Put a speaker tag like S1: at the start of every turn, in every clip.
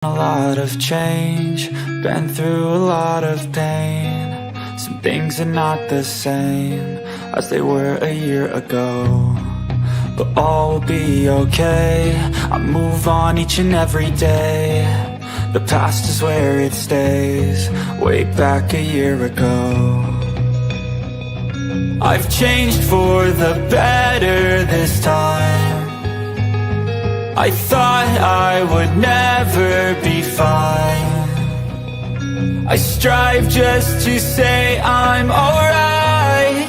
S1: A lot of change, been through a lot of pain. Some things are not the same as they were a year ago, but all will be okay. I move on each and every day. The past is where it stays, way back a year ago. I've changed for the better this time. I thought I would never be fine. I strive just to say I'm alright,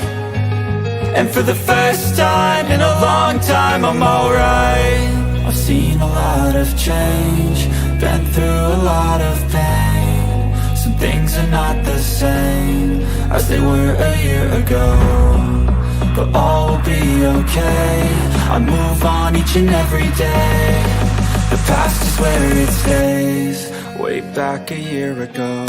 S1: and for the first time in a long time I'm alright. I've seen a lot of change, been through a lot of pain. Some things are not the same as they were a year ago, but all will be okay. I move on each and every day. The past is where it stays, way back a year ago.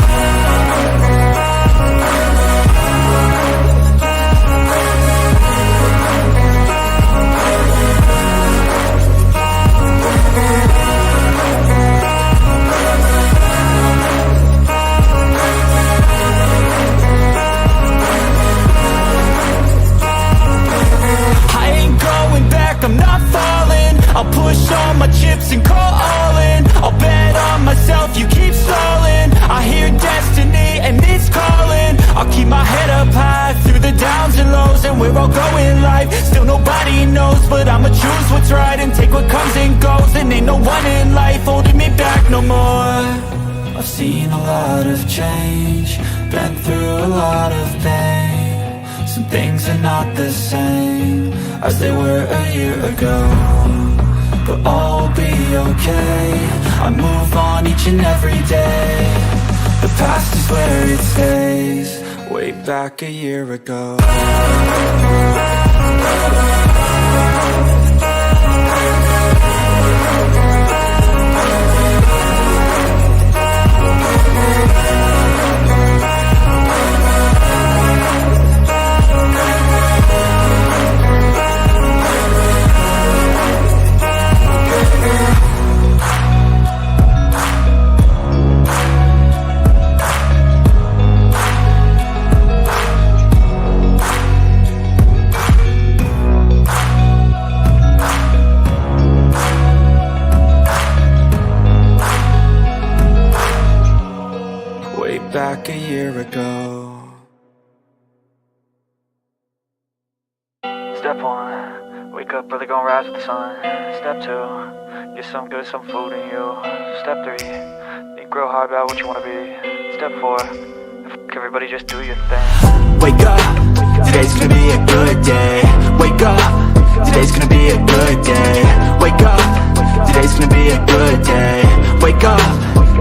S1: I'm not falling, I'll push all my chips and call all in. I'll bet on myself, you keep stalling. I hear destiny and it's calling. I'll keep my head up high through the downs and lows, and where I'll go in life, still nobody knows. But I'ma choose what's right and take what comes and goes. And ain't no one in life holding me back no more. I've seen a lot of change, been through a lot of pain. Some things are not the same as they were a year ago, but all will be okay. I move on each and every day. The past is where it stays, way back a year ago. Back a year ago. Step 1, wake up early, gonna rise with the sun. Step 2, get some good, some food in you. Step 3, think real hard about what you wanna be. Step 4, fuck everybody, just do your thing. Wake up, today's gonna be a good day. Wake up, today's gonna be a good day. Wake up, today's gonna be a good day. Wake up,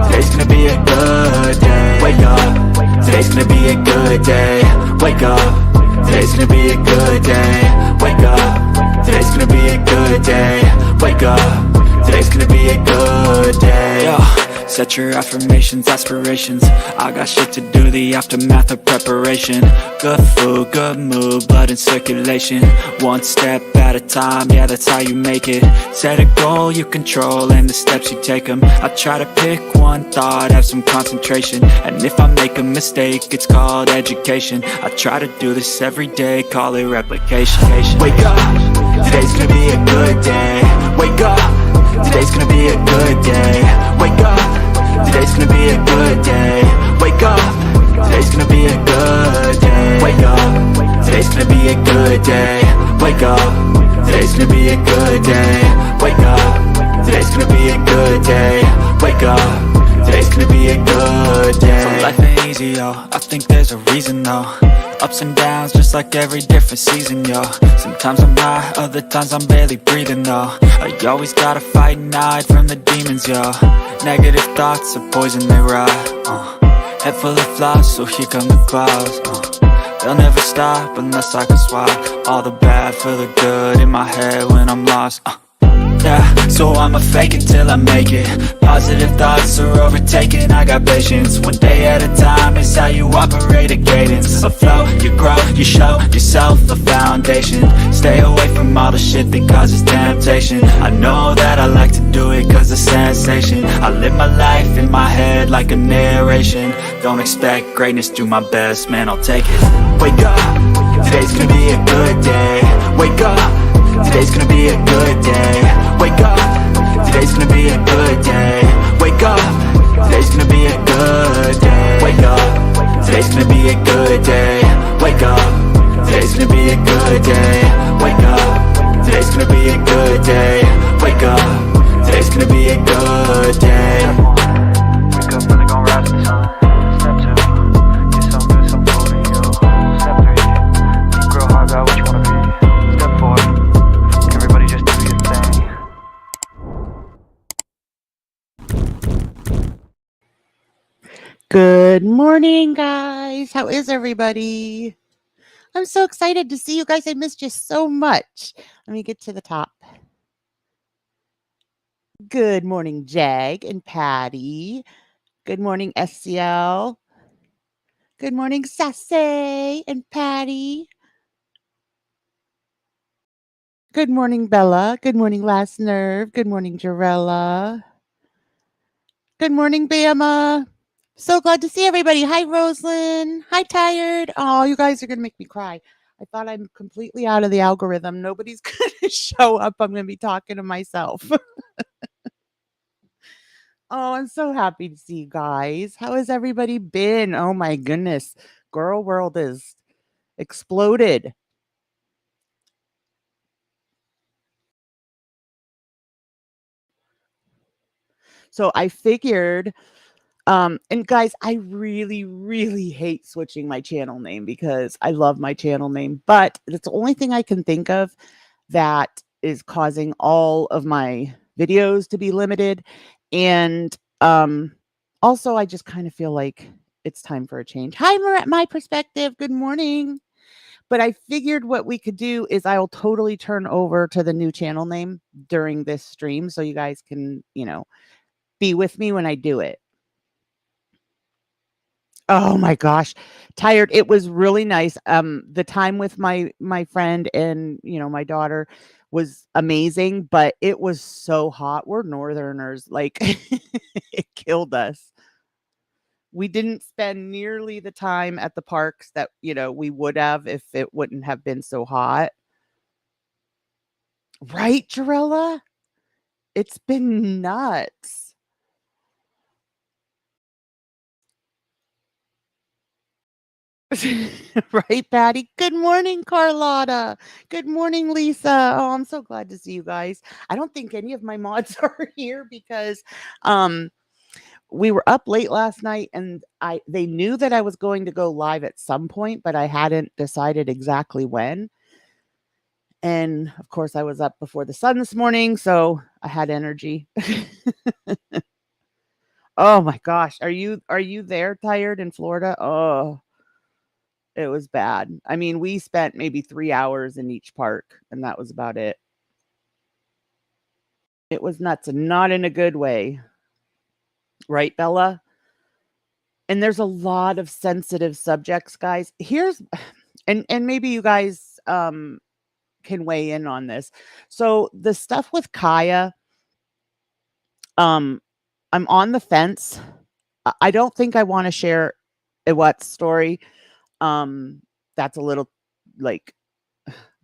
S1: today's gonna be a good day. Wake up, today's gonna be a good day. Wake up, today's gonna be a good day. Wake up, today's gonna be a good day. Wake up, today's gonna be a good day. Yo, set your affirmations, aspirations. I got shit to do, the aftermath of preparation. Good food, good mood, blood in circulation. One step at a time, yeah, that's how you make it. Set a goal you control and the steps you take them. I try to pick one thought, have some concentration. And if I make a mistake, it's called education. I try to do this every day, call it replication. Wake up, today's gonna be a good day. Wake up, today's gonna be a good day. Wake up, today's gonna be a good day. Wake up, today's gonna be a good day. Wake up, today's gonna be a good day. Wake up, today's gonna be a good day. Wake up, today's gonna be a good day. Wake up, today's gonna be a good day. So life ain't easy, yo, I think there's a reason though. Ups and downs, just like every different season, yo. Sometimes I'm high, other times I'm barely breathing, though. I always gotta fight and hide from the demons, yo. Negative thoughts are poison, they rot. Head full of flies, so here come the clouds. They'll never stop unless I can swap all the bad for the good in my head when I'm lost. Yeah,
S2: so I'ma fake it till I make it. Positive thoughts are overtaken, I got patience. One day at a time is how you operate a cadence. A flow, you grow, you show yourself a foundation. Stay away from all the shit that causes temptation. I know that I like to do it cause it's sensation. I live my life in my head like a narration. Don't expect greatness, do my best, man, I'll take it. Wake up, today's gonna be a good day. Wake up, today's gonna be a good day. Wake up, today's gonna be a good day. Wake up, today's gonna be a good day. Wake up, today's gonna be a good day. Wake up, today's gonna be a good day. Wake up, today's gonna be a good day. Wake up, today's gonna be a good day.
S1: Wake up, really gon' rise with the sun. Step 2, get some good, some food in you. Step 3, think real hard about what you wanna be. Step 4, everybody just do your thing.
S3: Good morning, guys. How is everybody? I'm so excited to see you guys. I missed you so much. Let me get to the top. Good morning, Jag and Patty. Good morning, SCL. Good morning, Sassy and Patty. Good morning, Bella. Good morning, Last Nerve. Good morning, Jarella. Good morning, Bama. So glad to see everybody. Hi, Roslyn. Hi, Tired. Oh, you guys are going to make me cry. I thought I'm completely out of the algorithm. Nobody's going to show up. I'm going to be talking to myself. Oh, I'm so happy to see you guys. How has everybody been? Oh, my goodness. Girl world is exploded. So I figured and guys, I really, really hate switching my channel name because I love my channel name, but it's the only thing I can think of that is causing all of my videos to be limited. And also, I just kind of feel like it's time for a change. Hi, my perspective. Good morning. But I figured what we could do is I'll totally turn over to the new channel name during this stream so you guys can, be with me when I do it. Oh my gosh, Tired. It was really nice. The time with my friend and, my daughter was amazing, but it was so hot. We're Northerners, like it killed us. We didn't spend nearly the time at the parks that, we would have if it wouldn't have been so hot. Right, Jarella? It's been nuts. Right, Patty? Good morning, Carlotta. Good morning, Lisa. Oh, I'm so glad to see you guys. I don't think any of my mods are here because we were up late last night and they knew that I was going to go live at some point, but I hadn't decided exactly when. And of course, I was up before the sun this morning, so I had energy. Oh my gosh, are you there, Tired, in Florida? Oh. It was bad. I mean, we spent maybe 3 hours in each park, and that was about it. It was nuts, and not in a good way. Right, Bella? And there's a lot of sensitive subjects, guys. Here's and maybe you guys can weigh in on this. So the stuff with Kaya, I'm on the fence. I don't think I want to share a what story. That's a little like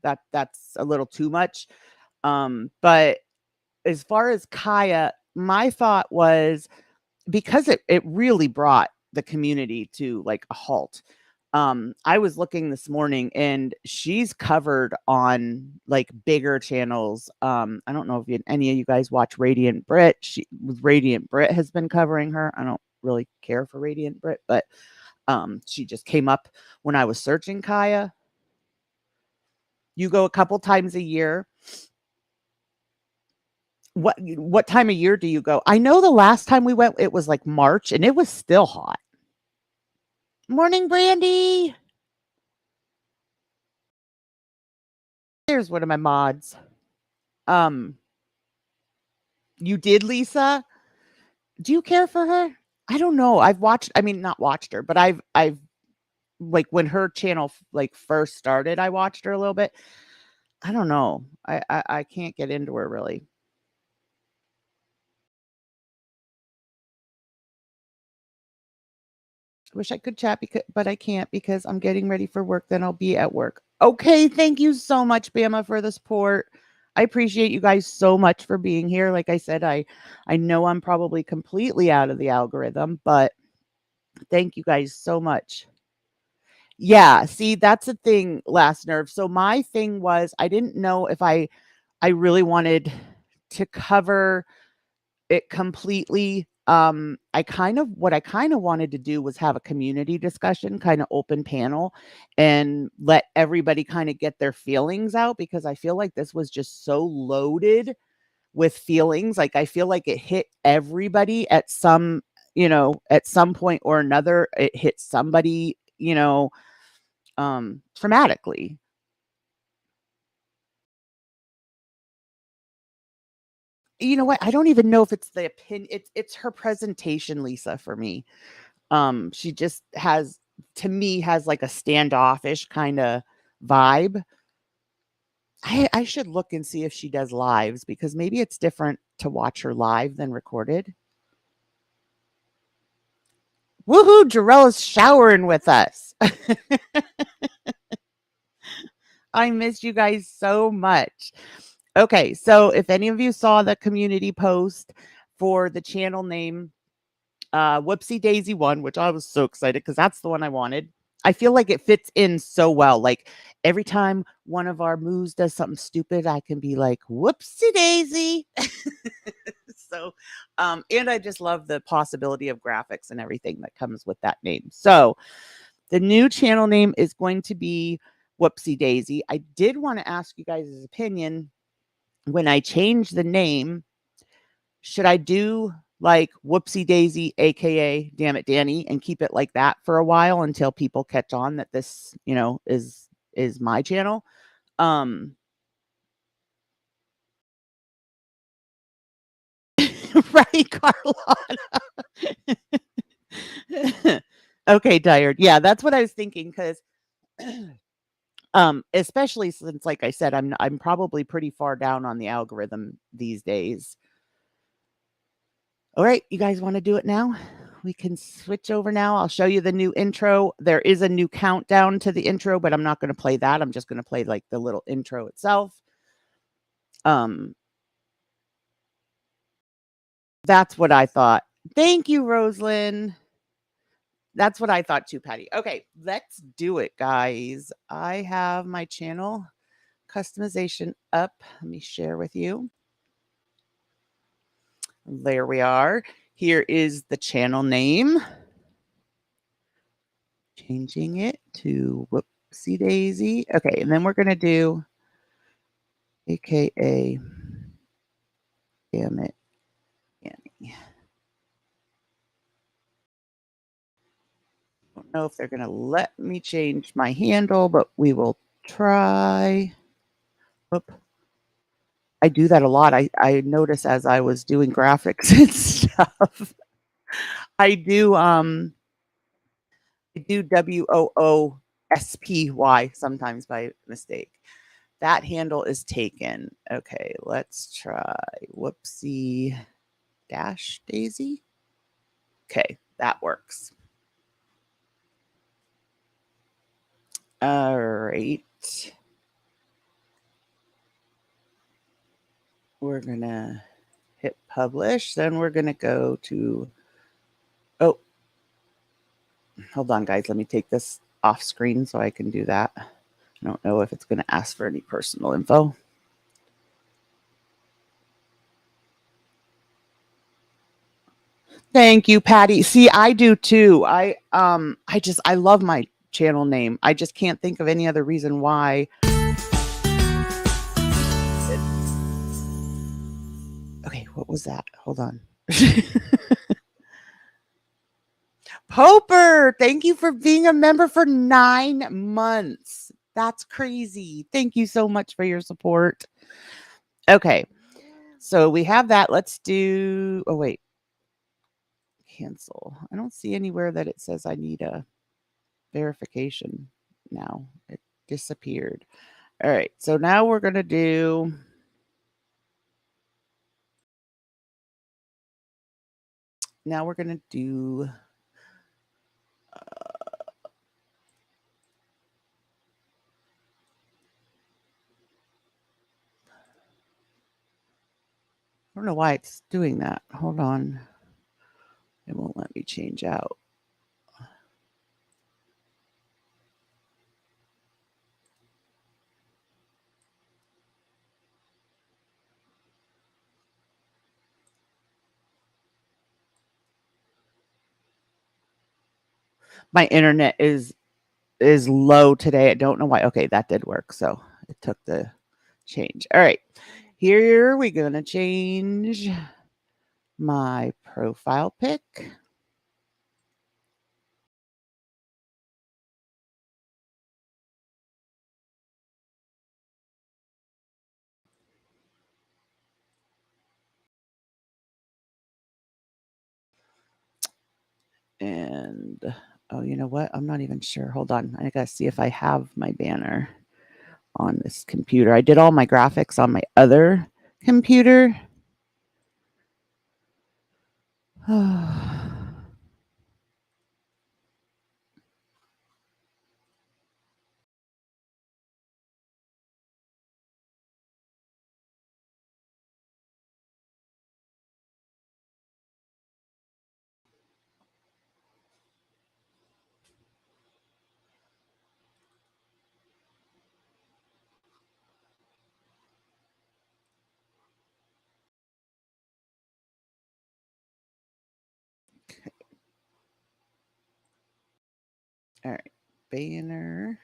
S3: that's a little too much. But as far as Kaya, my thought was because it really brought the community to like a halt. I was looking this morning and she's covered on like bigger channels. I don't know if any of you guys watch Radiant Brit. Radiant Brit has been covering her. I don't really care for Radiant Brit, but she just came up when I was searching Kaya. You go a couple times a year. What time of year do you go? I know the last time we went, it was like March and it was still hot. Morning, Brandy. Here's one of my mods. You did, Lisa? Do you care for her? I don't know. Not watched her, but I've like when her channel like first started, I watched her a little bit. I don't know. I can't get into her really. I wish I could chat, but I can't because I'm getting ready for work. Then I'll be at work. Okay, thank you so much, Bama, for the support. I appreciate you guys so much for being here. Like I said, I know I'm probably completely out of the algorithm, but thank you guys so much. Yeah, see, that's the thing, Last Nerve. So my thing was I didn't know if I really wanted to cover it completely. I kind of wanted to do was have a community discussion, kind of open panel, and let everybody kind of get their feelings out, because I feel like this was just so loaded with feelings. Like I feel like it hit everybody at some, at some point or another. It hit somebody, traumatically. You know what? I don't even know if it's the opinion. It's her presentation, Lisa, for me. She just has, to me, has like a standoffish kind of vibe. I should look and see if she does lives, because maybe it's different to watch her live than recorded. Woohoo! Jarella's showering with us. I miss you guys so much. Okay, so if any of you saw the community post for the channel name, Whoopsie Daisy one, which I was so excited because that's the one I wanted. I feel like it fits in so well. Like every time one of our moos does something stupid, I can be like, whoopsie daisy. So, and I just love the possibility of graphics and everything that comes with that name. So the new channel name is going to be Whoopsie Daisy. I did want to ask you guys' opinion when I change the name. Should I do like Whoopsie Daisy, aka Dammit Dani, and keep it like that for a while until people catch on that this, is my channel? Right, Carlotta. Okay, tired. Yeah, that's what I was thinking, because especially since, like I said, I'm probably pretty far down on the algorithm these days. All right, you guys want to do it now? We can switch over now. I'll show you the new intro. There is a new countdown to the intro, but I'm not going to play that. I'm just going to play like the little intro itself. That's what I thought. Thank you, Rosalind. That's what I thought too, Patty. Okay, let's do it, guys. I have my channel customization up. Let me share with you. There we are. Here is the channel name. Changing it to Whoopsie Daisy. Okay, and then we're going to do AKA Dammit Dani. I don't know if they're going to let me change my handle, but we will try. Whoop. I do that a lot. I notice as I was doing graphics and stuff. I do WOOSPY sometimes by mistake. That handle is taken. Okay, let's try Whoopsie dash Daisy. Okay, that works. All right. We're going to hit publish. Then we're going to go to, oh, hold on, guys. Let me take this off screen so I can do that. I don't know if it's going to ask for any personal info. Thank you, Patty. See, I do too. I love my channel name. I just can't think of any other reason why. Okay, what was that? Hold on. Poper, thank you for being a member for 9 months. That's crazy. Thank you so much for your support. Okay, So we have that. Let's do, oh wait, cancel. I don't see anywhere that it says I need a verification now. It disappeared. All right, so now we're going to do, I don't know why it's doing that. Hold on. It won't let me change out. My internet is low today. I don't know why. Okay, that did work. So it took the change. All right. Here we're going to change my profile pic. And oh, you know what? I'm not even sure. Hold on. I got to see if I have my banner on this computer. I did all my graphics on my other computer. All right. Banner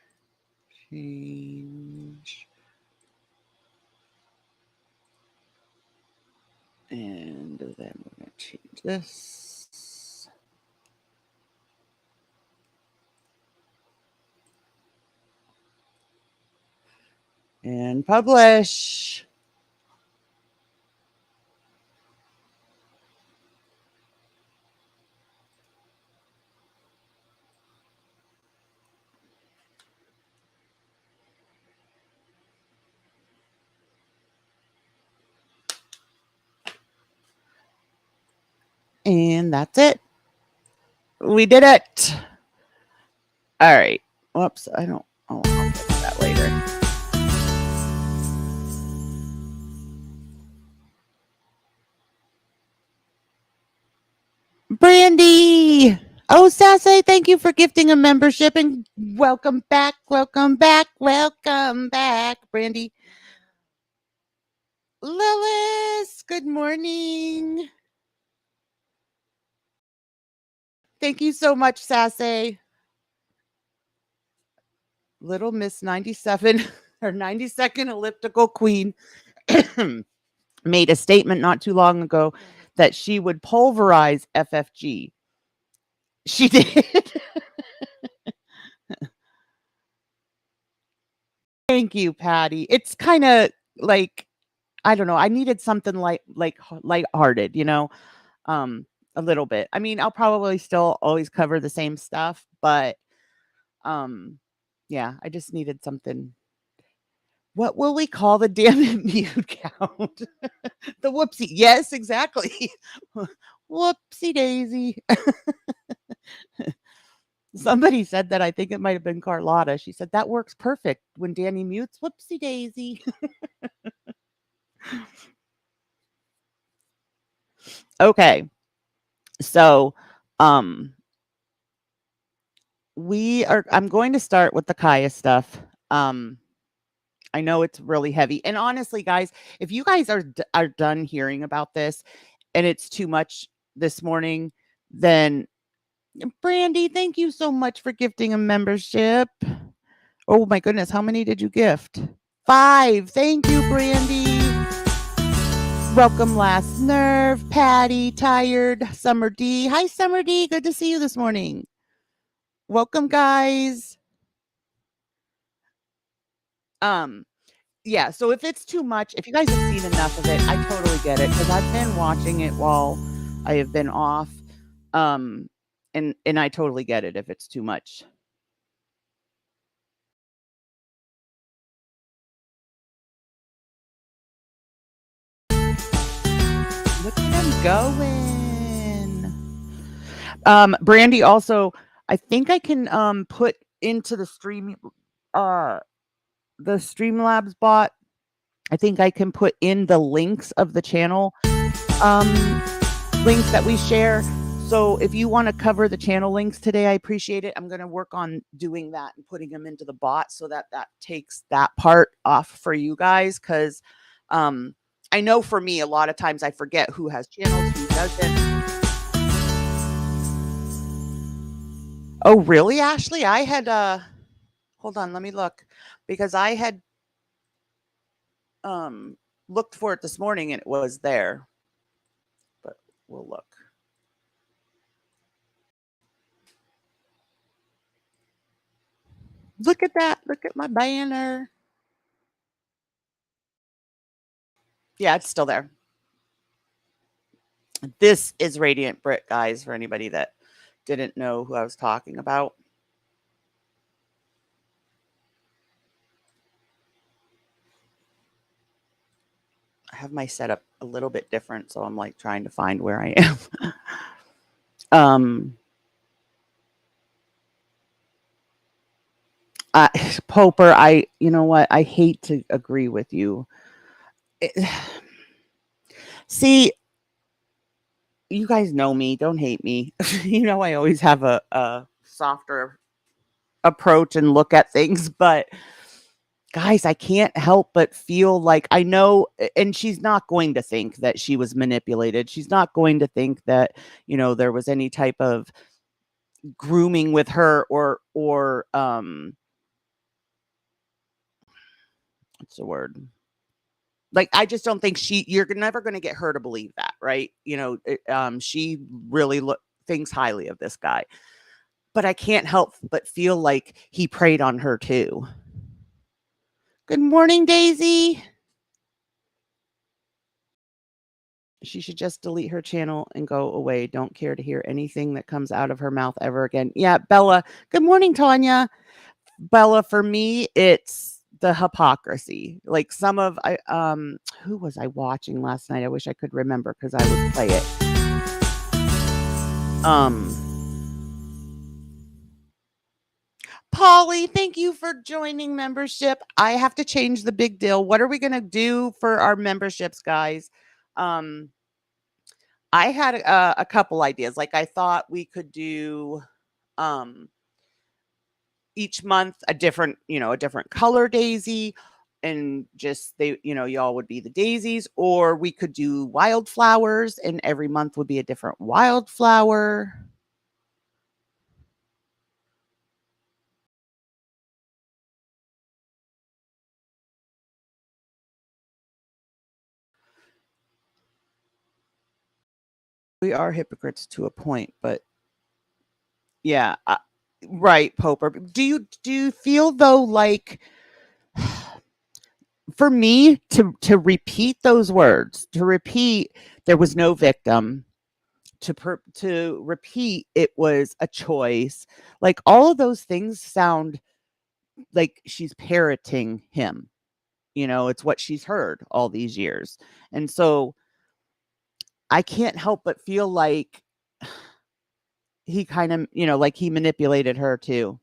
S3: change. And then we're going to change this. And publish. And that's it. We did it. All right. Whoops. I'll fix that later. Brandy. Oh, Sassy, thank you for gifting a membership and welcome back. Welcome back. Welcome back, Brandy. Lilith, good morning. Thank you so much, Sassy. Little Miss 97, her 92nd elliptical queen, made a statement not too long ago that she would pulverize FFG. She did. Thank you, Patty. It's kind of like, I don't know. I needed something like lighthearted, you know, a little bit. I mean, I'll probably still always cover the same stuff, but yeah, I just needed something. What will we call the Dammit mute count? The whoopsie. Yes, exactly. Whoopsie daisy. Somebody said that. I think it might have been Carlotta. She said that works perfect when Danny mutes. Whoopsie daisy. Okay. So, I'm going to start with the Kaya stuff. I know it's really heavy. And honestly, guys, if you guys are done hearing about this and it's too much this morning, then Brandy, thank you so much for gifting a membership. Oh my goodness, how many did you gift? 5. Thank you, Brandy. Welcome, Last Nerve, Patty, Tired, Summer D. Hi, Summer D. Good to see you this morning. Welcome, guys. Yeah, so if it's too much, if you guys have seen enough of it, I totally get it because I've been watching it while I have been off, and I totally get it if it's too much. Look at him going. Brandy also, I think I can put into the Streamlabs bot. I think I can put in the links of the channel links that we share. So if you want to cover the channel links today, I appreciate it. I'm going to work on doing that and putting them into the bot so that takes that part off for you guys. Cause I know for me, a lot of times I forget who has channels, who doesn't. Oh, really, Ashley? I had, hold on, let me look because I had looked for it this morning and it was there, but we'll look. Look at that. Look at my banner. Yeah, it's still there. This is Radiant Brit, guys, for anybody that didn't know who I was talking about. I have my setup a little bit different, so I'm like trying to find where I am. Poper, you know what? I hate to agree with you. See, you guys know me. Don't hate me. You know, I always have a softer approach and look at things, but guys, I can't help but feel like I know, and she's not going to think that she was manipulated. She's not going to think that, you know, there was any type of grooming with her or what's the word? Like, I just don't think you're never going to get her to believe that, right? You know, she really thinks highly of this guy, but I can't help but feel like he preyed on her too. Good morning, Daisy. She should just delete her channel and go away. Don't care to hear anything that comes out of her mouth ever again. Yeah, Bella. Good morning, Tanya. Bella, for me, it's the hypocrisy. Like some of who was I watching last night? I wish I could remember because I would play it. Polly, thank you for joining membership. I have to change the big deal. What are we gonna do for our memberships, guys? I had a couple ideas. Like I thought we could do each month a different color daisy, and just y'all would be the daisies, or we could do wildflowers and every month would be a different wildflower. We are hypocrites to a point, but yeah, right, Poper. Do you feel though like for me to repeat those words, to repeat there was no victim, to repeat it was a choice, like all of those things sound like she's parroting him. You know, it's what she's heard all these years. And so I can't help but feel like he kind of, like he manipulated her too.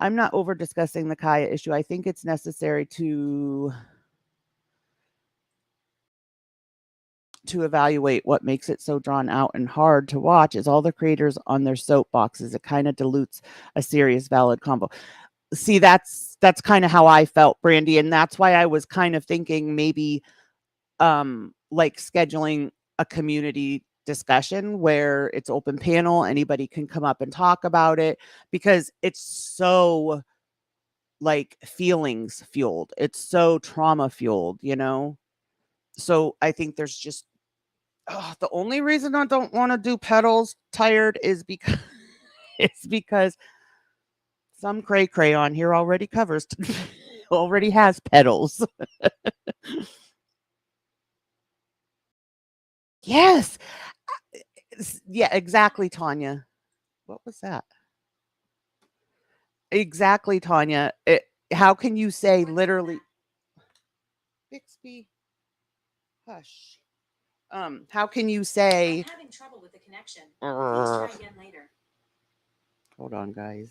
S3: I'm not over discussing the Kaya issue. I think it's necessary to evaluate what makes it so drawn out and hard to watch is all the creators on their soapboxes. It kind of dilutes a serious, valid combo. See, that's kind of how I felt, Brandy, and that's why I was kind of thinking maybe like scheduling a community discussion where it's open panel, anybody can come up and talk about it, because it's so like feelings fueled, it's so trauma fueled, so I think there's just the only reason I don't want to do petals tired is because some cray on here already covers already has petals. Yes. Yeah, exactly, Tanya. What was that? Exactly, Tanya. How can you say literally Bixby? Hush. How can you say
S4: I'm having trouble with the connection. Please try again later.
S3: Hold on, guys.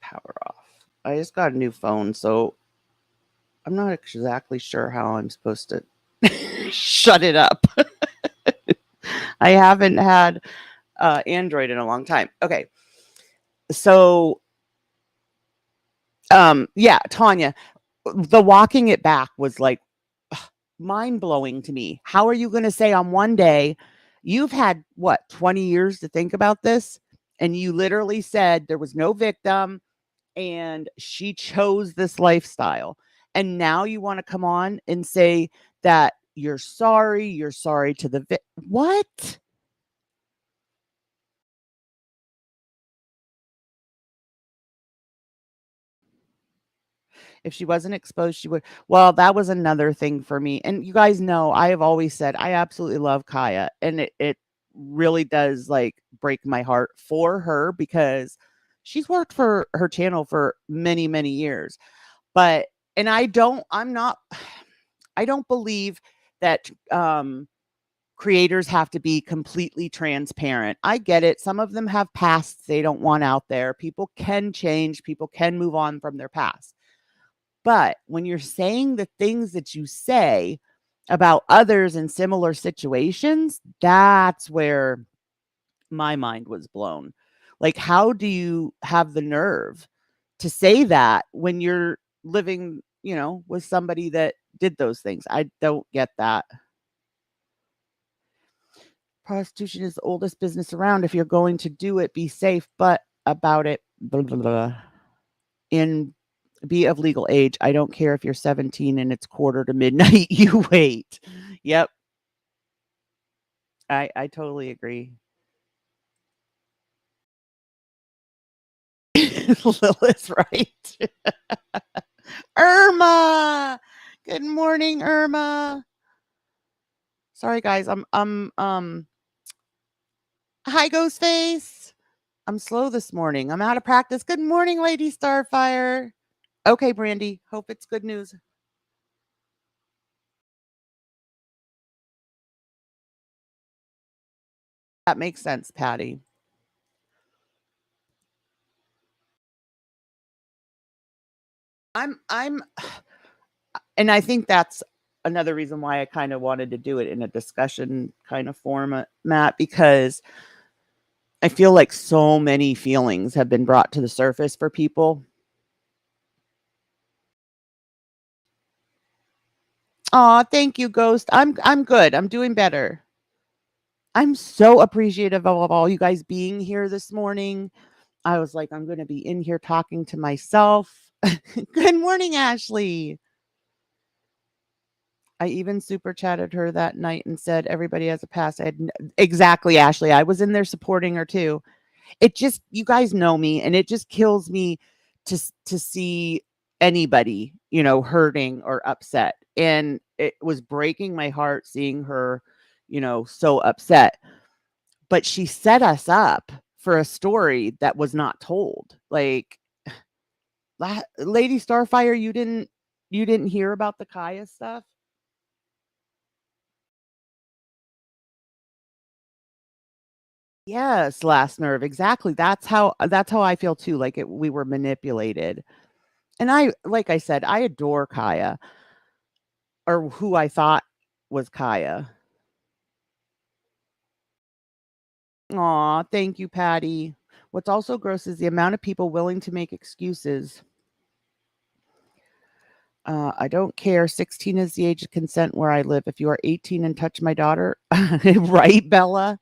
S3: Power off. I just got a new phone, so I'm not exactly sure how I'm supposed to shut it up. I haven't had Android in a long time. Okay. So yeah, Tanya, the walking it back was like mind-blowing to me. How are you going to say on one day you've had what 20 years to think about this, and you literally said there was no victim and she chose this lifestyle, and now you want to come on and say that you're sorry to the what? If she wasn't exposed, she would. Well, that was another thing for me. And you guys know, I have always said I absolutely love Kya, and it really does like break my heart for her because she's worked for her channel for many, many years. But and I don't believe that creators have to be completely transparent. I get it. Some of them have pasts they don't want out there. People can change, people can move on from their past. But when you're saying the things that you say about others in similar situations, that's where my mind was blown. Like, how do you have the nerve to say that when you're living, with somebody that did those things? I don't get that. Prostitution is the oldest business around. If you're going to do it, be safe, but about it, blah, blah, blah. In be of legal age. I don't care if you're 17 and it's quarter to midnight. You wait. Yep. I totally agree. Lilith's right. Irma. Good morning, Irma. Sorry, guys. Hi, Ghostface. I'm slow this morning. I'm out of practice. Good morning, Lady Starfire. Okay, Brandy. Hope it's good news. That makes sense, Patty. I'm and I think that's another reason why I kind of wanted to do it in a discussion kind of format, because I feel like so many feelings have been brought to the surface for people. Oh, thank you, Ghost. I'm good. I'm doing better. I'm so appreciative of all you guys being here this morning. I was like, I'm going to be in here talking to myself. Good morning, Ashley. I even super chatted her that night and said, everybody has a past. Exactly, Ashley. I was in there supporting her too. It just, you guys know me, and it just kills me to see anybody, hurting or upset. And it was breaking my heart seeing her, so upset. But she set us up for a story that was not told. Like, Lady Starfire, you didn't hear about the Kya stuff? Yes, last nerve. Exactly. That's how I feel too. Like we were manipulated. And like I said, I adore Kya, or who I thought was Kya. Aw, thank you, Patty. What's also gross is the amount of people willing to make excuses. I don't care. 16 is the age of consent where I live. If you are 18 and touch my daughter, right, Bella?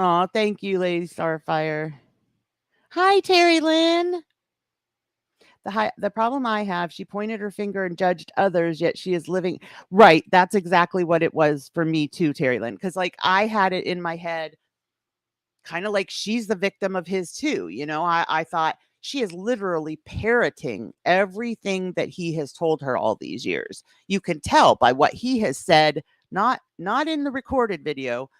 S3: Aw, thank you, Lady Starfire. Hi, Terry Lynn. The problem I have, she pointed her finger and judged others, yet she is living. Right. That's exactly what it was for me too, Terry Lynn. Because like I had it in my head. kind of like she's the victim of his too. I thought she is literally parroting everything that he has told her all these years. You can tell by what he has said, not in the recorded video,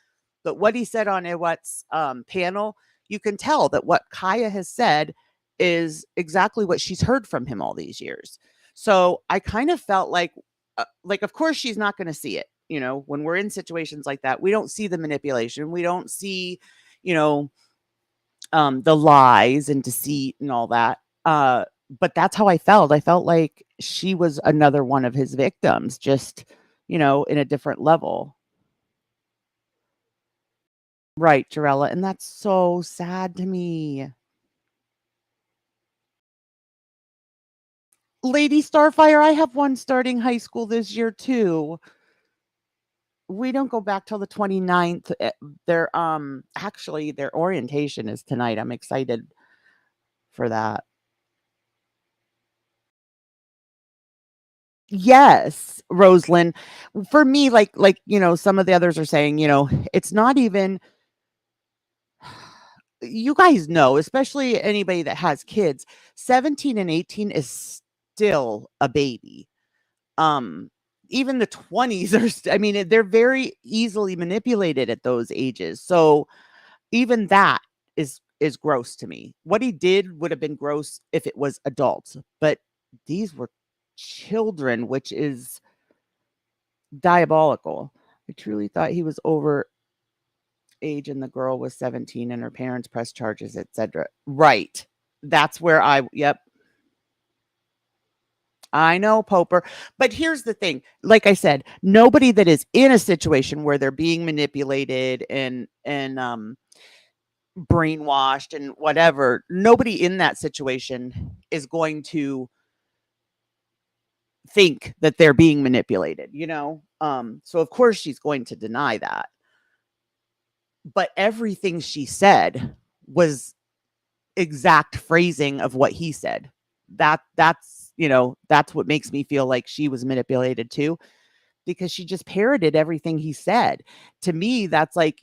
S3: but what he said on Iwat's panel. You can tell that what Kya has said is exactly what she's heard from him all these years. So I kind of felt like, of course she's not going to see it. When we're in situations like that, we don't see the manipulation. We don't see, the lies and deceit and all that. But that's how I felt. I felt like she was another one of his victims, just, in a different level. Right, Jarella. And that's so sad to me. Lady Starfire, I have one starting high school this year too. We don't go back till the 29th. Their actually their orientation is tonight. I'm excited for that. Yes, Rosalind. For me, like some of the others are saying, it's not even, you guys know, especially anybody that has kids, 17 and 18 is still a baby. Even the 20s are, I mean, they're very easily manipulated at those ages. So even that is gross to me. What he did would have been gross if it was adults, but these were children, which is diabolical. I truly thought he was over age and the girl was 17 and her parents pressed charges, etc. Right. That's where yep. I know, Poper. But here's the thing. Like I said, nobody that is in a situation where they're being manipulated and brainwashed and whatever, nobody in that situation is going to think that they're being manipulated, so of course she's going to deny that. But everything she said was exact phrasing of what he said. That's what makes me feel like she was manipulated too, because she just parroted everything he said. To me, that's like,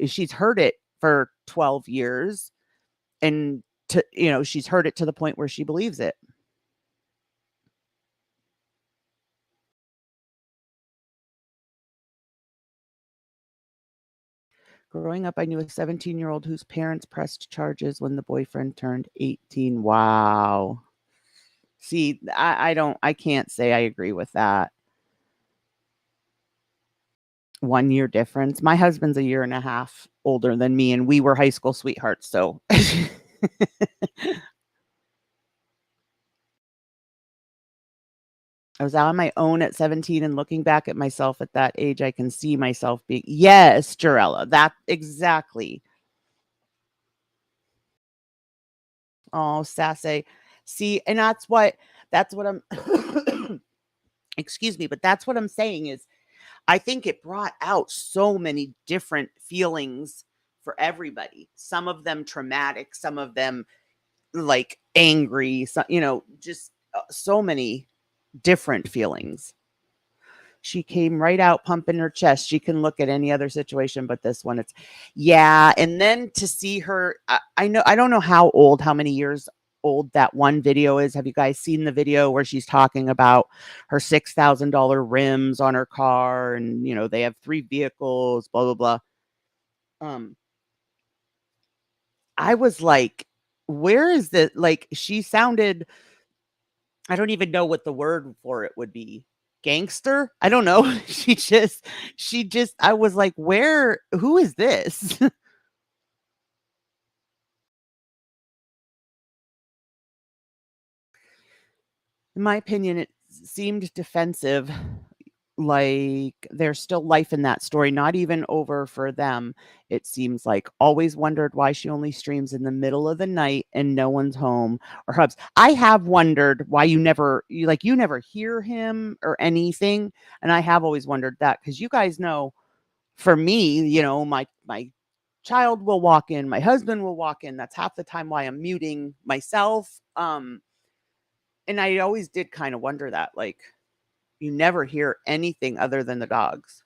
S3: she's heard it for 12 years and she's heard it to the point where she believes it. Growing up, I knew a 17-year-old whose parents pressed charges when the boyfriend turned 18. Wow. See, I can't say I agree with that. 1 year difference. My husband's a year and a half older than me, and we were high school sweethearts. So I was out on my own at 17, and looking back at myself at that age, I can see myself being, yes, Jarella, that exactly. Oh, Sassy. See, and that's what I'm, excuse me, but that's what I'm saying is I think it brought out so many different feelings for everybody. Some of them traumatic, some of them like angry, just so many different feelings. She came right out pumping her chest. She can look at any other situation, but this one, it's, yeah. And then to see her, I don't know how many years old that one video is. Have you guys seen the video where she's talking about her $6,000 rims on her car and, they have 3 vehicles, blah, blah, blah. I was like, where is this? Like, she sounded, I don't even know what the word for it would be. Gangster? I don't know. she just, I was like, who is this? In my opinion, it seemed defensive, like there's still life in that story, not even over for them. It seems like always wondered why she only streams in the middle of the night and no one's home or hubs. I have wondered why you never hear him or anything. And I have always wondered that, because you guys know, for me, my child will walk in, my husband will walk in. That's half the time why I'm muting myself. And I always did kind of wonder that, like, you never hear anything other than the dogs.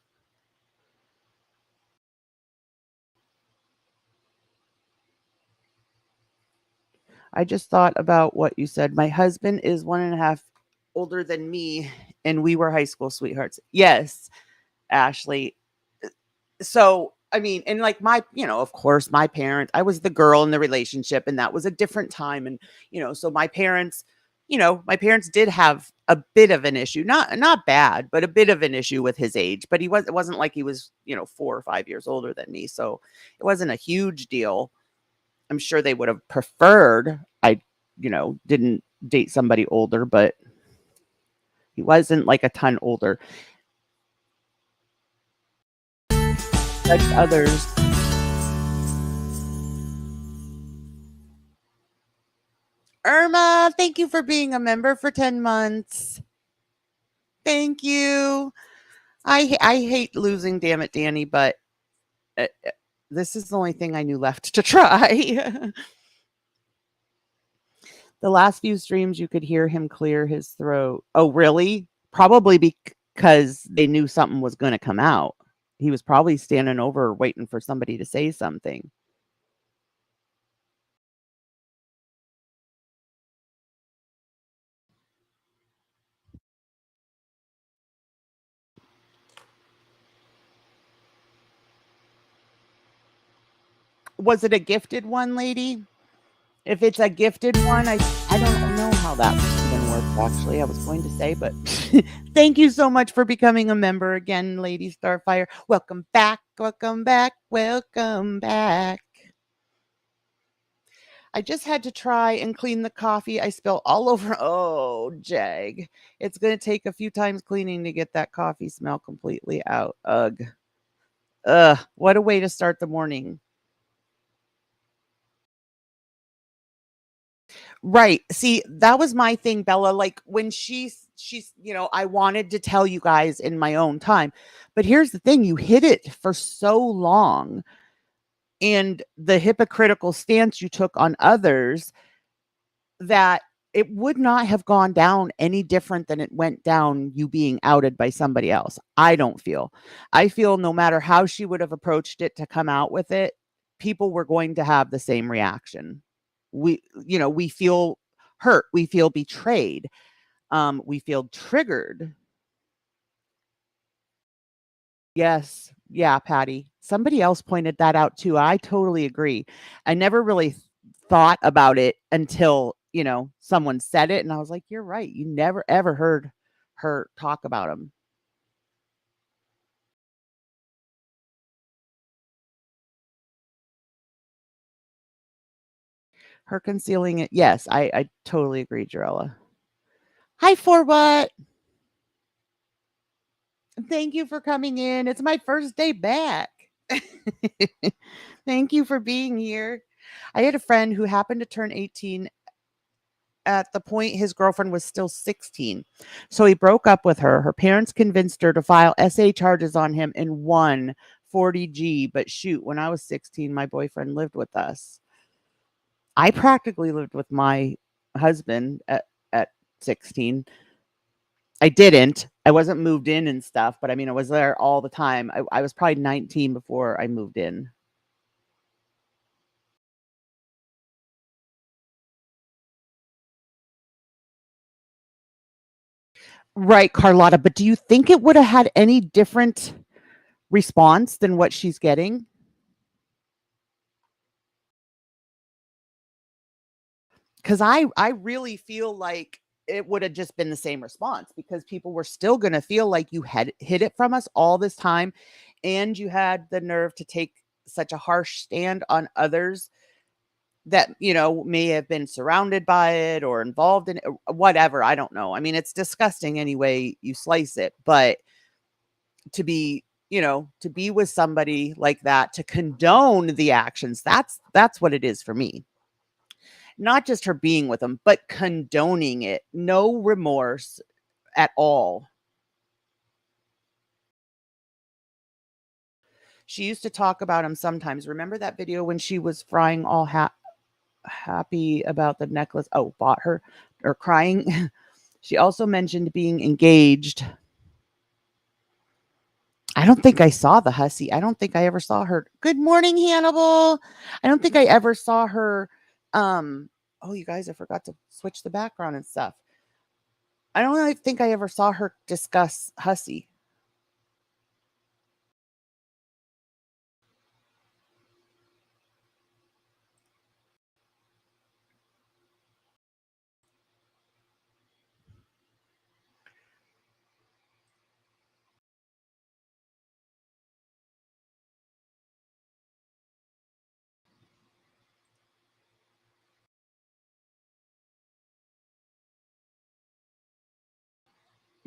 S3: I just thought about what you said. My husband is 1.5 older than me, and we were high school sweethearts. Yes, Ashley. So, I mean, and like of course, my parents, I was the girl in the relationship, and that was a different time. And, so my parents did have a bit of an issue, not bad, but a bit of an issue with his age. But it wasn't like he was, 4 or 5 years older than me. So it wasn't a huge deal. I'm sure they would have preferred I, didn't date somebody older, but he wasn't like a ton older. Like others. Irma, thank you for being a member for 10 months. Thank you. I hate losing Dammit Dani, but this is the only thing I knew left to try. The last few streams, you could hear him clear his throat. Oh, really? Probably because they knew something was going to come out. He was probably standing over waiting for somebody to say something. Was it a gifted one, lady? If it's a gifted one, I don't know how that's going to work, actually. I was going to say, but thank you so much for becoming a member again, Lady Starfire. Welcome back, welcome back, welcome back. I just had to try and clean the coffee. I spilled all over. Oh, jag. It's going to take a few times cleaning to get that coffee smell completely out. Ugh. Ugh. What a way to start the morning. Right. See, that was my thing, Bella. Like when she's, I wanted to tell you guys in my own time. But here's the thing, you hid it for so long. And the hypocritical stance you took on others, that it would not have gone down any different than it went down you being outed by somebody else. I feel no matter how she would have approached it to come out with it, people were going to have the same reaction. We feel hurt, we feel betrayed, we feel triggered. Yes. Yeah, Patty. Somebody else pointed that out too. I totally agree. I never really thought about it until, someone said it and I was like, you're right. You never ever heard her talk about him. Her concealing it. Yes, I totally agree, Jarella. Hi, for what? Thank you for coming in. It's my first day back. Thank you for being here. I had a friend who happened to turn 18 at the point his girlfriend was still 16. So he broke up with her. Her parents convinced her to file SA charges on him and won 40G. But shoot, when I was 16, my boyfriend lived with us. I practically lived with my husband at 16. I didn't. I wasn't moved in and stuff, but I mean, I was there all the time. I was probably 19 before I moved in. Right, Carlotta. But do you think it would have had any different response than what she's getting? Because I really feel like it would have just been the same response, because people were still going to feel like you had hid it from us all this time, and you had the nerve to take such a harsh stand on others that, may have been surrounded by it or involved in it, whatever. I don't know. I mean, it's disgusting any way you slice it, but to be, to be with somebody like that, to condone the actions, that's what it is for me. Not just her being with him, but condoning it. No remorse at all. She used to talk about him sometimes. Remember that video when she was frying all happy about the necklace? Oh, bought her, or crying. She also mentioned being engaged. I don't think I saw the hussy. I don't think I ever saw her. Good morning, Hannibal. I don't think I ever saw her Oh, you guys, I forgot to switch the background and stuff. I don't really think I ever saw her discuss Hussey.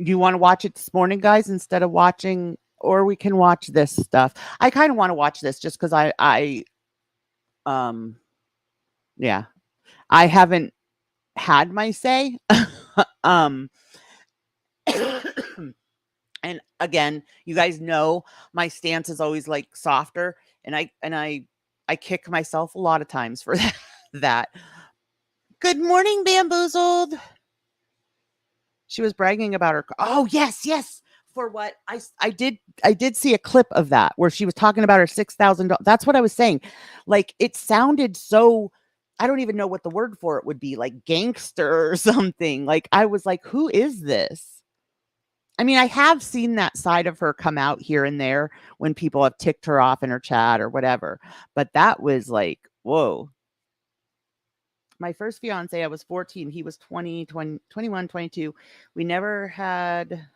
S3: You want to watch it this morning, guys, instead of watching, or we can watch this stuff. I kind of want to watch this just because yeah, I haven't had my say. um, and again, you guys know my stance is always like softer, and I kick myself a lot of times for that. Good morning, Bamboozled. She was bragging about her. Oh, yes, yes. For what I did see a clip of that where she was talking about her $6,000. That's what I was saying. Like it sounded so, I don't even know what the word for it would be, like gangster or something. Like I was like, who is this? I mean, I have seen that side of her come out here and there when people have ticked her off in her chat or whatever. But that was like, whoa. My first fiance, I was 14. He was 20, 21, 22. We never had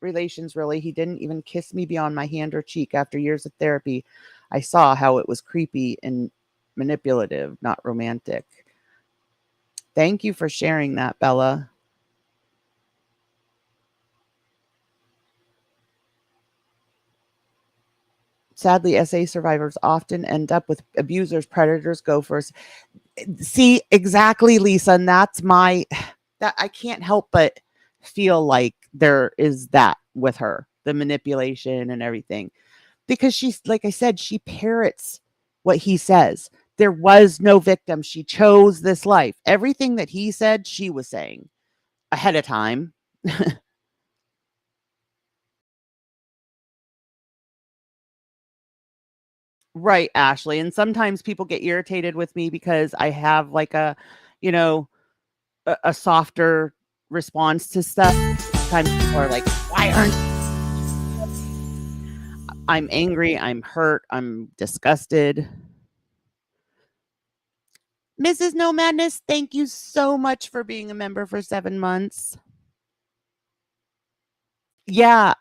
S3: relations really. He didn't even kiss me beyond my hand or cheek. After years of therapy, I saw how it was creepy and manipulative, not romantic. Thank you for sharing that, Bella. Sadly, SA survivors often end up with abusers, predators, gophers. See, exactly, Lisa. And that's that I can't help but feel like there is that with her, the manipulation and everything. Because she's, like I said, she parrots what he says. There was no victim. She chose this life. Everything that he said, she was saying ahead of time. Right, Ashley. And sometimes people get irritated with me because I have like a, you know, a softer response to stuff. Sometimes people are like, why aren't I'm angry, I'm hurt, I'm disgusted. Mrs. No Madness, thank you so much for being a member for 7 months. Yeah,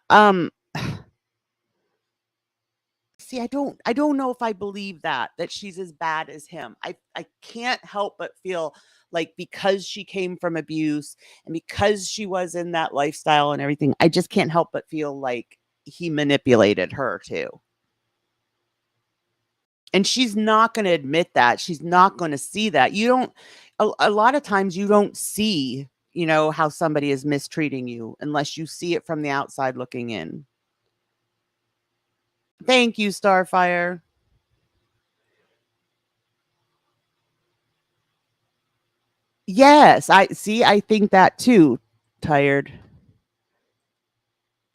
S3: see, I don't know if I believe that she's as bad as him. I can't help but feel like because she came from abuse and because she was in that lifestyle and everything, I just can't help but feel like he manipulated her too. And she's not going to admit that. She's not going to see that. You don't a lot of times you don't see, how somebody is mistreating you unless you see it from the outside looking in. Thank you, Starfire. Yes, I think that too. Tired.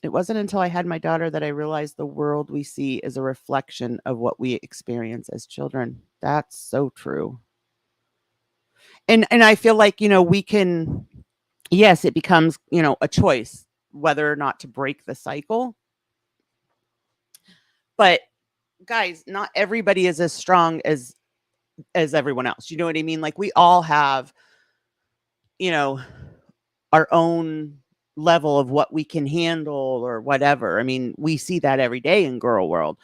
S3: It wasn't until I had my daughter that I realized the world we see is a reflection of what we experience as children. That's so true. And I feel like, we can, yes, it becomes, a choice whether or not to break the cycle. But guys, not everybody is as strong as everyone else. You know what I mean? Like we all have, you know, our own level of what we can handle or whatever. I mean, we see that every day in girl world.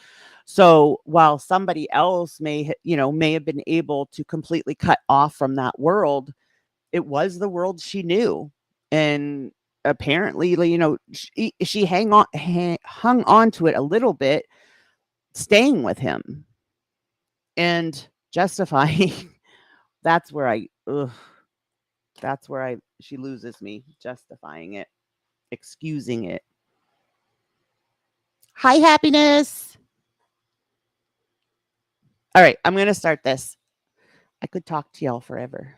S3: So while somebody else may have been able to completely cut off from that world, it was the world she knew. And apparently, she hung on to it a little bit, staying with him and justifying. That's where she loses me, justifying it, excusing it. Hi, happiness. All right, I'm going to start this. I could talk to y'all forever.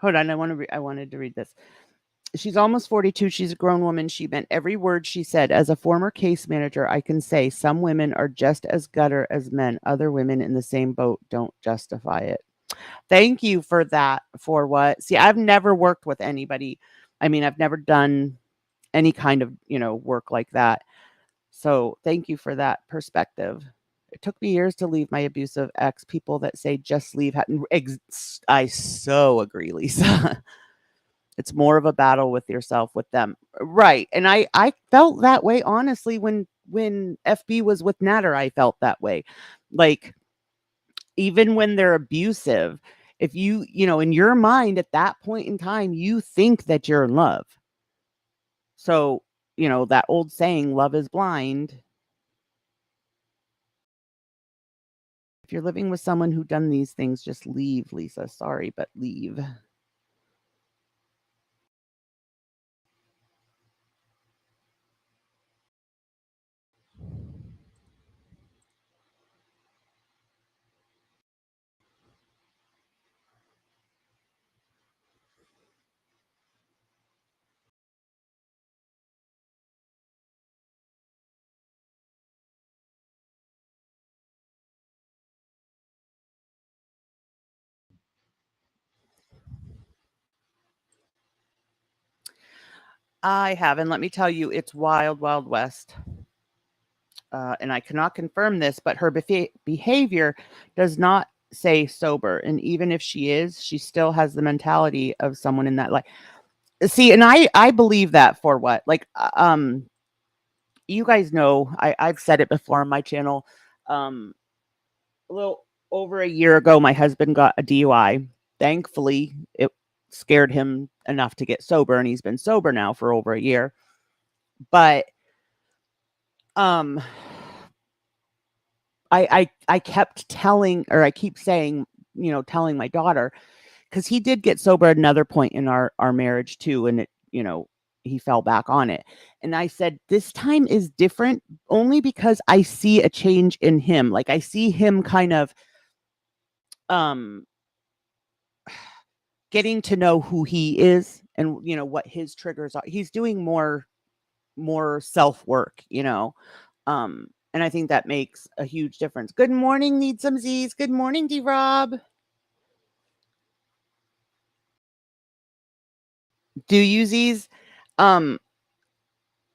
S3: Hold on, I wanted to read this. She's almost 42. She's a grown woman. She meant every word she said. As a former case manager, I can say some women are just as gutter as men. Other women in the same boat don't justify it. Thank you for that. For what? See, I've never worked with anybody. I mean, I've never done any kind of, work like that. So thank you for that perspective. It took me years to leave my abusive ex. People that say just leave. I so agree, Lisa. It's more of a battle with yourself with them. Right. And I felt that way, honestly, when FB was with Natter, I felt that way. Like, even when they're abusive, if in your mind at that point in time, you think that you're in love. So, that old saying, love is blind. If you're living with someone who done these things, just leave, Lisa. Sorry, but leave. I have, and let me tell you, it's wild, wild west. And I cannot confirm this, but her behavior does not say sober. And even if she is, she still has the mentality of someone in that life. See, and I believe that for what? Like, you guys know, I've said it before on my channel. A little over a year ago, my husband got a DUI. Thankfully, it scared him enough to get sober, and he's been sober now for over a year. But I kept telling, or I keep saying, telling my daughter, because he did get sober at another point in our marriage too, and it, he fell back on it. And I said, this time is different only because I see a change in him. Like, I see him kind of getting to know who he is and what his triggers are. He's doing more self-work, and I think that makes a huge difference. Good morning, Need Some Z's. Good morning, D-Rob. Do you Z's?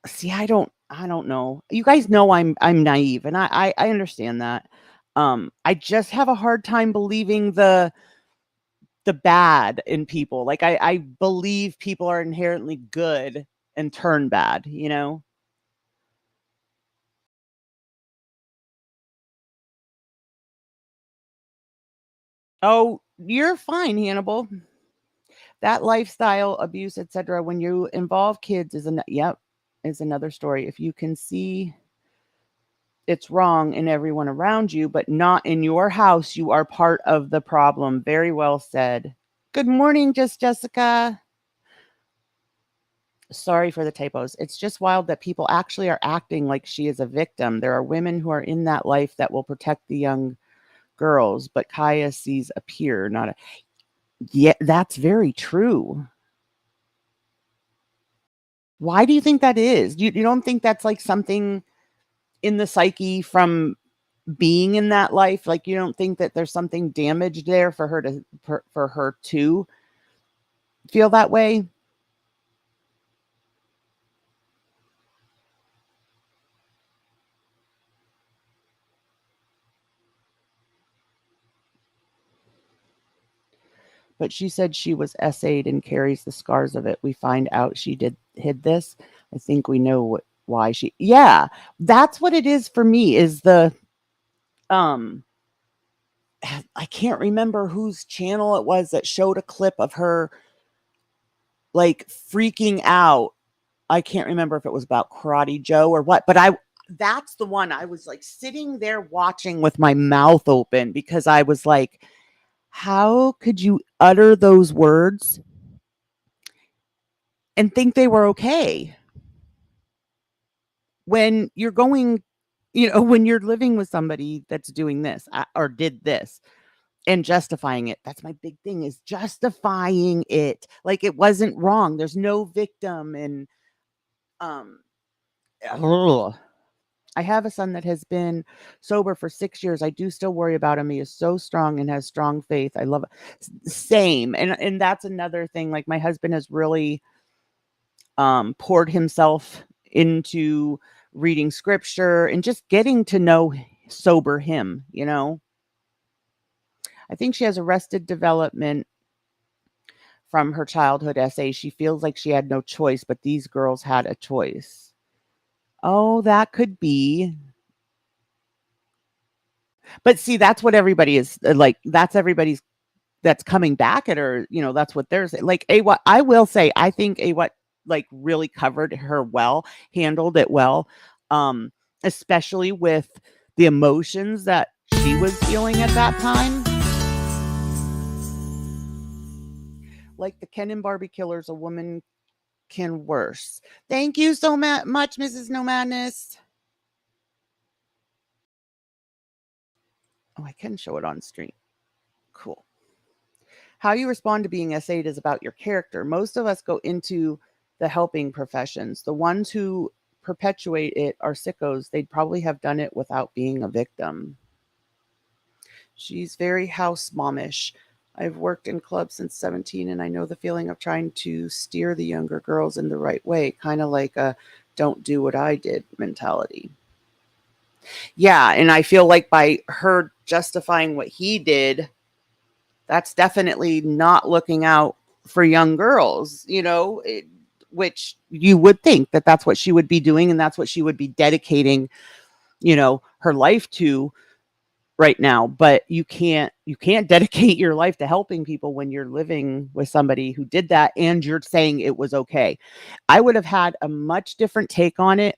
S3: See, I don't know. You guys know I'm naive, and I understand that. I just have a hard time believing the bad in people. Like, I believe people are inherently good and turn bad, Oh, you're fine, Hannibal. That lifestyle abuse, etc. When you involve kids is another story. If you can see it's wrong in everyone around you, but not in your house, you are part of the problem. Very well said. Good morning, Jessica. Sorry for the typos. It's just wild that people actually are acting like she is a victim. There are women who are in that life that will protect the young girls, but Kya sees a peer, not a. Yeah, that's very true. Why do you think that is? You don't think that's like something in the psyche from being in that life? Like, you don't think that there's something damaged there for her to feel that way? But she said she was essayed and carries the scars of it. We find out she hid this. I think we know why she. Yeah, that's what it is for me. Is the I can't remember whose channel it was that showed a clip of her like freaking out. I can't remember if it was about Karate Joe or what, but that's the one. I was like sitting there watching with my mouth open because I was like, how could you utter those words and think they were okay when you're going, when you're living with somebody that's doing this or did this? and justifying it. That's my big thing, is justifying it. Like it wasn't wrong. There's no victim. And ugh. I have a son that has been sober for 6 years. I do still worry about him. He is so strong and has strong faith. I love it. Same. And that's another thing. Like my husband has really poured himself into reading scripture and just getting to know sober him, you know. I think she has arrested development from her childhood essay. She feels like she had no choice, but these girls had a choice. Oh, that could be. But see, that's what everybody is like. That's everybody's that's coming back at her. You know, that's what there's like. What I will say, I think what like really covered her well, handled it well, especially with the emotions that she was feeling at that time. Like the Ken and Barbie killers, a woman can worse. Thank you so much, Mrs. No Madness. Oh, I can show it on stream. Cool. How you respond to being essayed is about your character. Most of us go into the helping professions. The ones who perpetuate it are sickos. They'd probably have done it without being a victim. She's very house momish. I've worked in clubs since 17, and I know the feeling of trying to steer the younger girls in the right way, kind of like a don't do what I did mentality. Yeah, and I feel like by her justifying what he did, that's definitely not looking out for young girls, you know, which you would think that that's what she would be doing, and that's what she would be dedicating, you know, her life to right now. But you can't dedicate your life to helping people when you're living with somebody who did that and you're saying it was okay. I would have had a much different take on it.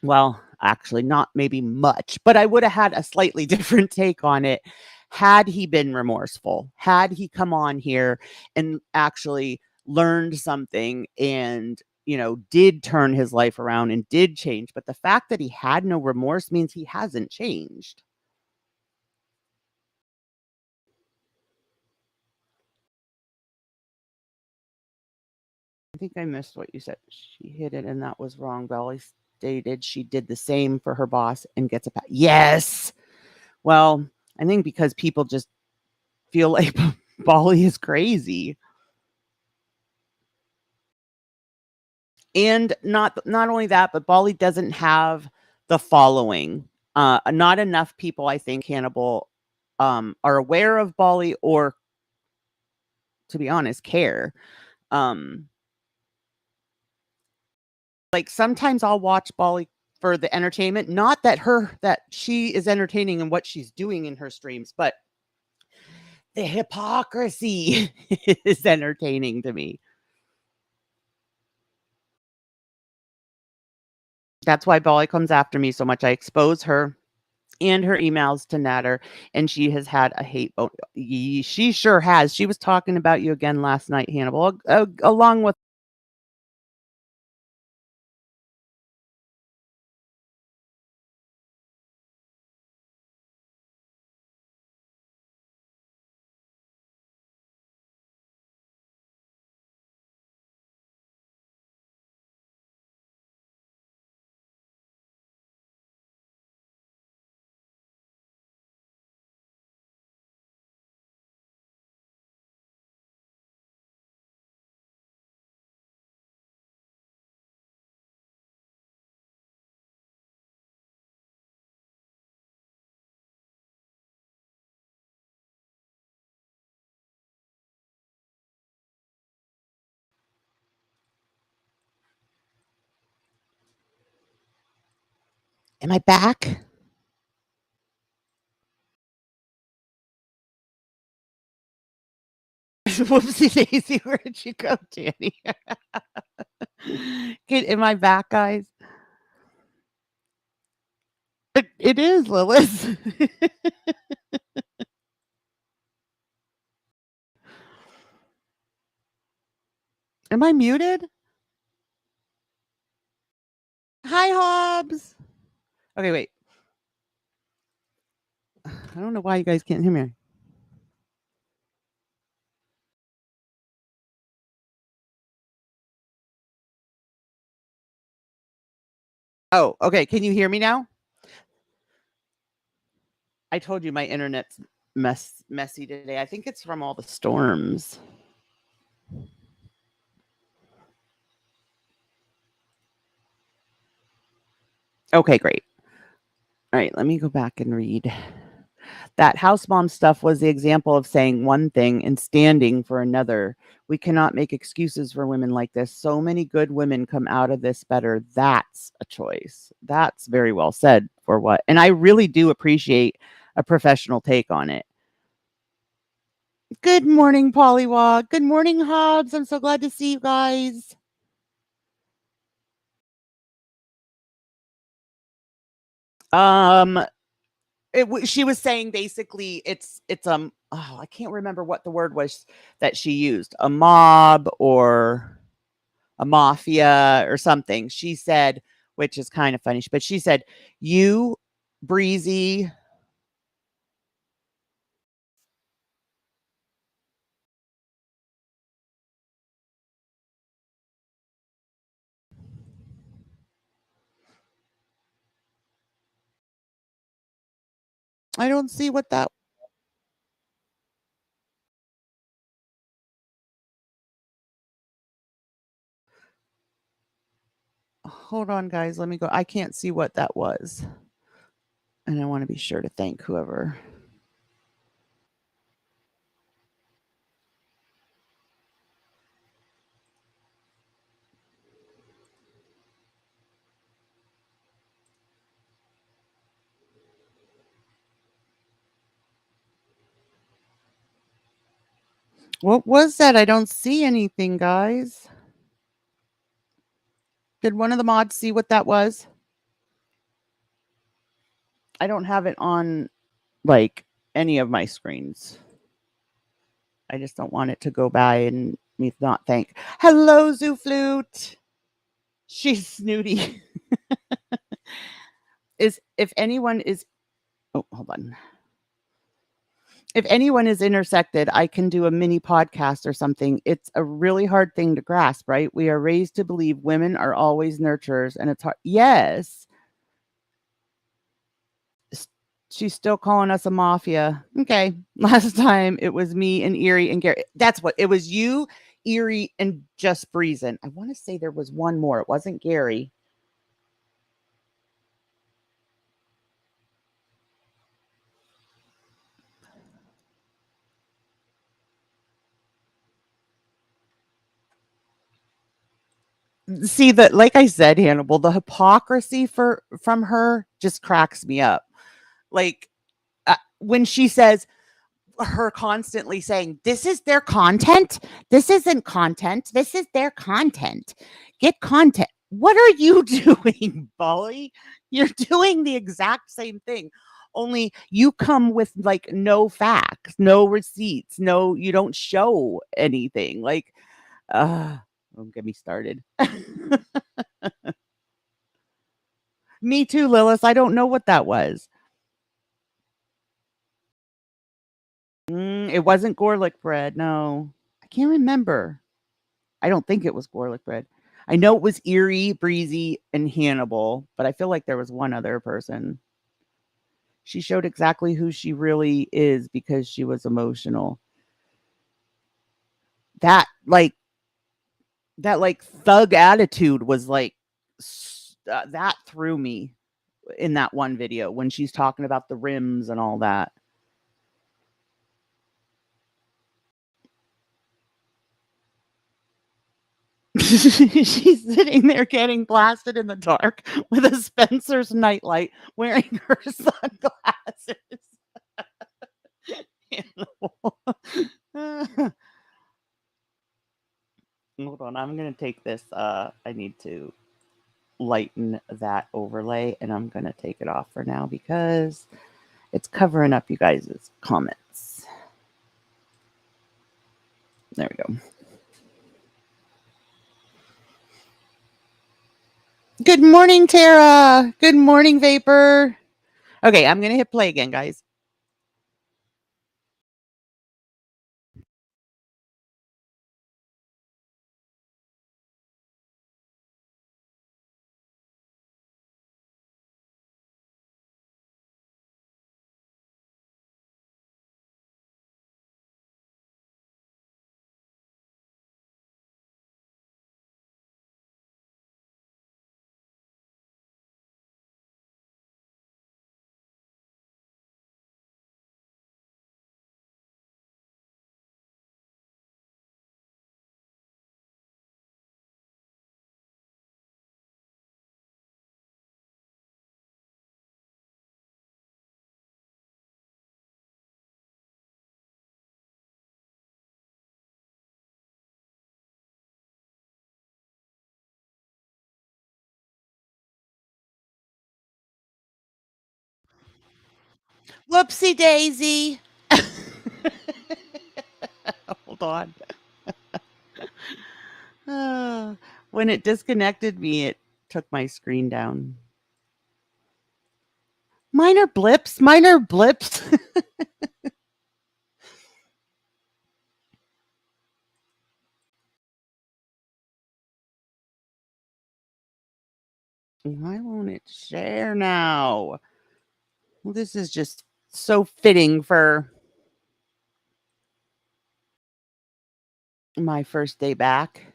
S3: Well, actually not maybe much, but I would have had a slightly different take on it had he been remorseful, had he come on here and actually learned something and, you know, did turn his life around and did change. But the fact that he had no remorse means he hasn't changed. I think I missed what you said. She hit it and that was wrong. Belly stated she did the same for her boss and gets a pat. Yes. Well, I think because people just feel like Bali is crazy. And not only that, but Bali doesn't have the following. Not enough people, I think, Hannibal, are aware of Bali or, to be honest, care. Like sometimes I'll watch Bali for the entertainment, not that she is entertaining in what she's doing in her streams, but the hypocrisy is entertaining to me. That's why Bali comes after me so much. I expose her and her emails to Natter, and she has had a hate vote. She sure has. She was talking about you again last night, Hannibal, along with. Am I back? Whoopsie daisy, where did you go, Danny? Am I back, guys? It is, Lilith. Am I muted? Hi, Hobbs. Okay, wait. I don't know why you guys can't hear me. Oh, okay. Can you hear me now? I told you my internet's messy today. I think it's from all the storms. Okay, great. All right, let me go back and read. That house mom stuff was the example of saying one thing and standing for another. We cannot make excuses for women like this. So many good women come out of this better. That's a choice. That's very well said for what. And I really do appreciate a professional take on it. Good morning, Pollywog. Good morning, Hobbs. I'm so glad to see you guys. She was saying basically it's I can't remember what the word was that she used, a mob or a mafia or something. She said, which is kind of funny, but she said, you breezy. I don't see what that. Hold on, guys. Let me go. I can't see what that was. And I want to be sure to thank whoever. What was that? I don't see anything, guys. Did one of the mods see what that was? I don't have it on like any of my screens. I just don't want it to go by and me not thank. Hello, Zoo Flute. She's snooty. If anyone is hold on. If anyone is intersected, I can do a mini podcast or something. It's a really hard thing to grasp, right? We are raised to believe women are always nurturers, and it's hard. Yes. She's still calling us a mafia. Okay. Last time it was me and Erie and Gary. That's what it was. You, Erie, and just Breezin. I want to say there was one more. It wasn't Gary. See that, like I said, Hannibal, the hypocrisy from her just cracks me up. Like when she says, her constantly saying, this is their content. This isn't content. This is their content. Get content. What are you doing, Bolly? You're doing the exact same thing. Only you come with like no facts, no receipts, no, you don't show anything. Like, don't get me started. Me too, Lilith. I don't know what that was. It wasn't garlic bread. No, I can't remember. I don't think it was garlic bread. I know it was Erie, Breezy, and Hannibal, but I feel like there was one other person. She showed exactly who she really is because she was emotional. That like thug attitude was like that threw me in that one video when she's talking about the rims and all that. She's sitting there getting blasted in the dark with a Spencer's nightlight, wearing her sunglasses. Hold on, I'm gonna take this. I need to lighten that overlay, and I'm gonna take it off for now because it's covering up you guys' comments. There we go. Good morning, Tara. Good morning, Vapor. Okay, I'm gonna hit play again, guys. Whoopsie daisy. Hold on. When it disconnected me, it took my screen down. Minor blips, minor blips. Why won't it share now? Well, this is just so fitting for my first day back.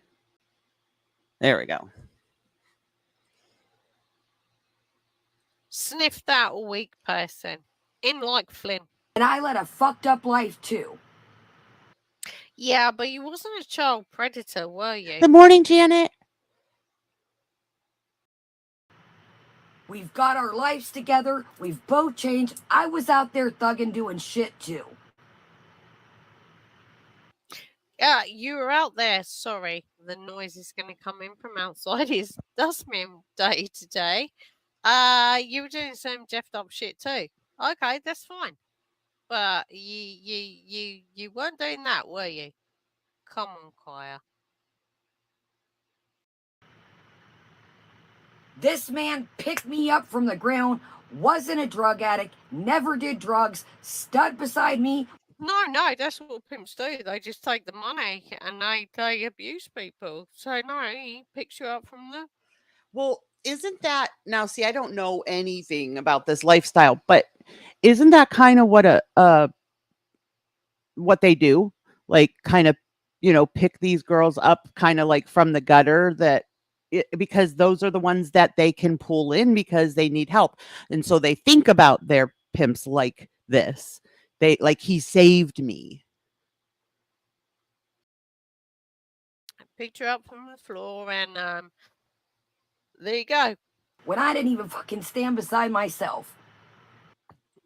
S3: There we go.
S5: Sniff that all week, person. In like Flynn.
S6: And I led a fucked up life too.
S5: Yeah, but you wasn't a child predator, were you?
S3: Good morning, Janet.
S6: We've got our lives together. We've both changed. I was out there thugging doing shit too.
S5: Yeah, you were out there. Sorry, the noise is going to come in from outside. It's dustman day today. You were doing some jeffed up shit too. Okay, that's fine. But you weren't doing that, were you? Come on, Kaya.
S6: This man picked me up from the ground, wasn't a drug addict, never did drugs, stood beside me.
S5: No, that's what pimps do. They just take the money and they abuse people. So no, he picks you up from the...
S3: Well, isn't that now? See, I don't know anything about this lifestyle, but isn't that kind of what what they do? Like, kind of, pick these girls up, kind of like from the gutter, because those are the ones that they can pull in because they need help, and so they think about their pimps like this. They like, he saved me.
S5: I picked you up from the floor and there you go.
S6: When I didn't even fucking stand beside myself.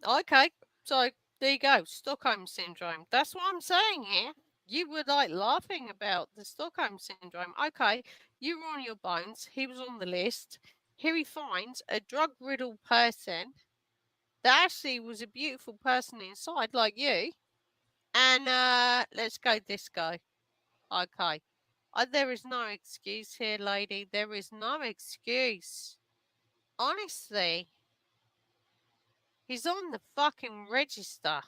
S5: Okay, so there you go. Stockholm Syndrome. That's what I'm saying here. You were like laughing about the Stockholm Syndrome. Okay, you were on your bones. He was on the list. Here he finds a drug-riddled person that actually was a beautiful person inside, like you. And let's go disco. Okay. There is no excuse here, lady. There is no excuse. Honestly. He's on the fucking register.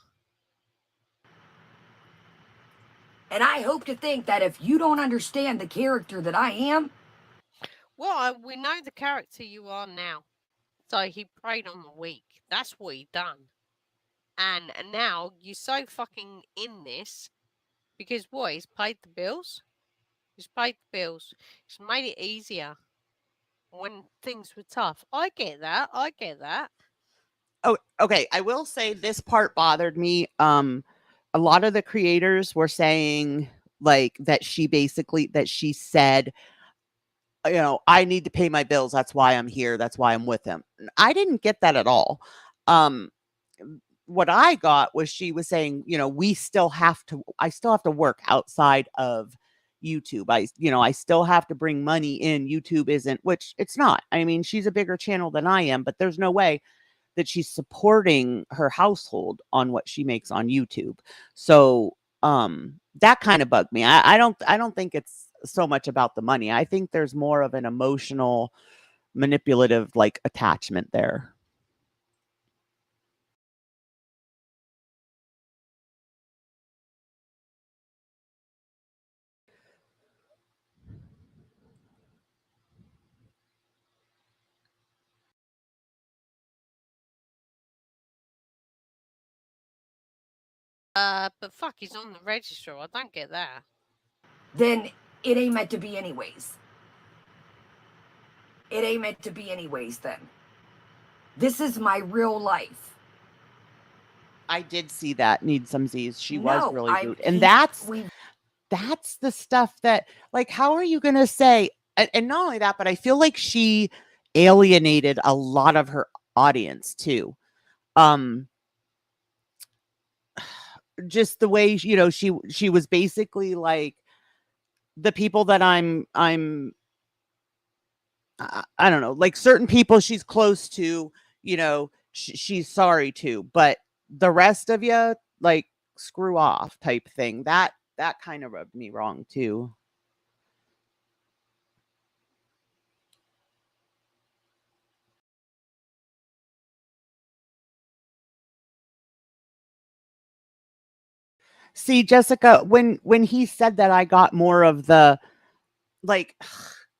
S6: And I hope to think that if you don't understand the character that I am...
S5: Well, we know the character you are now. So he preyed on the weak. That's what he done. And now you're so fucking in this because what? He's paid the bills? He's paid the bills. He's made it easier when things were tough. I get that.
S3: Oh, okay. I will say this part bothered me. A lot of the creators were saying like that she said, I need to pay my bills. That's why I'm here. That's why I'm with him. I didn't get that at all. What I got was she was saying, I still have to work outside of YouTube. I still have to bring money in. YouTube isn't, which it's not. I mean, she's a bigger channel than I am, but there's no way that she's supporting her household on what she makes on YouTube. So, that kind of bugged me. I don't think it's so much about the money. I think there's more of an emotional, manipulative, like, attachment there.
S5: But fuck, he's on the register. I don't get that.
S6: Then it ain't meant to be anyways. It ain't meant to be anyways then. This is my real life.
S3: I did see that. Need some Z's. She was really rude. And that's the stuff that, like, how are you going to say, and not only that, but I feel like she alienated a lot of her audience too. Just the way, she was basically like, the people that I don't know, like certain people she's close to, she's sorry to, but the rest of you, like, screw off type thing. That kind of rubbed me wrong too. See, Jessica, when he said that, I got more of the, like,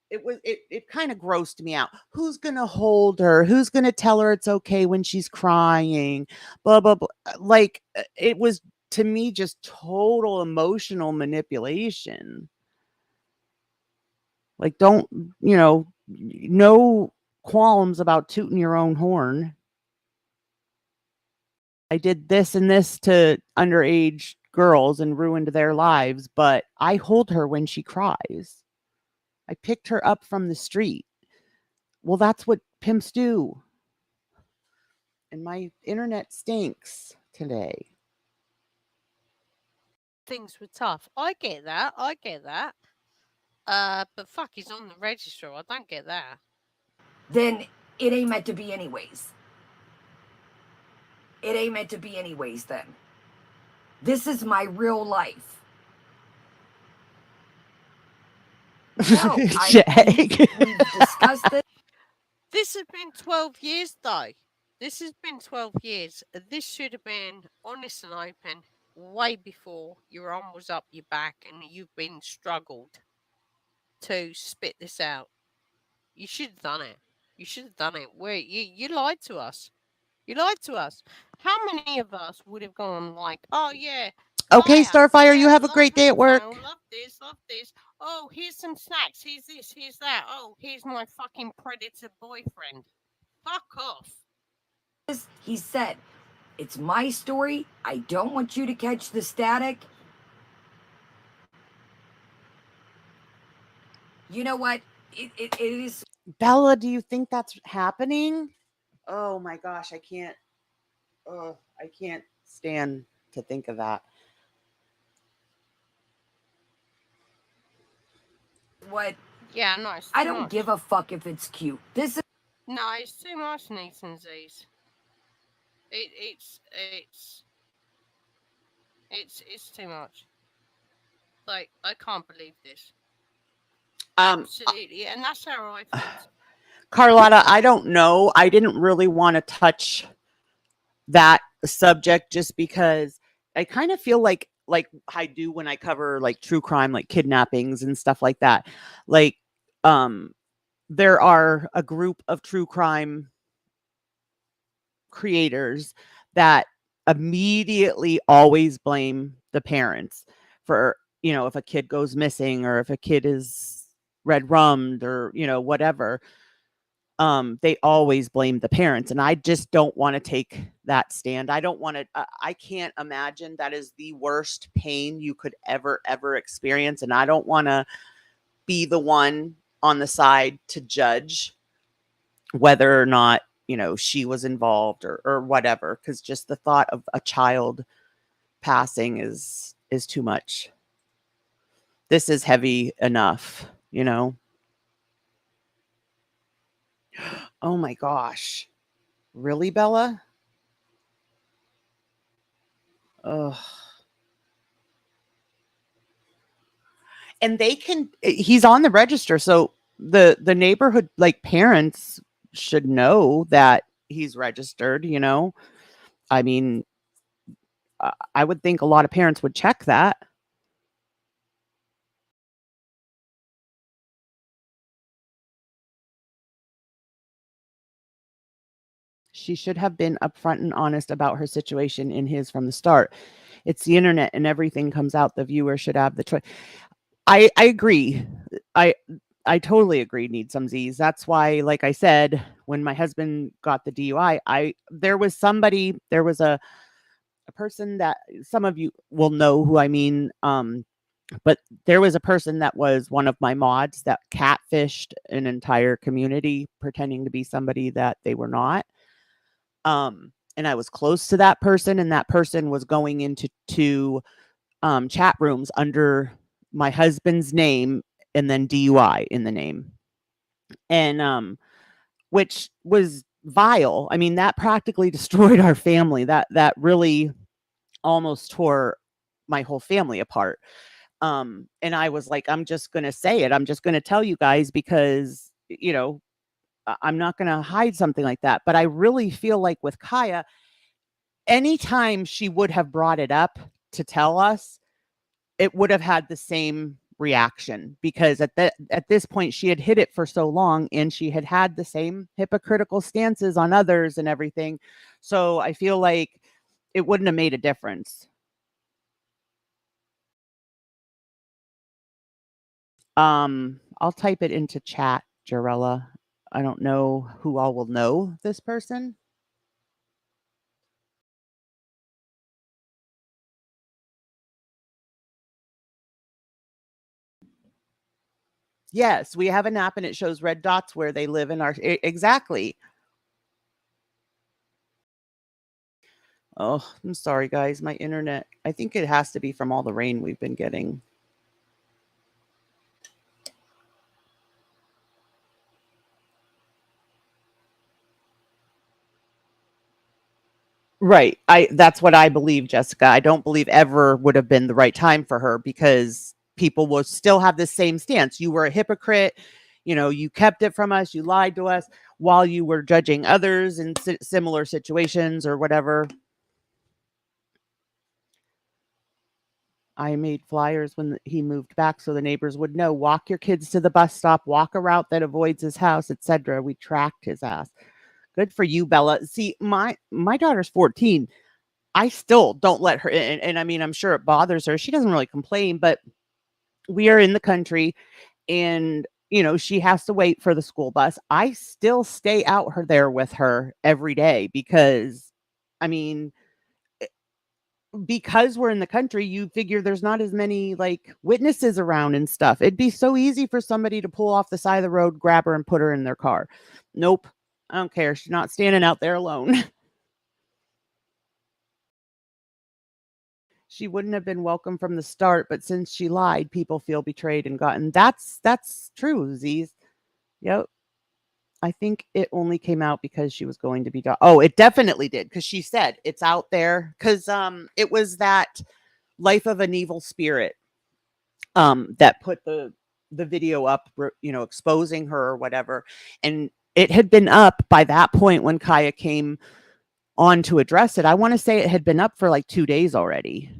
S3: it kind of grossed me out. Who's gonna hold her? Who's gonna tell her it's okay when she's crying? Blah blah blah. Like, it was, to me, just total emotional manipulation. Like, don't, no qualms about tooting your own horn. I did this and this to underage girls and ruined their lives, but I hold her when she cries. I picked her up from the street. Well, that's what pimps do. And my internet stinks today.
S5: Things were tough. I get that. But fuck, he's on the register. I don't get that.
S6: Then it ain't meant to be anyways. It ain't meant to be anyways then. This is my real life. No, we've discussed it.
S5: This has been 12 years, though. This has been 12 years. This should have been honest and open way before your arm was up your back and you've been struggled to spit this out. You should have done it. You should have done it. You lied to us. You lied to us. How many of us would have gone like, oh yeah.
S3: Okay, Starfire, you have a
S5: love
S3: great day at work.
S5: Love this, love this. Oh, here's some snacks. Here's this, here's that. Oh, here's my fucking predator boyfriend. Fuck off.
S6: He said, it's my story. I don't want you to catch the static. You know what? It is.
S3: Bella, do you think that's happening? Oh my gosh, I can't stand to think of that.
S6: What?
S5: Yeah, no.
S6: I don't give a fuck if it's cute. This is.
S5: No, it's too much, Nathan Z's. It's too much. Like, I can't believe this. Absolutely, and that's how I felt.
S3: Carlotta, I don't know. I didn't really want to touch that subject just because I kind of feel like I do when I cover like true crime, like kidnappings and stuff like that. Like, there are a group of true crime creators that immediately always blame the parents for, if a kid goes missing or if a kid is red rummed or, whatever. They always blame the parents. And I just don't want to take that stand. I don't want to, I can't imagine that is the worst pain you could ever experience. And I don't want to be the one on the side to judge whether or not, she was involved or whatever. Cause just the thought of a child passing is too much. This is heavy enough, Oh my gosh. Really, Bella? Ugh. And he's on the register. So the neighborhood, like, parents should know that he's registered, I mean, I would think a lot of parents would check that. She should have been upfront and honest about her situation in his from the start. It's the internet and everything comes out. The viewer should have the choice. I agree. I totally agree. Need some Z's. That's why, like I said, when my husband got the DUI, there was a person that some of you will know who I mean. But there was a person that was one of my mods that catfished an entire community pretending to be somebody that they were not. And I was close to that person, and that person was going into chat rooms under my husband's name and then DUI in the name. And which was vile. I mean, that practically destroyed our family. That really almost tore my whole family apart. And I was like, I'm just going to say it. I'm just going to tell you guys because, I'm not going to hide something like that. But I really feel like with Kya, anytime she would have brought it up to tell us, it would have had the same reaction, because at this point she had hid it for so long and she had the same hypocritical stances on others and everything. So I feel like it wouldn't have made a difference. I'll type it into chat, Jarella. I don't know who all will know this person. Yes, we have an app and it shows red dots where they live in our exactly. Oh, I'm sorry guys, my internet. I think it has to be from all the rain we've been getting. Right. That's what I believe, Jessica. I don't believe ever would have been the right time for her, because people will still have the same stance. You were a hypocrite. You kept it from us. You lied to us while you were judging others in similar situations or whatever. I made flyers when he moved back so the neighbors would know. Walk your kids to the bus stop, walk a route that avoids his house, etc. We tracked his ass. Good for you, Bella. See, my daughter's 14. I still don't let her in. And I mean, I'm sure it bothers her. She doesn't really complain, but we are in the country and, she has to wait for the school bus. I still stay out there with her every day because, I mean, because we're in the country, you figure there's not as many like witnesses around and stuff. It'd be so easy for somebody to pull off the side of the road, grab her and put her in their car. Nope. I don't care. She's not standing out there alone. She wouldn't have been welcome from the start, but since she lied, people feel betrayed and gotten. That's true, Z's. Yep. I think it only came out because she was going to be oh, it definitely did, because she said it's out there, because it was that Life of an Evil Spirit that put the video up, exposing her or whatever. And it had been up by that point when Kya came on to address it. I want to say it had been up for like 2 days already.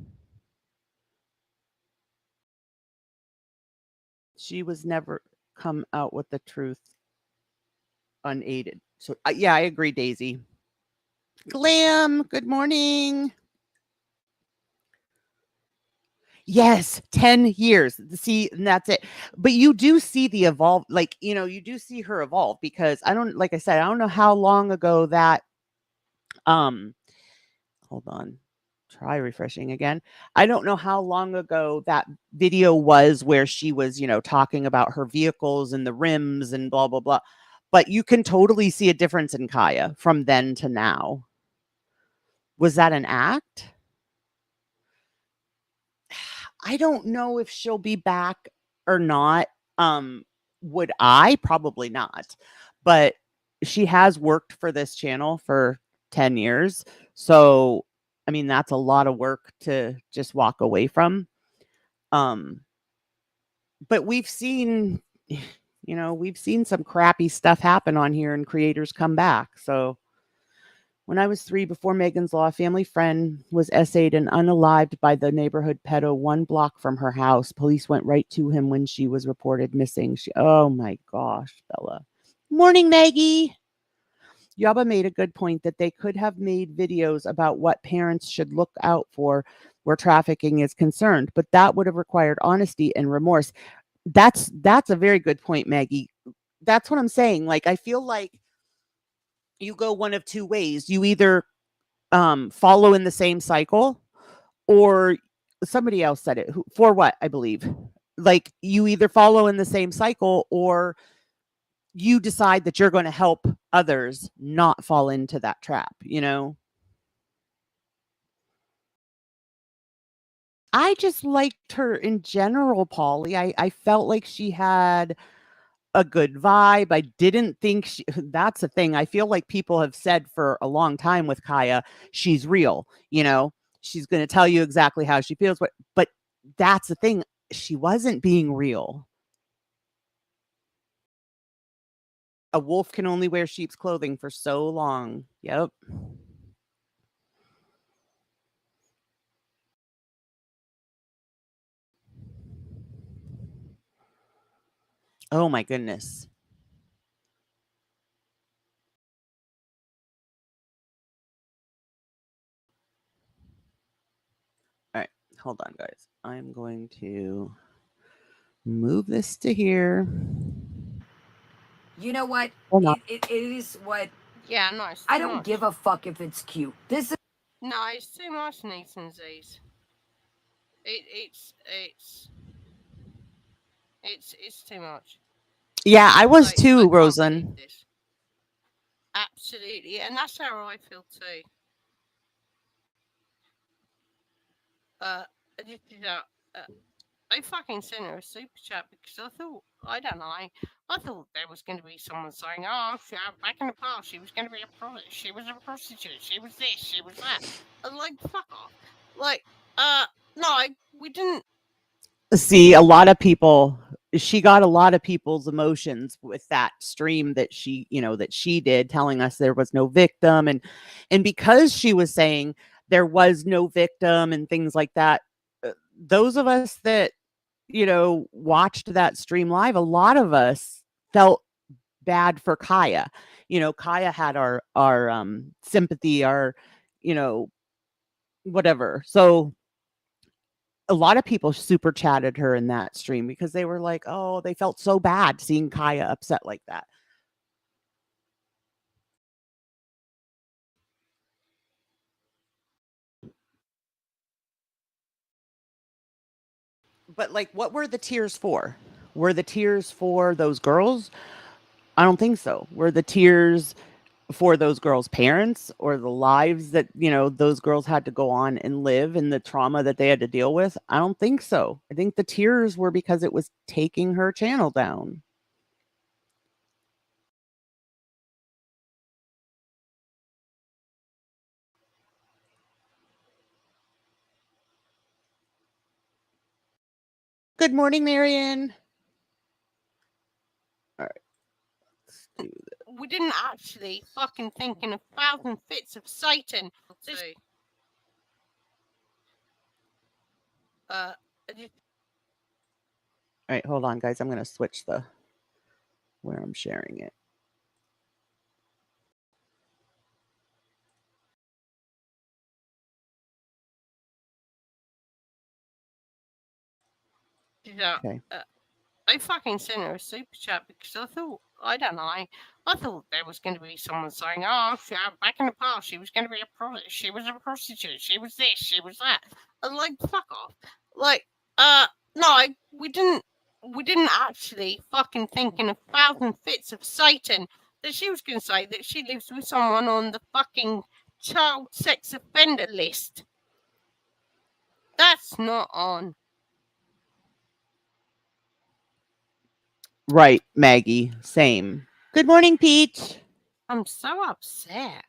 S3: She was never come out with the truth unaided. So yeah, I agree, Daisy. Glam, good morning. Yes, 10 years. See, and that's it. But you do see the evolve, like, you do see her evolve, because like I said, I don't know how long ago that, hold on, try refreshing again. I don't know how long ago that video was where she was, talking about her vehicles and the rims and blah, blah, blah. But you can totally see a difference in Kya from then to now. Was that an act? I don't know if she'll be back or not. Would I? Probably not. But she has worked for this channel for 10 years. So, I mean, that's a lot of work to just walk away from. But we've seen, we've seen some crappy stuff happen on here and creators come back. So, when I was 3, before Megan's Law, a family friend was essayed and unalived by the neighborhood pedo 1 block from her house. Police went right to him when she was reported missing. Oh my gosh, Bella. Morning, Maggie. Yaba made a good point that they could have made videos about what parents should look out for where trafficking is concerned, but that would have required honesty and remorse. That's a very good point, Maggie. That's what I'm saying. Like, I feel like you go one of two ways. You either follow in the same cycle, or somebody else said it, for what I believe, like, you either follow in the same cycle or you decide that you're going to help others not fall into that trap. I just liked her in general, Polly. I felt like she had a good vibe. I didn't think that's the thing. I feel like people have said for a long time with Kaya, she's real, you know, she's going to tell you exactly how she feels, but that's the thing. She wasn't being real. A wolf can only wear sheep's clothing for so long. Yep. Oh my goodness. All right, hold on, guys. I'm going to move this to here.
S6: You know what?
S3: Hold on.
S6: It is what.
S5: Yeah, no, it's too
S6: I don't
S5: much.
S6: give a fuck if it's cute. This is.
S5: No, it's too much, Nathan Z's. It's too much.
S3: Yeah, I was
S5: Like,
S3: too,
S5: I can't believe
S3: Rosen.
S5: this. Absolutely, and that's how I feel too. This is I fucking sent her a super chat because I thought, I don't know, I thought there was going to be someone saying, oh, back in the past, she was going to be a prostitute, she was a prostitute, she was this, she was that. I was like, fuck off. Like, no, we didn't.
S3: See, a lot of people, she got a lot of people's emotions with that stream that she, you know, that she did, telling us there was no victim. And because she was saying there was no victim and things like that, those of us that, you know, watched that stream live, a lot of us felt bad for Kaya. You know, Kaya had our sympathy, our, you know, whatever. So a lot of people super chatted her in that stream because they were like, oh, they felt so bad seeing Kaya upset like that. But like, what were the tears for? Were the tears for those girls? I don't think so. Were the tears for those girls' parents or the lives that, you know, those girls had to go on and live and the trauma that they had to deal with? I don't think so. I think the tears were because it was taking her channel down. Good morning, Marion. All right. Let's do this.
S5: We didn't actually fucking think in 1,000 fits of Satan.
S3: All right, hold on, guys. I'm going to switch the where I'm sharing it. Okay.
S5: I fucking sent her a super chat because I thought, I don't know, I thought there was going to be someone saying, oh, back in the past, she was going to be a prostitute, she was a prostitute, she was this, she was that. I was like, fuck off. Like, no, we didn't actually fucking think in 1,000 fits of Satan that she was going to say that she lives with someone on the fucking child sex offender list. That's not on.
S3: Right, Maggie. Same. Good morning, Peach.
S5: I'm so upset.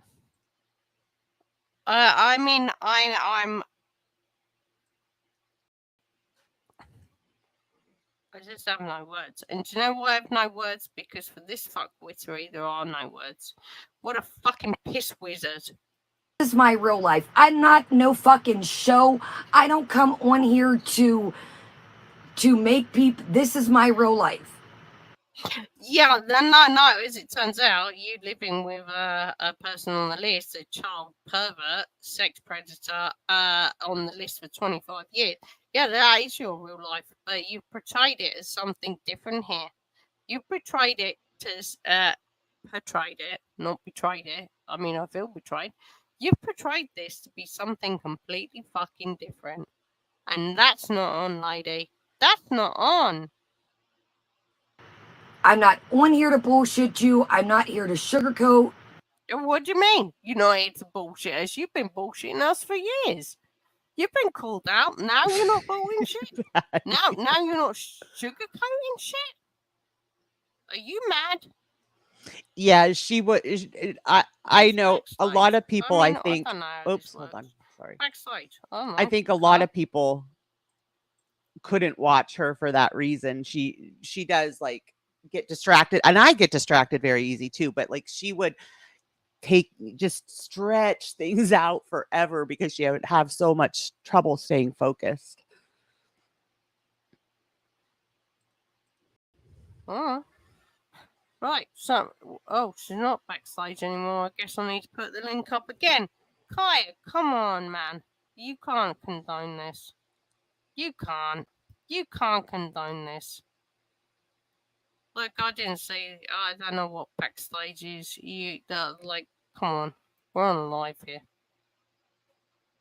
S5: I mean, I'm. I just have no words. And do you know why I have no words? Because for this fuckwittery, there are no words. What a fucking piss wizard.
S6: This is my real life. I'm not no fucking show. I don't come on here to make people. This is my real life.
S5: Yeah, no, as it turns out, you living with a person on the list, a child pervert, sex predator, on the list for 25 years. Yeah, that is your real life, but you've portrayed it as something different here. You portrayed it as, portrayed it, not betrayed it. I mean, I feel betrayed. You've portrayed this to be something completely fucking different. And that's not on, lady. That's not on.
S6: I'm not on here to bullshit you. I'm not here to sugarcoat.
S5: What do you mean? You know it's bullshit. You've been bullshitting us for years. You've been called out. Now you're not bullshitting shit. Now you're not sugarcoating shit. Are you mad?
S3: Yeah, she would. I
S5: It's
S3: know a lot
S5: backstage.
S3: of people. I
S5: I
S3: think.
S5: don't know how this
S3: Oops, hold
S5: works.
S3: on. Sorry.
S5: Backstage. I don't know.
S3: I think a lot of people couldn't watch her for that reason. She does like get distracted, and I get distracted very easy too. But like she would just stretch things out forever because she would have so much trouble staying focused.
S5: Oh. Right, so, oh, she's not backstage anymore. I guess I need to put the link up again. Kaya, come on, man. You can't condone this. You can't. You can't condone this. Look, I didn't say, I don't know what backstage is. Like, come on. We're on live here.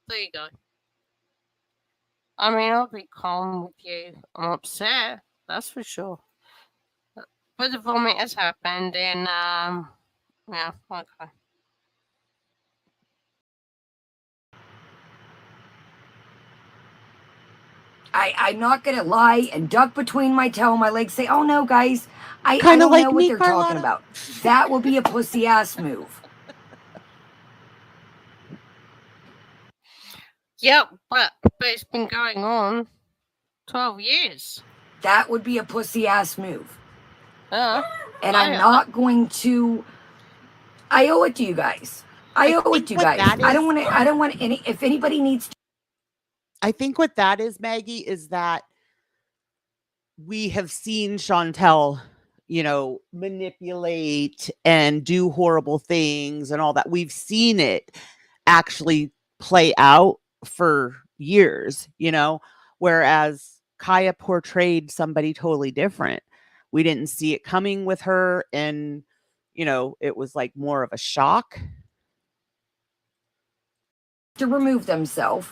S5: There you go. I mean, I'll be calm with you. I'm upset, that's for sure. But the vomit has happened, and, yeah, okay.
S6: I'm not gonna lie and duck between my tail and my legs. Say, "Oh no, guys, I
S3: Kinda
S6: don't
S3: like
S6: know what
S3: me,
S6: they're talking
S3: Carlotta.
S6: about." That will be a pussy ass move.
S5: Yep, but it's been going on 12 years.
S6: That would be a pussy ass move. And
S5: I-
S6: I'm not going to. I owe it to you guys. I owe it to you
S3: what
S6: guys.
S3: that
S6: I don't
S3: is-
S6: want to. I don't want any. If anybody needs to,
S3: I think what that is, Maggie, is that we have seen Chantel, manipulate and do horrible things and all that. We've seen it actually play out for years, whereas Kaya portrayed somebody totally different. We didn't see it coming with her, and it was like more of a shock.
S6: to remove themselves.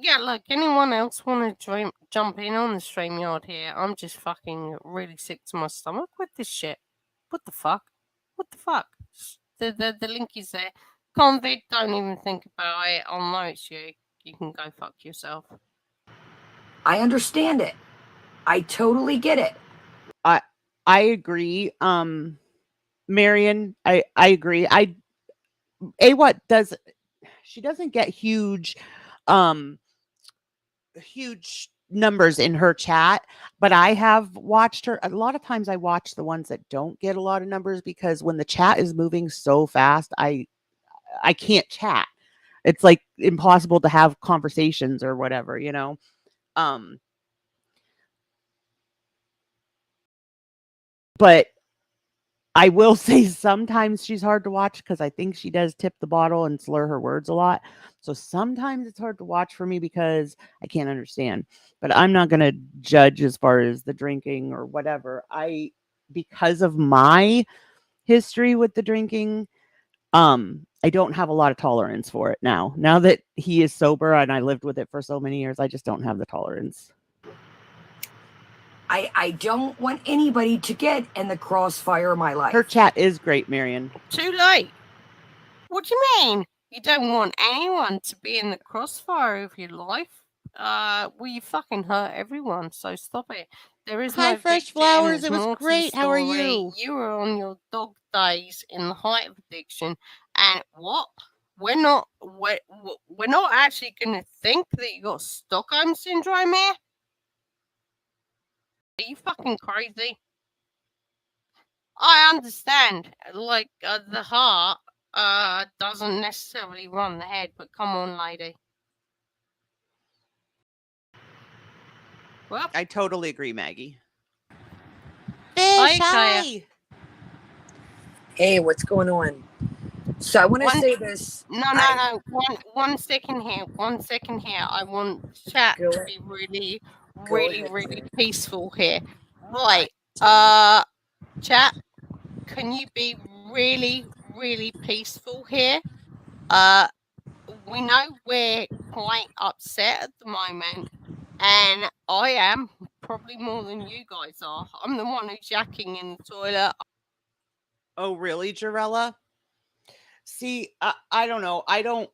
S5: Yeah, look, anyone else want to jump in on the StreamYard here? I'm just fucking really sick to my stomach with this shit. What the fuck? What the fuck? The link is there. Convict, don't even think about it. I'll know it's you. You can go fuck yourself.
S6: I understand it. I totally get it.
S3: I agree. Marion, I agree. What does she doesn't get huge numbers in her chat, but I have watched her a lot of times. I watch the ones that don't get a lot of numbers because when the chat is moving so fast, I can't chat. It's like impossible to have conversations or whatever, but I will say sometimes she's hard to watch because I think she does tip the bottle and slur her words a lot. So sometimes it's hard to watch for me because I can't understand. But I'm not going to judge as far as the drinking or whatever. Because of my history with the drinking, I don't have a lot of tolerance for it now. Now that he is sober and I lived with it for so many years, I just don't have the tolerance.
S6: I don't want anybody to get in the crossfire of my life.
S3: Her chat is great, Marion.
S5: Too late. What do you mean? You don't want anyone to be in the crossfire of your life? Well, you fucking hurt everyone, so stop it. There is
S3: Hi,
S5: no
S3: Fresh
S5: victim,
S3: Flowers.
S5: there's
S3: It was
S5: more to the
S3: great. How are
S5: story.
S3: you?
S5: You were on your dog days in the height of addiction, and what? We're not actually going to think that you got Stockholm syndrome here. Are you fucking crazy? I understand, like the heart doesn't necessarily run the head, but come on, lady. Well,
S3: I totally agree, Maggie.
S5: Hi,
S3: Fish,
S5: Kaya.
S3: hi.
S7: Hey, what's going on? So I want to say this.
S5: No. One second here. 1 second here. I want chat
S7: Go
S5: to
S7: ahead.
S5: be really,
S7: Go
S5: really,
S7: ahead,
S5: really
S7: sir.
S5: peaceful here. Right. Chat, can you be really, really peaceful here? We know we're quite upset at the moment, and I am probably more than you guys are. I'm the one who's yakking in the toilet.
S3: Oh, really, Jarella? See, I don't know. I'm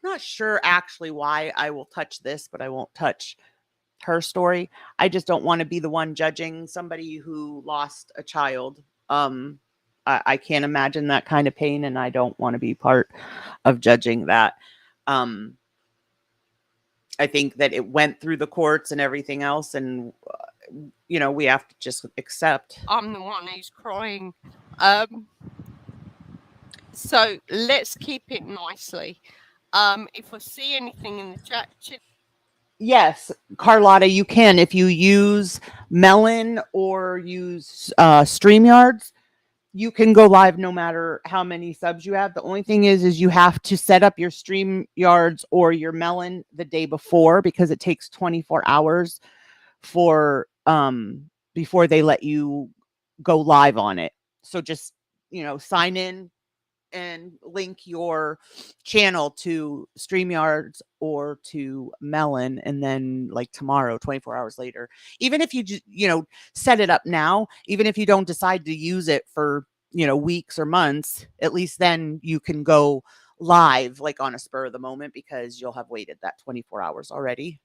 S3: not sure actually why I will touch this, but I won't touch her story. I just don't want to be the one judging somebody who lost a child. I can't imagine that kind of pain, and I don't want to be part of judging that. I think that it went through the courts and everything else, and we have to just accept.
S5: I'm the one who's crying. So let's keep it nicely. If I see anything in the chat,
S3: Yes, Carlotta, you can if you use Melon or use StreamYards. You can go live no matter how many subs you have. The only thing is you have to set up your StreamYards or your Melon the day before, because it takes 24 hours for before they let you go live on it. So just, sign in and link your channel to StreamYards or to Melon, and then like tomorrow, 24 hours later, even if you just, set it up now, even if you don't decide to use it for, weeks or months, at least then you can go live like on a spur of the moment, because you'll have waited that 24 hours already.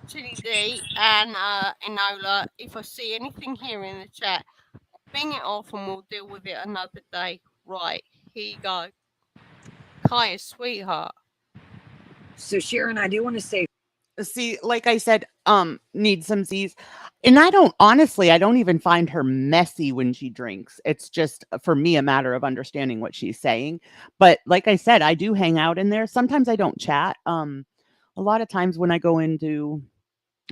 S5: Chili D and Enola, if I see anything here in the chat, bring it off and we'll deal with it another day. Right, here you go. Kaya, sweetheart.
S7: So Sharon, I do want to say,
S3: see, like I said, need some Z's. And I don't even find her messy when she drinks. It's just, for me, a matter of understanding what she's saying. But like I said, I do hang out in there. Sometimes I don't chat. A lot of times when I go into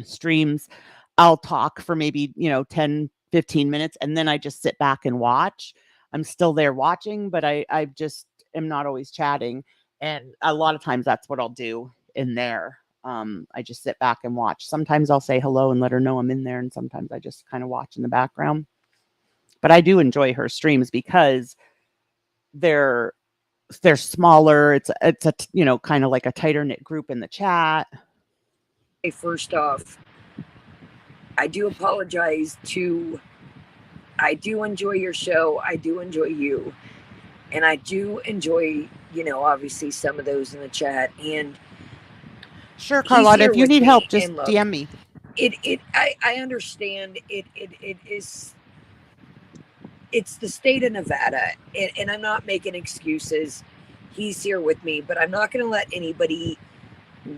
S3: streams, I'll talk for maybe, 10, 15 minutes, and then I just sit back and watch. I'm still there watching, but I just am not always chatting. And a lot of times that's what I'll do in there. I just sit back and watch. Sometimes I'll say hello and let her know I'm in there, and sometimes I just kind of watch in the background. But I do enjoy her streams because they're smaller. It's a kind of like a tighter knit group in the chat.
S7: First off, I do apologize I do enjoy your show. I do enjoy you. And I do enjoy, obviously some of those in the chat. And
S3: sure, Carlotta, if you need help, just
S7: look,
S3: DM me.
S7: I understand it is, it's the state of Nevada, and I'm not making excuses. He's here with me, but I'm not going to let anybody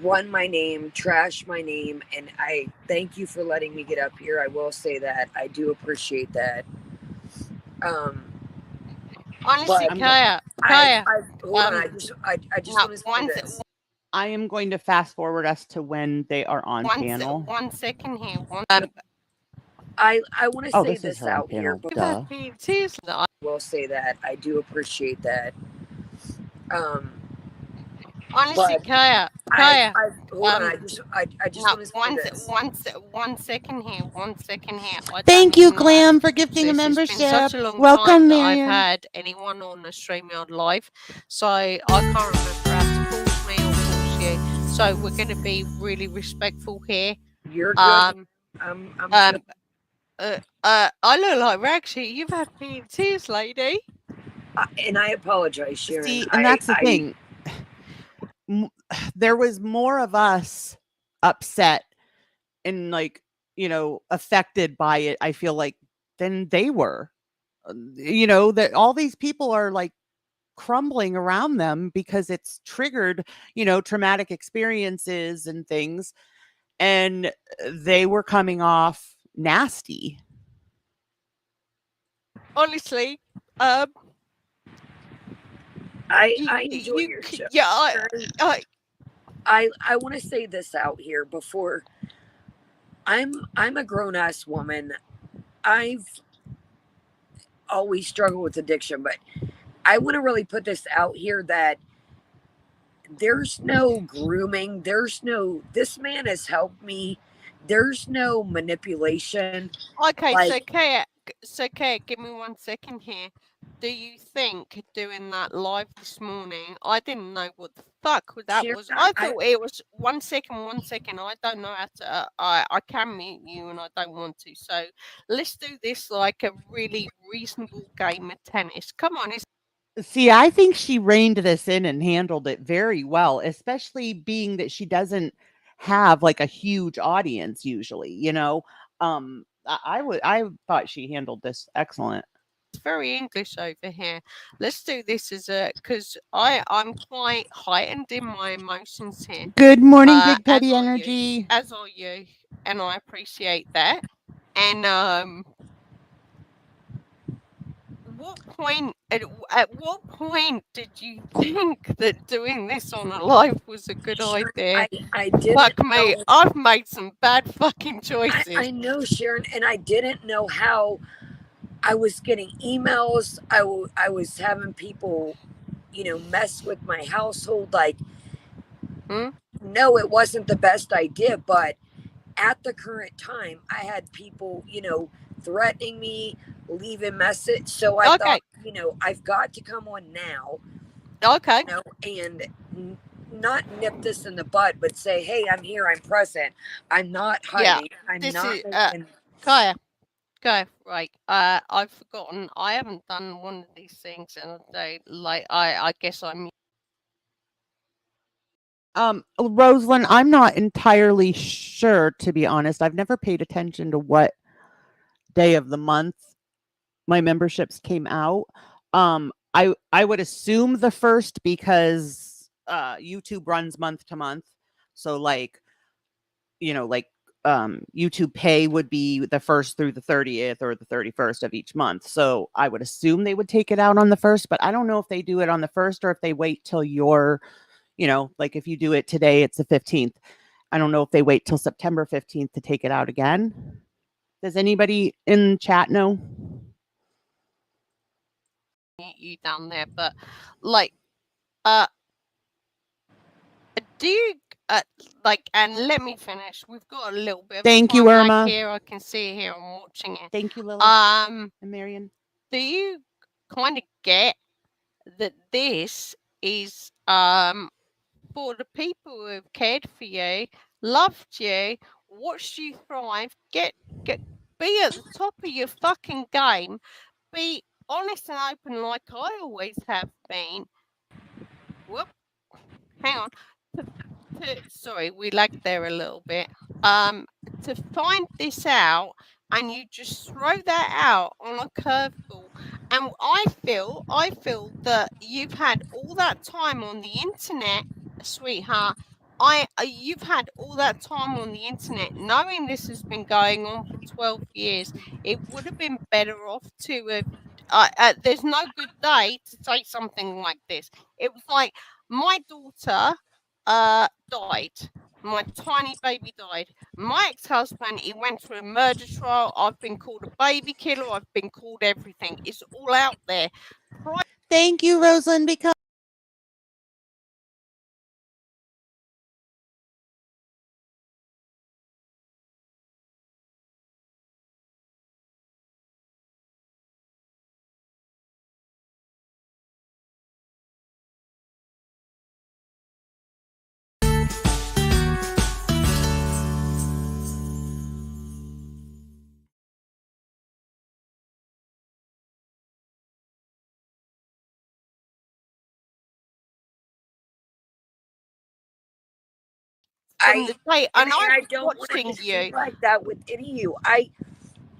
S7: run my name, trash my name, and I thank you for letting me get up here. I will say that I do appreciate that.
S5: Honestly, Kaya,
S7: hold on. I just want to say this.
S3: I am going to fast forward us to when they are on panel.
S5: 1 second here.
S7: I want to say
S3: this
S7: this out here.
S5: I
S7: will say that I do appreciate that.
S5: Honestly, Kaya,
S7: hold on. I just want to say this.
S5: 1 second here. 1 second here.
S3: Thank you, Glam, for gifting a membership.
S5: It's been such a long
S3: Welcome,
S5: time that
S3: Marion.
S5: I've had anyone on the StreamYard live, so I can't remember how to call me or call you. So we're going to be really respectful here.
S7: You're good.
S5: I look like Ragsy. You've had me in tears, lady.
S7: And I apologize, Sharon.
S3: See, and that's the thing. There was more of us upset and affected by it, I feel like, than they were. That all these people are like crumbling around them because it's triggered, traumatic experiences and things. And they were coming off nasty.
S5: Honestly,
S7: I enjoy your show.
S5: Yeah,
S7: I want to say this out here before. I'm a grown ass woman. I've always struggled with addiction, but I want to really put this out here that there's no grooming. This man has helped me. There's no manipulation.
S5: Okay, so Kaya, give me 1 second here. Do you think doing that live this morning, I didn't know what the fuck that was. I thought it was 1 second. I don't know how to, I can mute you and I don't want to. So let's do this like a really reasonable game of tennis. Come on.
S3: See, I think she reined this in and handled it very well, especially being that she doesn't have like a huge audience usually, you know. I thought she handled this excellent.
S5: It's very English over here. Let's do this as a because I'm quite heightened in my emotions here.
S3: Good morning, Big
S5: As
S3: Teddy
S5: are you,
S3: Energy.
S5: as are you, and I appreciate that. And at what point did you think that doing this on a live was a good
S7: Sharon,
S5: idea?
S7: I didn't
S5: Fuck me,
S7: know.
S5: I've made some bad fucking choices.
S7: I know, Sharon, and I didn't know how. I was getting emails. I was having people, mess with my household. Like, no, it wasn't the best idea, but at the current time, I had people, threatening me, leaving message. So I
S5: Okay,
S7: thought, I've got to come on now,
S5: okay,
S7: and not nip this in the bud, but say, hey, I'm here, I'm present, I'm not
S5: yeah.
S7: hiding, I'm
S5: This
S7: not
S5: is
S7: making.
S5: Kaya. Go right. I've forgotten. I haven't done one of these things in a day. Like I guess I'm.
S3: Rosalind, I'm not entirely sure, to be honest. I've never paid attention to what day of the month my memberships came out. I would assume the first because YouTube runs month to month. So like, like YouTube Pay would be the 1st through the 30th or the 31st of each month. So I would assume they would take it out on the 1st, but I don't know if they do it on the 1st or if they wait till you're, like if you do it today, it's the 15th. I don't know if they wait till September 15th to take it out again. Does anybody in chat know?
S5: You down there, but like, do you like? And let me finish. We've got a little bit of
S3: Thank you,
S5: time lag
S3: Irma.
S5: here. I can see it here. I'm watching it.
S3: Thank you, Lily and Marion.
S5: Do you kind of get that this is for the people who have cared for you, loved you, watched you thrive, get be at the top of your fucking game, be honest and open like I always have been. Whoop, hang on. Sorry, we lagged there a little bit. To find this out and you just throw that out on a curveball. And I feel that you've had all that time on the internet, sweetheart. You've had all that time on the internet knowing this has been going on for 12 years. It would have been better off to have. There's no good day to say something like this. It was like my daughter died. My tiny baby died. My ex-husband, he went through a murder trial. I've been called a baby killer. I've been called everything. It's all out there.
S3: Thank you, Rosalind, because
S5: from the day, and I
S7: I
S5: was
S7: don't want
S5: watching
S7: to
S5: you,
S7: seem like that with any of you.
S5: but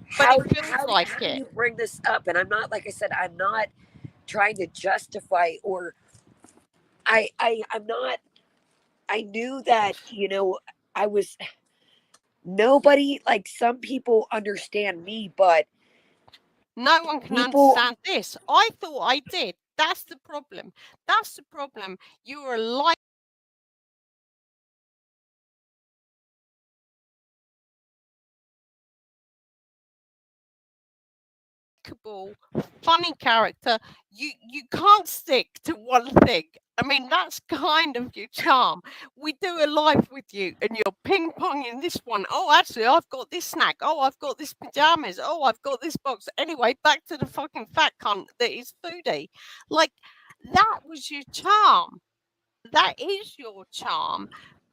S7: How
S5: it feels like
S7: do
S5: it.
S7: you bring this up? And I'm not, like I said, I'm not trying to justify, or I'm not. I knew that, I was nobody, like, some people understand me, but
S5: No one can
S7: people.
S5: understand this. I thought I did. That's the problem. That's the problem. You're a funny character. You can't stick to one thing. I mean, that's kind of your charm. We do a live with you and you're ping ponging this one. Oh, actually, I've got this snack. Oh, I've got this pajamas. Oh, I've got this box. Anyway, back to the fucking fat cunt that is foodie. Like, that was your charm. That is your charm.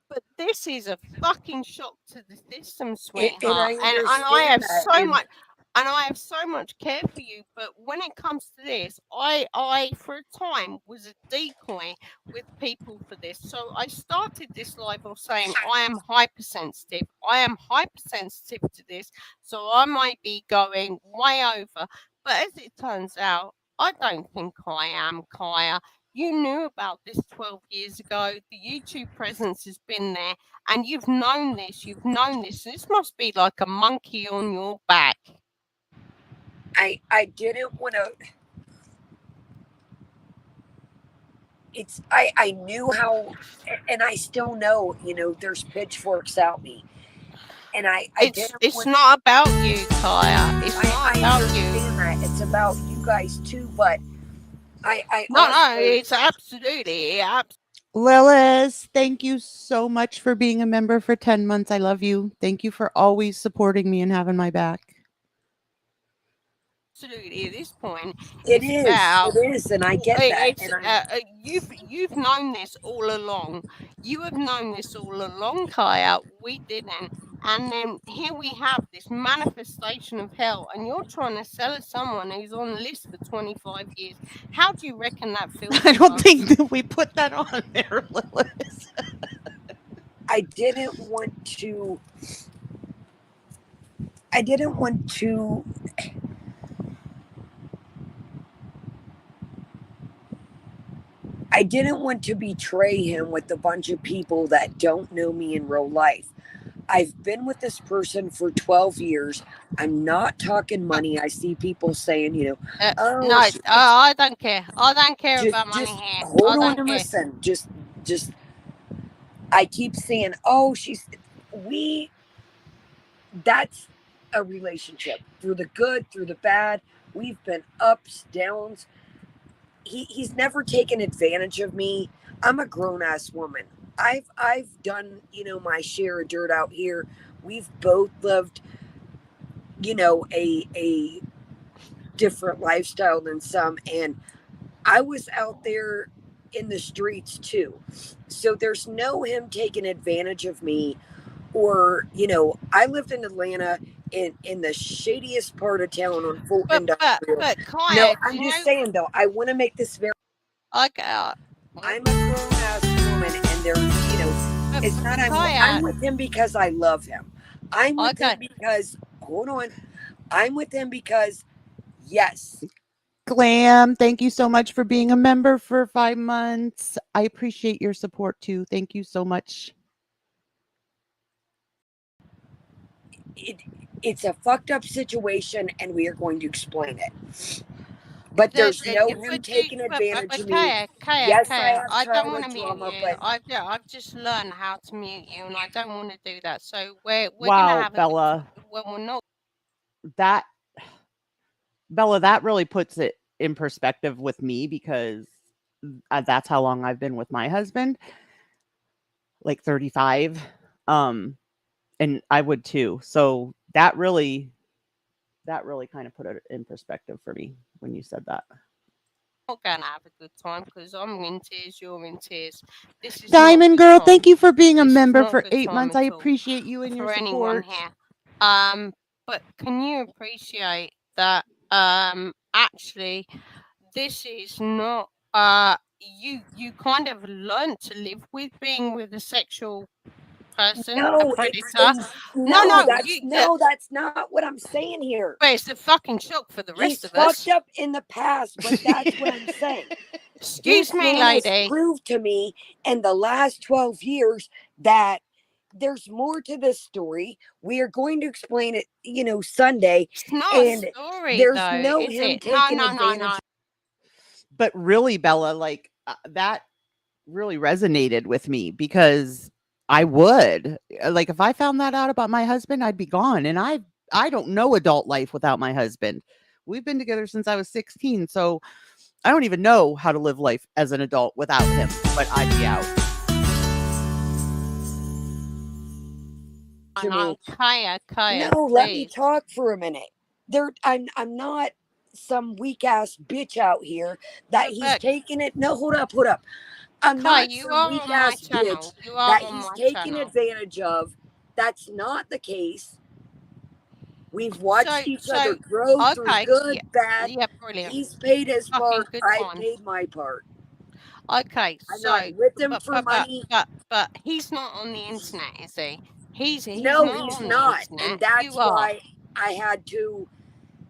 S5: But this is a fucking shock to the system,
S7: And
S5: sweetheart.
S7: I
S5: And I
S7: understand
S5: have
S7: that,
S5: so much. and I have so much care for you, but when it comes to this, I for a time was a decoy with people for this. So I started this live off saying I am hypersensitive. I am hypersensitive to this, so I might be going way over. But as it turns out, I don't think I am, Kaya. You knew about this 12 years ago. The YouTube presence has been there, and you've known this. You've known this. This must be like a monkey on your back.
S7: I didn't want to. I knew how, and I still know, there's pitchforks out me, and
S5: it's not about you, Kaya. It's not about you.
S7: Understand that it's about you guys too, but
S5: no, it's absolutely.
S3: Lilith, thank you so much for being a member for 10 months. I love you. Thank you for always supporting me and having my back.
S5: Absolutely, at this point,
S7: it is, and I get that.
S5: You've known this all along. You have known this all along, Kaya. We didn't, and then here we have this manifestation of hell, and you're trying to sell us someone who's on the list for 25 years. How do you reckon that feels?
S3: I don't think that we put that on there, Lilith.
S7: I didn't want to. I didn't want to betray him with a bunch of people that don't know me in real life. I've been with this person for 12 years. I'm not talking money. I see people saying,
S5: no, I don't care. I don't care about money here.
S7: Hold on and listen. Just, I keep saying, that's a relationship. Through the good, through the bad. We've been ups, downs. He's never taken advantage of me. I'm a grown-ass woman. I've done, my share of dirt out here. We've both lived, a different lifestyle than some, and I was out there in the streets too. So there's no him taking advantage of me, or I lived in Atlanta in the shadiest part of town on Fulton Industrial.
S5: But Kaya,
S7: no, I'm just saying though, I want to make this very.
S5: Okay.
S7: I'm a grown-ass woman, and there's, it's not. I'm with him because I love him. I'm with him because. Hold on. I'm with him because. Yes.
S3: Glam, thank you so much for being a member for 5 months. I appreciate your support too. Thank you so much.
S7: It's a fucked up situation, and we are going to explain it. But there's no him taking advantage of me. Yes,
S5: I don't want to mute you. I've just learned how to mute you, and I don't want to do that. So we're gonna have
S3: Bella.
S5: We're not.
S3: Bella, that really puts it in perspective with me, because that's how long I've been with my husband, like 35. And I would too. So that really kind of put it in perspective for me when you said that.
S5: Not gonna have a good time because I'm in tears, you're in tears. This is
S3: Diamond Girl, thank you for being a member for 8 months. I appreciate you and your support.
S5: Here. But can you appreciate that actually this is not you kind of learned to live with being with a sexual person, a predator.
S7: That's not what I'm saying here.
S5: But it's a fucking shock for the rest of us.
S7: He's fucked up in the past, but that's what I'm saying.
S5: Excuse me, lady.
S7: Proved to me in the last 12 years that there's more to this story. We are going to explain it, Sunday.
S5: It's not a story,
S7: there's
S5: though,
S7: no
S5: is
S7: him
S5: it?
S7: taking
S5: No.
S7: advantage.
S3: But really, Bella, like that really resonated with me, because I would, like, if I found that out about my husband, I'd be gone. And I don't know adult life without my husband. We've been together since I was 16. So I don't even know how to live life as an adult without him, but I'd be out.
S5: Kaya,
S7: no, let me talk for a minute. I'm not some weak ass bitch out here that he's taking it. No, hold up. I'm not some weak ass bitch that he's taking advantage of. That's not the case. We've watched each other grow through good, bad.
S5: Yeah, brilliant.
S7: He's paid his
S5: Fucking
S7: part.
S5: good
S7: I
S5: times.
S7: paid my part.
S5: Okay,
S7: I'm
S5: so
S7: not with him for money.
S5: But he's not on the internet, is he? He's
S7: No,
S5: not
S7: he's
S5: on
S7: not.
S5: the internet.
S7: And that's
S5: You are.
S7: why I had to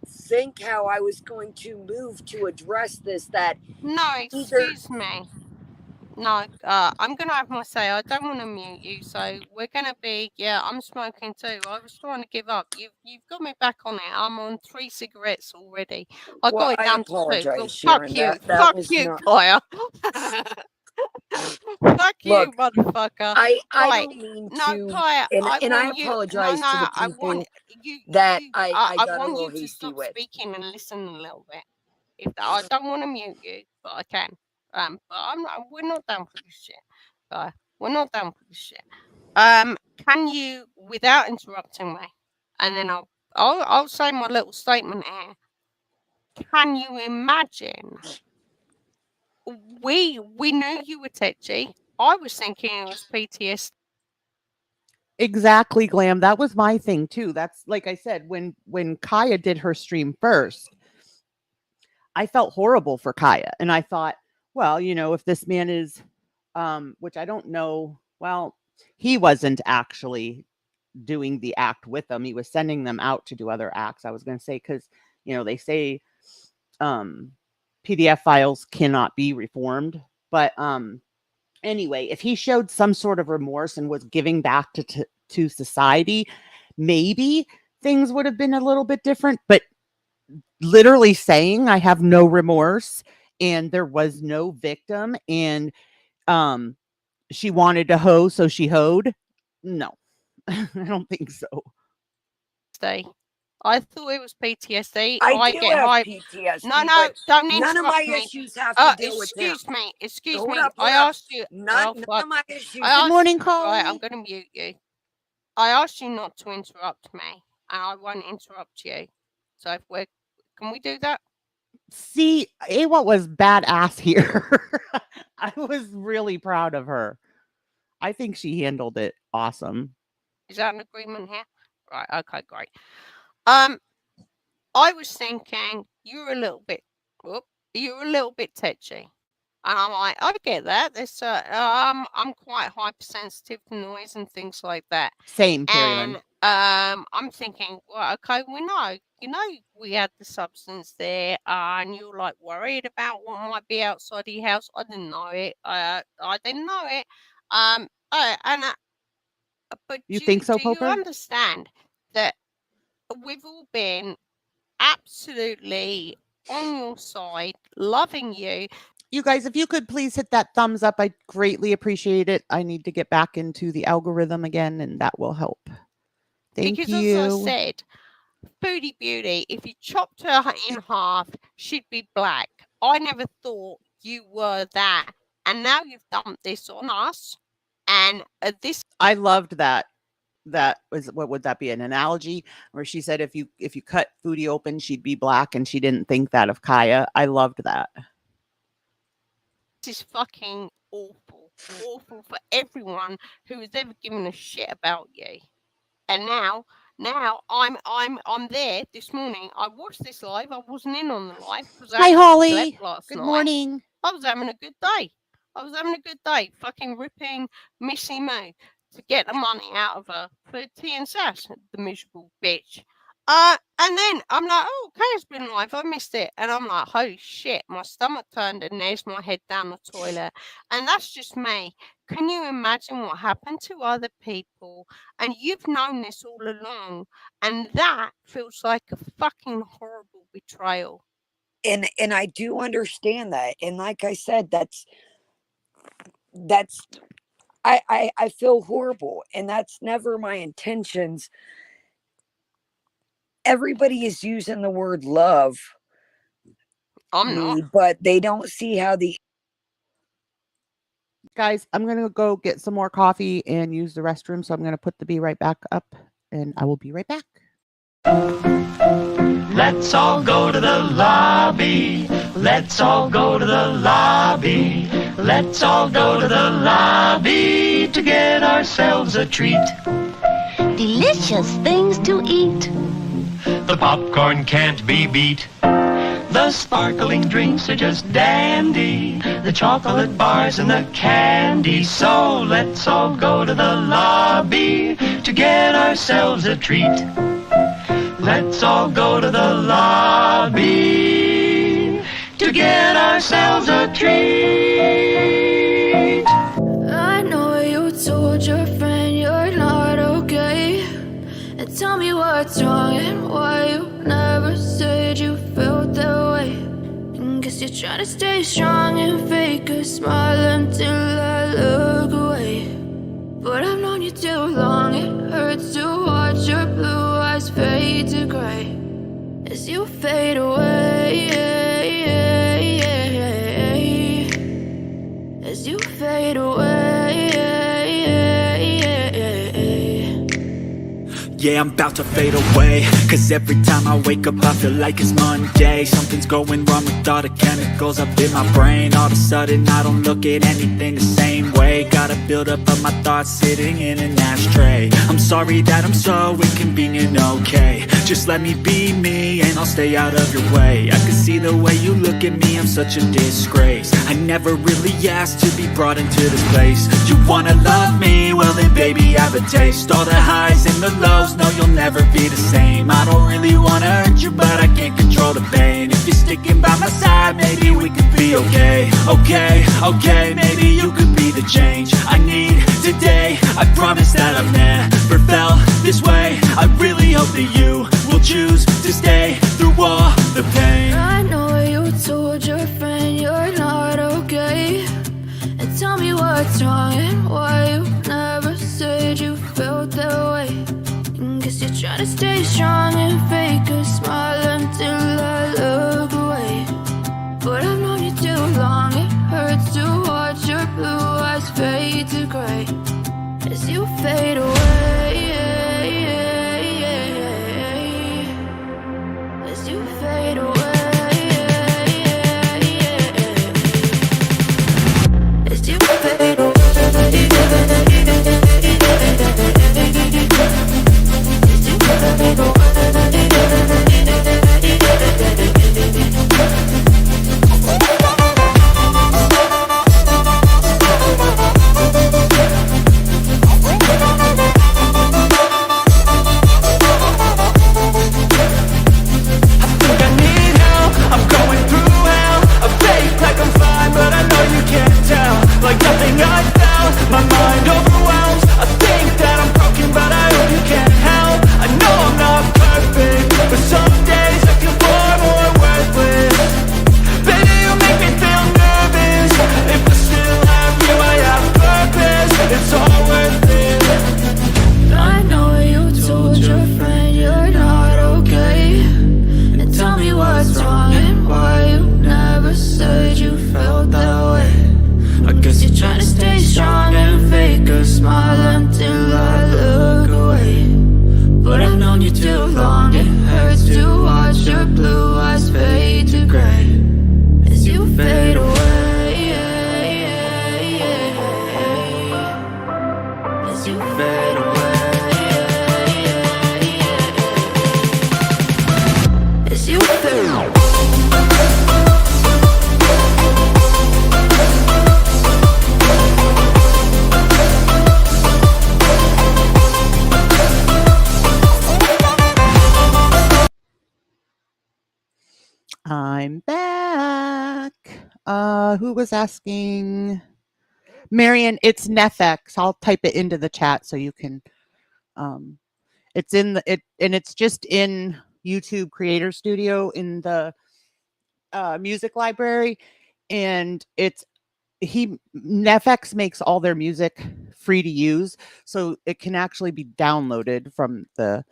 S7: think how I was going to move to address this. That
S5: No, excuse me. No, I'm gonna have my say. I don't want to mute you, so we're gonna be. Yeah, I'm smoking too. I was trying to give up. You've got me back on it. I'm on 3 cigarettes already. I
S7: well,
S5: got it
S7: I
S5: down to 2.
S7: apologize,
S5: Well,
S7: Sharon.
S5: fuck you,
S7: That
S5: fuck
S7: was
S5: you,
S7: not...
S5: Kaya. Fuck you,
S7: Look,
S5: motherfucker.
S7: I
S5: Right.
S7: don't mean
S5: No,
S7: to,
S5: Kaya,
S7: and I
S5: want you.
S7: apologize
S5: No,
S7: to the
S5: I
S7: people
S5: want you.
S7: that I
S5: I
S7: got a
S5: want
S7: little
S5: you to
S7: hasty
S5: stop
S7: with.
S5: speaking and listen a little bit. If I don't want to mute you, but I can. But we're not done for this shit. We're not done for this shit. Can you, without interrupting me, and then I'll say my little statement here. Can you imagine? We knew you were tetchy. I was thinking it was PTSD.
S3: Exactly, Glam. That was my thing too. That's like I said, when Kaya did her stream first, I felt horrible for Kaya. And I thought, well, you know, if this man is, which I don't know, well, he wasn't actually doing the act with them. He was sending them out to do other acts. I was going to say, because, you know, they say PDF files cannot be reformed. But anyway, if he showed some sort of remorse and was giving back to society, maybe things would have been a little bit different. But literally saying I have no remorse and there was no victim and she wanted to hoe, so she hoed. No, I don't think so.
S5: I thought it was PTSD.
S7: I do
S5: get
S7: have
S5: high.
S7: PTSD.
S5: No, don't interrupt
S7: none of my
S5: me.
S7: issues have to deal with him.
S5: Excuse me. I asked you.
S7: None of my issues.
S3: Good morning, Colin.
S5: Right, I'm going to mute you. I asked you not to interrupt me, and I won't interrupt you. So can we do that?
S3: See, Awa was badass here. I was really proud of her. I think she handled it awesome.
S5: Is that an agreement here? Right. Okay. Great. I was thinking you're a little bit tetchy. And I'm like, I get that. There's I'm quite hypersensitive to noise and things like that.
S3: Same, Carolyn.
S5: And I'm thinking, well, okay, we had the substance there, and you're like worried about what might be outside of your house. I didn't know it. I didn't know it. But
S3: you think so,
S5: do
S3: Poper?
S5: you understand that we've all been absolutely on your side, loving you.
S3: You guys, if you could please hit that thumbs up, I'd greatly appreciate it. I need to get back into the algorithm again, and that will help. Thank you.
S5: Because as I said, Foodie Beauty, if you chopped her in half, she'd be black. I never thought you were that. And now you've dumped this on us. And this...
S3: I loved that. That was, what would that be, an analogy where she said if you cut Foodie open, she'd be black, and she didn't think that of Kaya. I loved that.
S5: This is fucking awful for everyone who has ever given a shit about you. And now I'm there this morning. I watched this live. I wasn't in on the live.
S3: Hi, Holly. Good morning.
S5: I was having a good day. Fucking ripping Missy Moo to get the money out of her for tea and sass, the miserable bitch. And then I'm like, oh, Kaya's been live. I missed it. And I'm like, holy shit, my stomach turned and there's my head down the toilet. And that's just me. Can you imagine what happened to other people? And you've known this all along. And that feels like a fucking horrible betrayal.
S7: And I do understand that. And like I said, I feel horrible. And that's never my intentions. Everybody is using the word love.
S5: I'm not.
S7: But they don't see how the...
S3: Guys, I'm going to go get some more coffee and use the restroom. So I'm going to put the Be Right Back up, and I will be right back.
S2: Let's all go to the lobby. Let's all go to the lobby. Let's all go to the lobby to get ourselves a treat.
S8: Delicious things to eat. the popcorn can't be beat. The sparkling drinks are just dandy, the chocolate bars and the candy. So let's all go to the lobby to get ourselves a treat. Let's all go to the lobby to get ourselves a treat.
S9: I know you told your friend you're not okay, and tell me what's wrong and why you never said you felt that way. And guess you're trying to stay strong and fake a smile until I look away. But I've known you too long, it hurts to watch your blue eyes fade to gray as you fade away, as you fade away.
S2: Yeah, I'm about to fade away, cause every time I wake up I feel like it's Monday. Something's going wrong with all the chemicals up in my brain. All of a sudden I don't look at anything the same way. Got a buildup of my thoughts sitting in an ashtray. I'm sorry that I'm so inconvenient, okay. Just let me be me and I'll stay out of your way. I can see the way you look at me, I'm such a disgrace. I never really asked to be brought into this place. You wanna love me? Well then baby I have a taste. All the highs and the lows, no, you'll never be the same. I don't really wanna hurt you, but I can't control the pain. If you're sticking by my side, maybe we could be okay. Okay, okay, maybe you could be the change I need today. I promise that I've never felt this way. I really hope that you will choose to stay through all the pain.
S9: I know you told your friend you're not okay, and tell me what's wrong and why you never said you felt that way. Guess you're trying to stay strong and fake a smile until I look away. But I've known you too long, it hurts to watch your blue eyes fade to gray as you fade away, as you fade away, as you fade away.
S2: Like nothing I found, my mind overwhelms. I think that I'm broken, but I hope you can help. I know I'm not perfect, but some days I feel far more worthless. Baby, you make me feel nervous. If I still have you, I have purpose. It's all worth it.
S9: I know you told your friend you're not okay, and tell me what's wrong and why you never said you felt that way. I guess you're trying to stay strong and fake a smile until I look away. But I've known you too long, it hurts to watch your blue eyes fade to gray as you fade away, as you fade away, as you fade away.
S3: I'm back. Who was asking? Marion, it's Nefex. I'll type it into the chat so you can. It's in the and it's just in YouTube Creator Studio in the music library, and Nefex makes all their music free to use, so it can actually be downloaded from the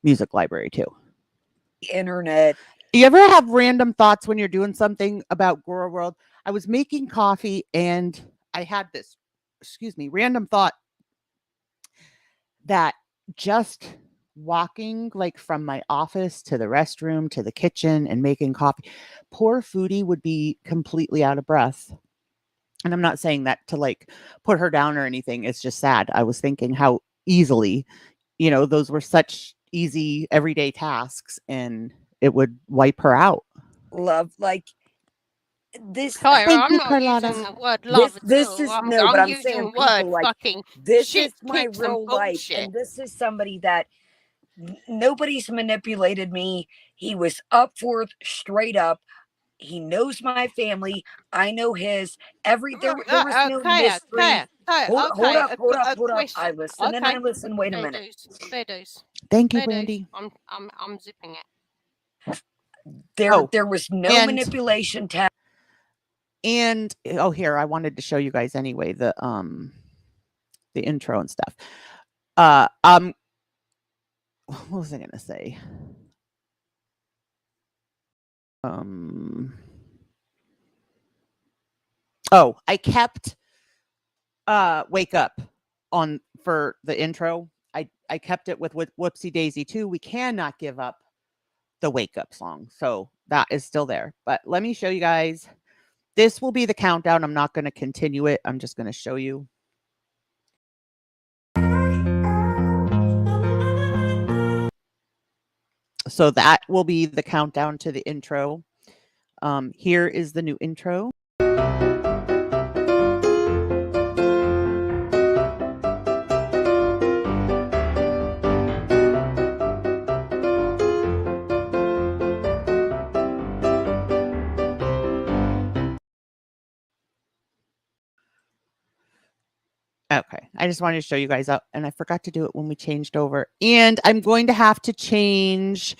S3: music library too.
S7: Internet.
S3: You ever have random thoughts when you're doing something about Girl World? I was making coffee and I had this, random thought that just walking like from my office to the restroom to the kitchen and making coffee, poor foodie would be completely out of breath. And I'm not saying that to like put her down or anything. It's just sad. I was thinking how easily, those were such easy everyday tasks, and it would wipe her out.
S7: Love, like this.
S5: Kyra,
S3: Thank
S5: I'm
S3: you,
S5: not
S3: Carlotta.
S5: using the word love at
S7: This
S5: all.
S7: is no, but
S5: I'm
S7: I'm
S5: using
S7: saying
S5: the word
S7: people like
S5: fucking
S7: this
S5: shit,
S7: is my
S5: tits, and
S7: real life,
S5: bullshit.
S7: and this is somebody that nobody's manipulated me. He was up for it straight up. He knows my family. I know his. There was no mystery. Hold up.
S5: A
S7: I
S5: question.
S7: listen and I listen. Wait a
S5: Fair
S7: minute.
S5: dues. Fair dues.
S3: Thank you,
S5: Fair dues.
S3: Brandy.
S5: I'm zipping it.
S7: There was no
S3: and-
S7: manipulation.
S3: And oh, here, I wanted to show you guys anyway the intro and stuff. What was I gonna say? Oh, I kept Wake Up on for the intro. I kept it with Whoopsie Daisy too. We cannot give up the Wake Up song. So that is still there. But let me show you guys. This will be the countdown. I'm not going to continue it. I'm just going to show you. So that will be the countdown to the intro. Here is the new intro. Okay, I just wanted to show you guys up, and I forgot to do it when we changed over. And I'm going to have to change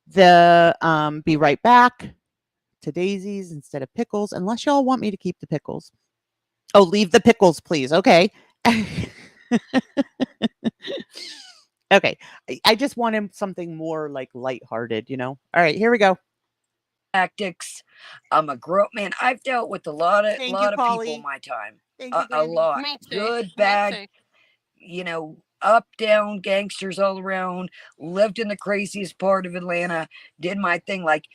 S3: the Be Right Back to Daisies instead of Pickles, unless y'all want me to keep the Pickles. Oh, leave the Pickles, please. Okay. Okay, I just wanted something more like lighthearted, you know? All right, here we go.
S7: Tactics. I'm a grown man. I've dealt with a lot of people in my time. A lot.
S5: Me too.
S7: Good,
S5: Me
S7: bad,
S5: too.
S7: you know, up, down, gangsters all around. Lived in the craziest part of Atlanta. Did my thing. Like,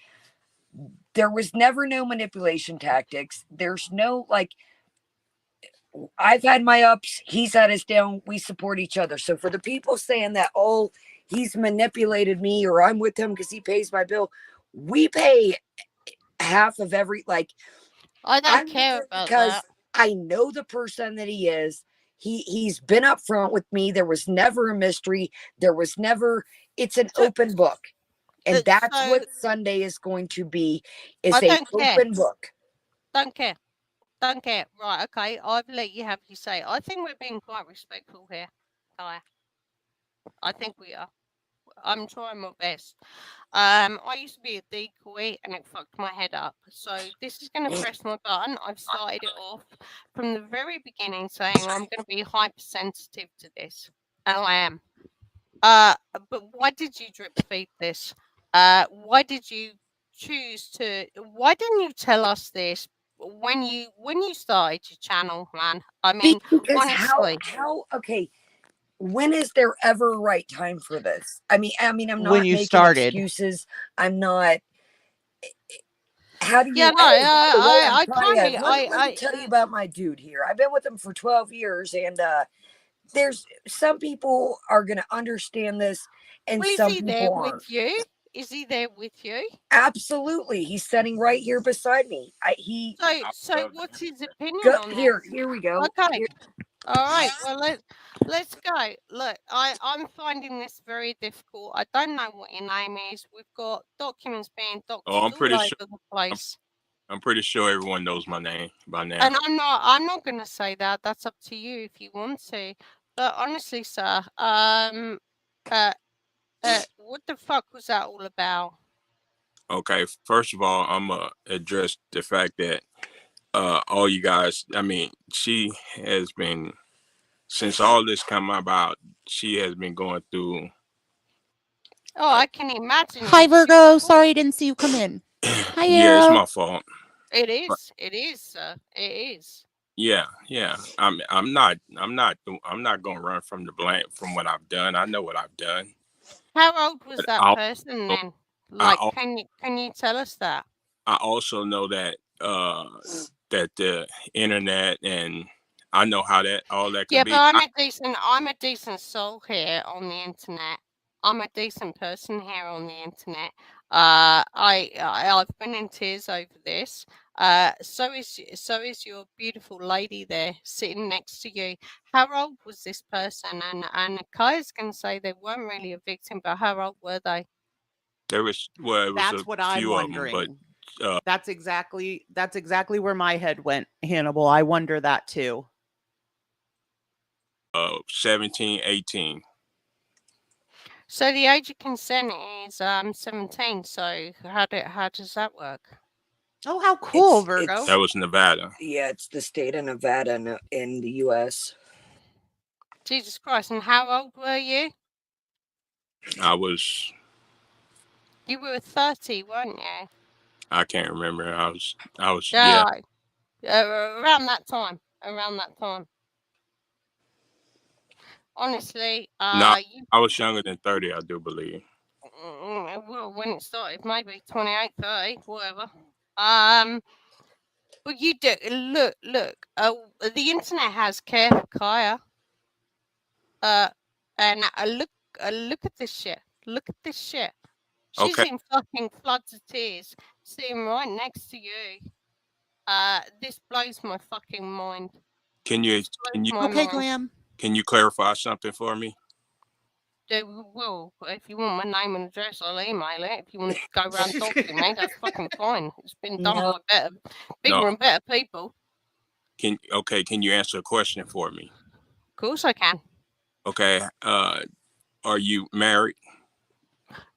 S7: there was never no manipulation tactics. There's no, like, I've had my ups. He's had his down. We support each other. So for the people saying that, oh, he's manipulated me or I'm with him because he pays my bill, we pay half of every, like,
S5: I don't care about
S7: because
S5: that.
S7: I know the person that he is. He's been up front with me. There was never a mystery. There was never, it's an open book. And that's what Sunday is going to be, is an open book.
S5: Don't care. Don't care. Right, okay. I've let you have your say. I think we're being quite respectful here, Kai. I think we are. I'm trying my best. I used to be a decoy and it fucked my head up. So this is going to press my button. I've started it off from the very beginning saying I'm going to be hypersensitive to this. And I am. But why did you drip feed this? Why did you choose to? Why didn't you tell us this when you started your channel, man? I mean,
S7: because
S5: honestly,
S7: how okay. When is there ever a right time for this? I mean, I'm not
S3: when you
S7: making
S3: started
S7: excuses. I'm not. How do you?
S5: Yeah, no, I
S7: let me tell you about my dude here. I've been with him for 12 years, and there's some people are gonna understand this, and
S5: well,
S7: some
S5: is he
S7: people
S5: there
S7: aren't.
S5: with you? Is he there with you?
S7: Absolutely, he's sitting right here beside me.
S5: So what's his opinion on
S7: here?
S5: this?
S7: Here we go.
S5: Okay. All right. Well, let's go. Look, I'm finding this very difficult. I don't know what your name is. We've got documents being doxed all over the place.
S10: I'm pretty sure everyone knows my name by now.
S5: And I'm not going to say that. That's up to you if you want to. But honestly, sir, what the fuck was that all about?
S10: Okay, first of all, I'm gonna address the fact that all you guys, I mean, she has been, since all this come about, she has been going through.
S5: Oh, I can imagine.
S3: Hi, Virgo. Sorry I didn't see you come in. Hi,
S10: yeah, it's my fault.
S5: It is. It is, sir. It is.
S10: Yeah. I'm not gonna run from the blame from what I've done. I know what I've done.
S5: How old was that person then? Like, can you tell us that?
S10: I also know that that the internet, and I know how that all that can be.
S5: Yeah, but I'm a decent soul here on the internet. I'm a decent person here on the internet. I've been in tears over this. So is your beautiful lady there sitting next to you. How old was this person? And Kaya's gonna say they weren't really a victim, but how old were they?
S10: There was it was
S3: That's
S10: a
S3: what I'm
S10: few of them, but
S3: wondering. That's exactly where my head went, Hannibal. I wonder that too.
S10: 17, 18.
S5: So the age of consent is 17. So how does that work?
S3: Oh, how cool,
S7: It's-
S3: Virgo.
S10: That was Nevada.
S7: Yeah, it's the state of Nevada in the U.S.
S5: Jesus Christ! And how old were you?
S10: I was.
S5: You were 30, weren't you?
S10: I can't remember. I was. Yeah.
S5: Around that time. Around that time. Honestly,
S10: No, I was younger than 30. I do believe.
S5: well, when it started, maybe 28, 30, whatever. But you do look. The internet has care for Kaya. And look at this shit. Look at this shit. She's
S10: Okay.
S5: in fucking floods of tears, sitting right next to you. This blows my fucking mind.
S10: Can you
S3: Okay, Clam.
S10: Can you clarify something for me?
S5: Well, if you want my name and address, I'll email it. If you want to go around talking me, that's fucking fine. It's been done by bigger and better people.
S10: Can you answer a question for me?
S5: Of course I can.
S10: Okay. Are you married?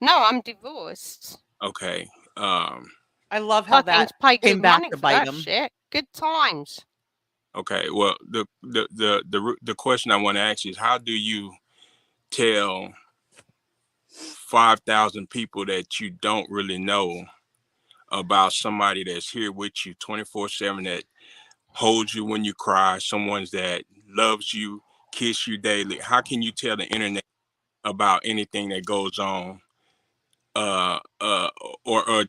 S5: No, I'm divorced.
S10: Okay.
S3: I love how that
S5: pay
S3: came
S5: good
S3: back
S5: money
S3: to
S5: for
S3: bite
S5: that
S3: him.
S5: shit. Good times.
S10: Okay. Well, the question I want to ask you is, how do you tell 5,000 people that you don't really know about somebody that's here with you 24/7, that holds you when you cry, someone that loves you, kiss you daily? How can you tell the internet about anything that goes on, or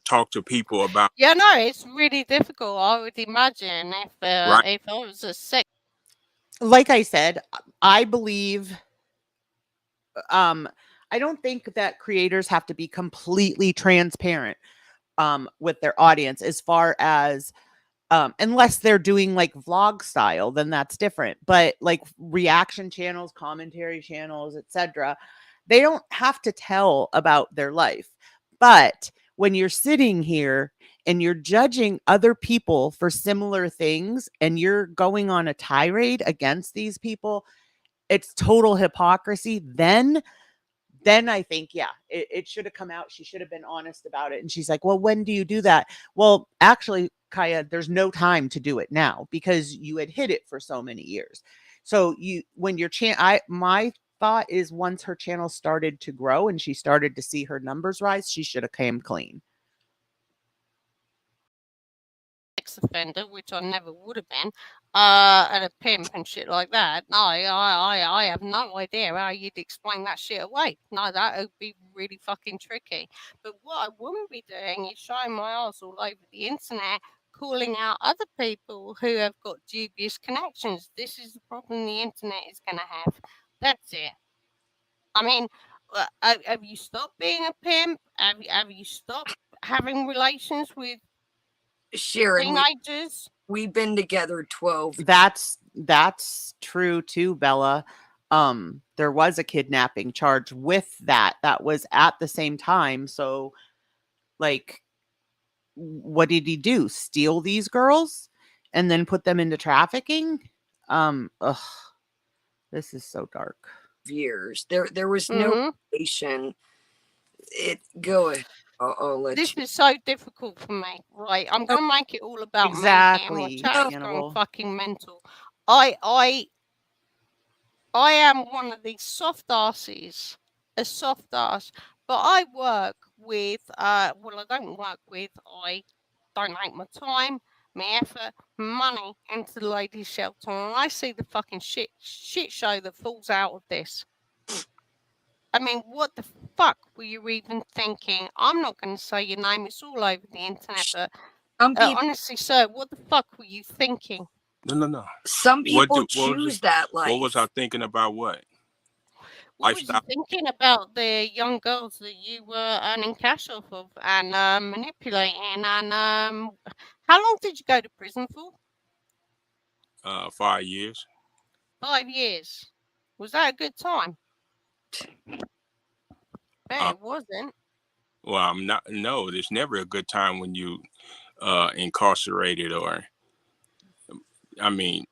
S10: talk to people about?
S5: Yeah, no, it's really difficult. I would imagine if I was a sick.
S3: Like I said, I believe. I don't think that creators have to be completely transparent with their audience, as far as unless they're doing like vlog style, then that's different. But like reaction channels, commentary channels, etc., they don't have to tell about their life. But when you're sitting here and you're judging other people for similar things and you're going on a tirade against these people, it's total hypocrisy. Then I think, yeah, it should have come out. She should have been honest about it. And she's like, well, when do you do that? Well, actually, Kaya, there's no time to do it now because you had hid it for so many years. So when your my thought is, once her channel started to grow and she started to see her numbers rise, she should have came clean.
S5: Offender, which I never would have been, and a pimp and shit like that. No, I have no idea how you'd explain that shit away. No, that would be really fucking tricky. But what I wouldn't be doing is showing my ass all over the internet, calling out other people who have got dubious connections. This is the problem the internet is going to have. That's it. I mean, have you stopped being a pimp? Have you stopped having relations with
S7: Sharon,
S5: teenagers?
S7: We've been together 12.
S3: That's true too, Bella. There was a kidnapping charge with that was at the same time. So like, what did he do? Steal these girls and then put them into trafficking? This is so dark.
S7: Years there was no relation. Go ahead.
S5: This is so difficult for me, right? I'm gonna make it all about
S3: exactly.
S5: me here. My chat is going fucking mental. I am one of these soft asses, a soft ass, but I work with well, I don't work with. I donate my time, my effort, money into the ladies' shelter, and I see the fucking shit show that falls out of this. I mean, what the fuck were you even thinking? I'm not going to say your name. It's all over the internet. But honestly, sir, what the fuck were you thinking?
S10: No.
S7: Some people choose that life.
S10: What was I thinking about? What?
S5: What was you thinking about the young girls that you were earning cash off of and manipulating? And how long did you go to prison for?
S10: 5 years.
S5: 5 years. Was that a good time? Bet it wasn't.
S10: Well, I'm not. No, there's never a good time when you incarcerated, or I mean,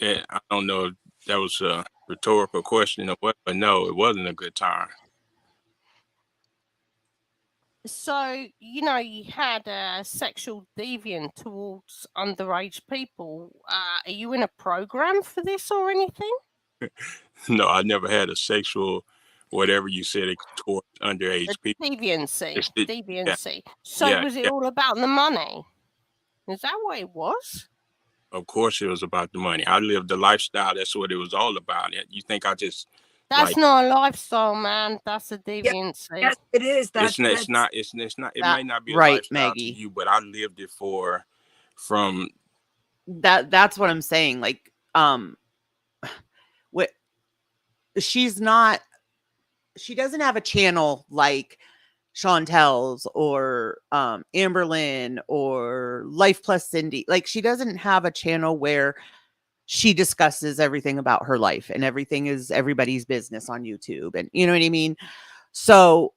S10: I don't know if that was a rhetorical question or what, but no, it wasn't a good time.
S5: So, you had a sexual deviant towards underage people. Are you in a program for this or anything?
S10: No, I never had a sexual, whatever you said, towards underage people.
S5: Deviancy. Deviancy.
S10: Yeah.
S5: So was it all about the money? Is that what it was?
S10: Of course it was about the money. I lived the lifestyle. That's what it was all about. You think I just...
S5: That's not a lifestyle, man. That's a deviancy.
S7: Yes, it is.
S10: It's not. It may not be a
S3: right,
S10: lifestyle
S3: Maggie.
S10: to you, but I lived it from...
S3: That's what I'm saying. Like, what she's not... She doesn't have a channel like Chantel's or Amberlynn or Life Plus Cindy. Like, she doesn't have a channel where she discusses everything about her life and everything is everybody's business on YouTube. And you know what I mean? So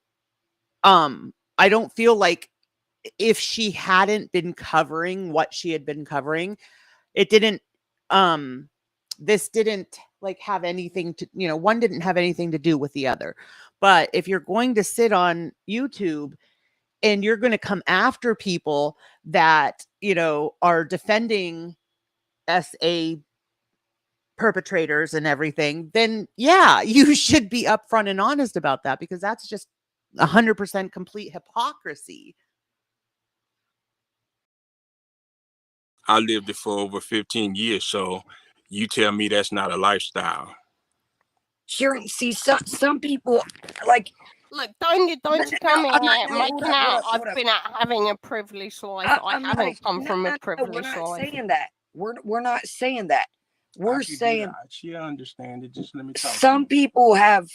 S3: I don't feel like if she hadn't been covering what she had been covering, it didn't this didn't like have anything to, one didn't have anything to do with the other. But if you're going to sit on YouTube and you're going to come after people that, are defending SA perpetrators and everything, then yeah, you should be upfront and honest about that, because that's just 100% complete hypocrisy.
S10: I lived it for over 15 years, so you tell me that's not a lifestyle.
S7: Sure. See, some people like...
S5: Look, don't you come here making out I've been having a privileged life. I haven't come from a privileged life.
S7: We're not saying that. We're not saying that. We're saying...
S10: She understand it. Just let me talk.
S7: Some people have...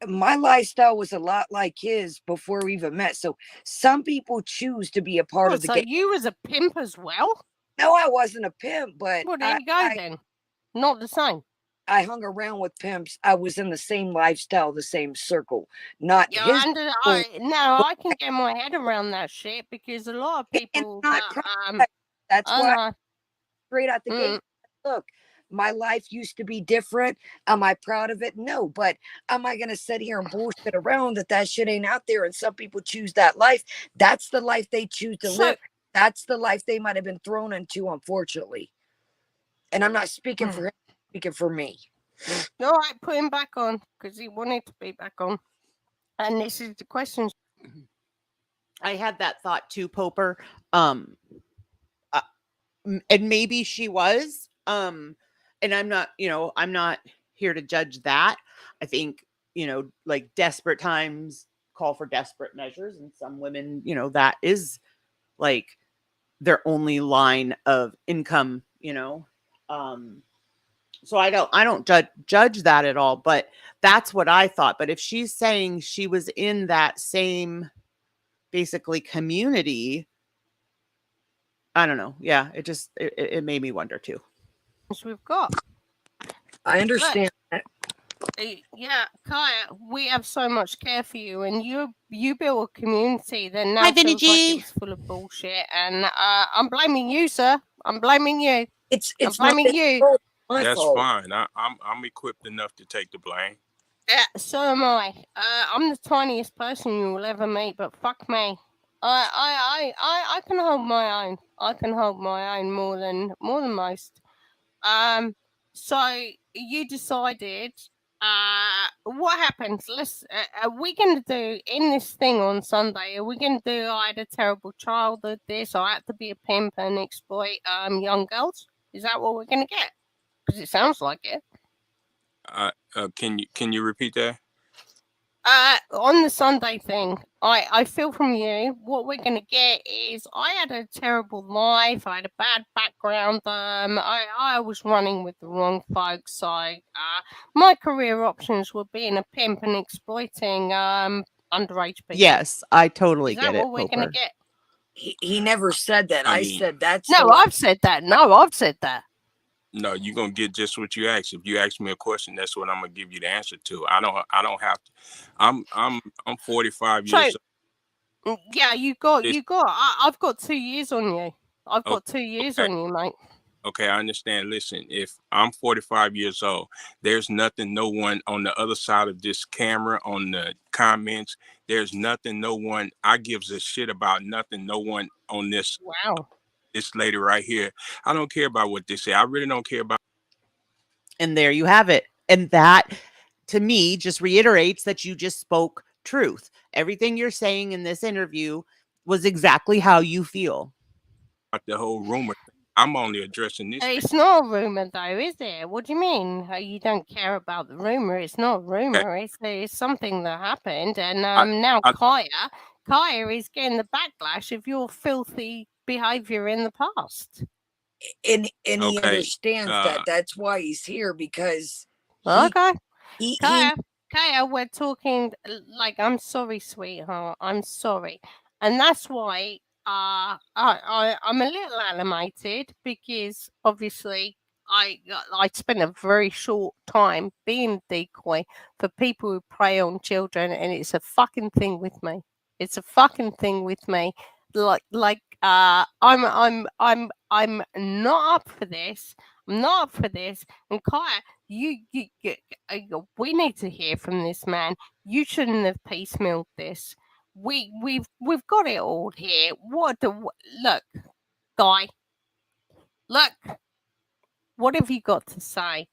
S7: My lifestyle was a lot like his before we even met. So some people choose to be a part of the game.
S5: So you was a pimp as well?
S7: No, I wasn't a pimp, but...
S5: Well, there you go then. Not the same.
S7: I hung around with pimps. I was in the same lifestyle, the same circle. Not his...
S5: I can get my head around that shit, because a lot of people...
S7: That's why straight out the gate, look, my life used to be different. Am I proud of it? No, but am I going to sit here and bullshit around that shit ain't out there and some people choose that life? That's the life they choose to live. That's the life they might have been thrown into, unfortunately. And I'm not speaking for him, I'm speaking for me.
S5: All right, put him back on, because he wanted to be back on. And this is the question.
S3: I had that thought too, Poper. And maybe she was. And I'm not here to judge that. I think, like desperate times call for desperate measures. And some women, that is like their only line of income, so I don't judge that at all, but that's what I thought. But if she's saying she was in that same basically community, I don't know. Yeah, it made me wonder too.
S5: We've got.
S7: I understand that.
S5: Yeah, Kaya, we have so much care for you, and you built a community that now feels like it's full of bullshit. And I'm blaming you, sir. I'm blaming you. I'm blaming you.
S10: That's fine. I'm equipped enough to take the blame.
S5: Yeah, so am I. I'm the tiniest person you will ever meet, but fuck me. I can hold my own. I can hold my own more than most. So you decided. What happens? Are we going to do in this thing on Sunday? Are we going to do I had a terrible childhood? I had to be a pimp and exploit young girls. Is that what we're going to get? Because it sounds like it.
S10: Can you repeat that?
S5: On the Sunday thing, I feel from you, what we're going to get is I had a terrible life. I had a bad background. I was running with the wrong folks. So my career options were being a pimp and exploiting underage people.
S3: Yes, I totally
S5: Is that
S3: get it,
S5: what we're going to
S3: Poker.
S5: get?
S7: He never said that. I said that's
S5: no,
S7: the
S5: I've said that. No, I've said that.
S10: No, you're gonna get just what you ask. If you ask me a question, that's what I'm gonna give you the answer to. I don't have to. I'm 45 years
S5: old. Yeah, you got. I've got 2 years on you. I've got 2 years on you, mate.
S10: Okay, I understand. Listen, if I'm 45 years old, there's nothing, no one on the other side of this camera, on the comments, there's nothing, no one, I gives a shit about nothing, no one on this.
S5: Wow.
S10: This lady right here. I don't care about what they say. I really don't care about.
S3: And there you have it. And that, to me, just reiterates that you just spoke truth. Everything you're saying in this interview was exactly how you feel.
S10: The whole rumor thing. I'm only addressing this.
S5: It's not a rumor, though, is it? What do you mean? You don't care about the rumor? It's not a rumor. Okay. It's something that happened, and now Kaya is getting the backlash of your filthy behavior in the past.
S7: And he understands that. That's why he's here, because
S5: Kaya, we're talking like, I'm sorry, sweetheart. I'm sorry, and that's why I'm a little animated, because obviously I spent a very short time being decoy for people who prey on children, and it's a fucking thing with me. It's a fucking thing with me. I'm not up for this. I'm not up for this. And Kaya, we need to hear from this man. You shouldn't have piecemealed this. We've got it all here. Look, guy. Look. What have you got to say?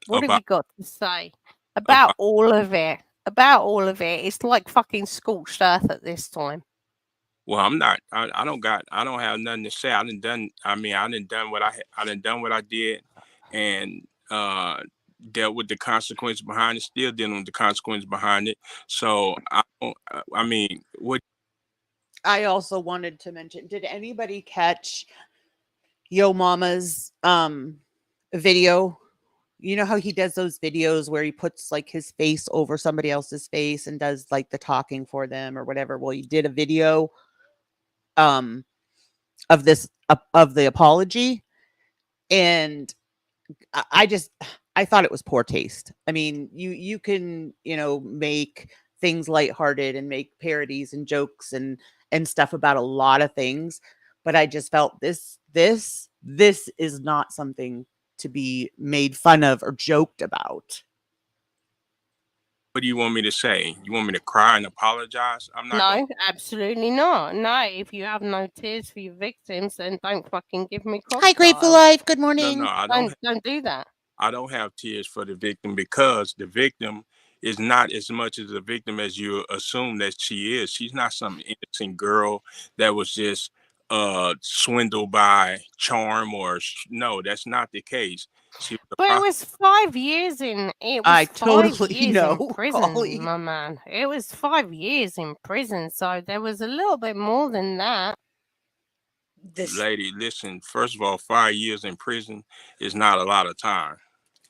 S5: What have you got to say about all of it? About all of it. It's like fucking scorched earth at this time.
S10: Well, I'm not. I don't have nothing to say. I done what I did, and dealt with the consequence behind it. Still dealing with the consequence behind it. So what?
S3: I also wanted to mention. Did anybody catch Yo Mama's video? You know how he does those videos where he puts like his face over somebody else's face and does like the talking for them or whatever. Well, he did a video of this of the apology, and I thought it was poor taste. I mean, you can, make things lighthearted and make parodies and jokes and stuff about a lot of things, but I just felt this is not something to be made fun of or joked about.
S10: What do you want me to say? You want me to cry and apologize? I'm not.
S5: No, absolutely not. No, if you have no tears for your victims, then don't fucking give me crocodile.
S3: Hi, Grateful Life. Good morning.
S10: No, I
S5: don't do that.
S10: I don't have tears for the victim, because the victim is not as much as a victim as you assume that she is. She's not some innocent girl that was just swindled by charm no, that's not the case.
S5: But it was 5 years in.
S3: I totally know,
S5: in prison, my man. It was 5 years in prison, so there was a little bit more than that.
S10: Lady, listen. First of all, 5 years in prison is not a lot of time.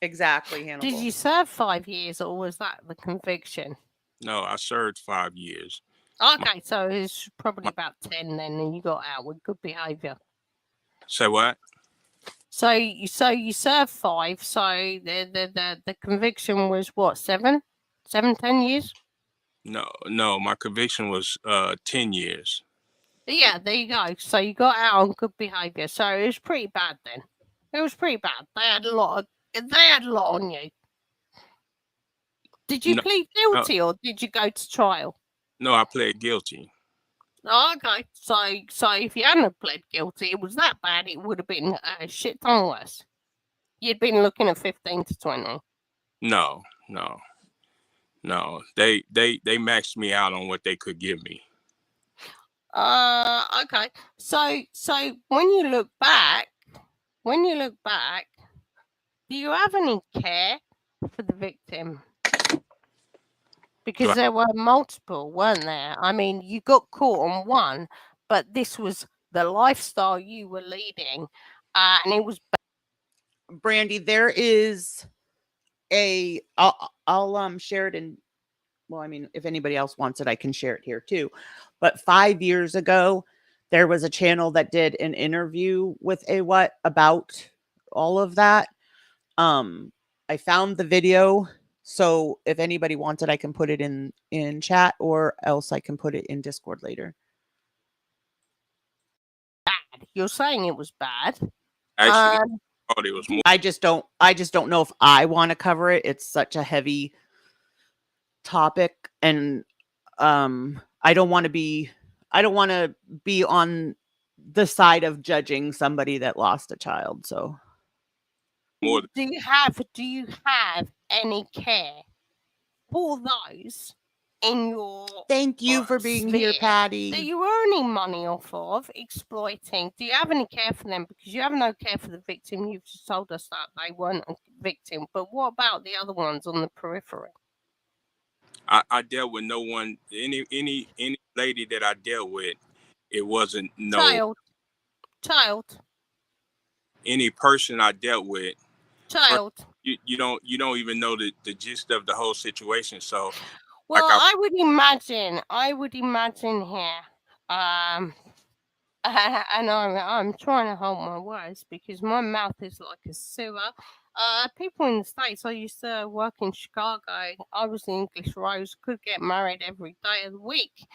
S3: Exactly, Hannibal.
S5: Did you serve 5 years, or was that the conviction?
S10: No, I served 5 years.
S5: Okay, so it's probably about 10 then, and you got out with good behavior.
S10: Say what?
S5: So you served 5. So the conviction was what, 7, 10 years?
S10: No, my conviction was 10 years.
S5: Yeah, there you go. So you got out on good behavior. So it was pretty bad then. It was pretty bad. They had a lot on you. Did you plead guilty or did you go to trial?
S10: No, I pled guilty.
S5: Oh, okay. So if you hadn't pled guilty, it was that bad, it would have been a shit ton worse. You'd been looking at 15 to 20.
S10: No. They maxed me out on what they could give me.
S5: Okay. So when you look back, do you have any care for the victim? Because there were multiple, weren't there? I mean, you got caught on one, but this was the lifestyle you were leading, and it was.
S3: Brandy, there is I'll share it in, well, I mean, if anybody else wants it, I can share it here too. But 5 years ago, there was a channel that did an interview with what about all of that. I found the video, so if anybody wants it, I can put it in chat, or else I can put it in Discord later.
S5: Bad. You're saying it was bad.
S10: Actually, it was more.
S3: I just don't know if I want to cover it. It's such a heavy topic, and I don't want to be on the side of judging somebody that lost a child. So
S5: do you have any care for those in your
S3: thank you for being here, Patty,
S5: that you're earning money off of exploiting? Do you have any care for them? Because you have no care for the victim. You've just told us that they weren't a victim, but what about the other ones on the periphery?
S10: I dealt with no one, any lady that I dealt with, it wasn't no
S5: child.
S10: Any person I dealt with,
S5: child.
S10: You don't even know the gist of the whole situation. So,
S5: well, like I would imagine here, and I'm trying to hold my words because my mouth is like a sewer. People in the States, I used to work in Chicago. I was the English Rose, could get married every day of the week.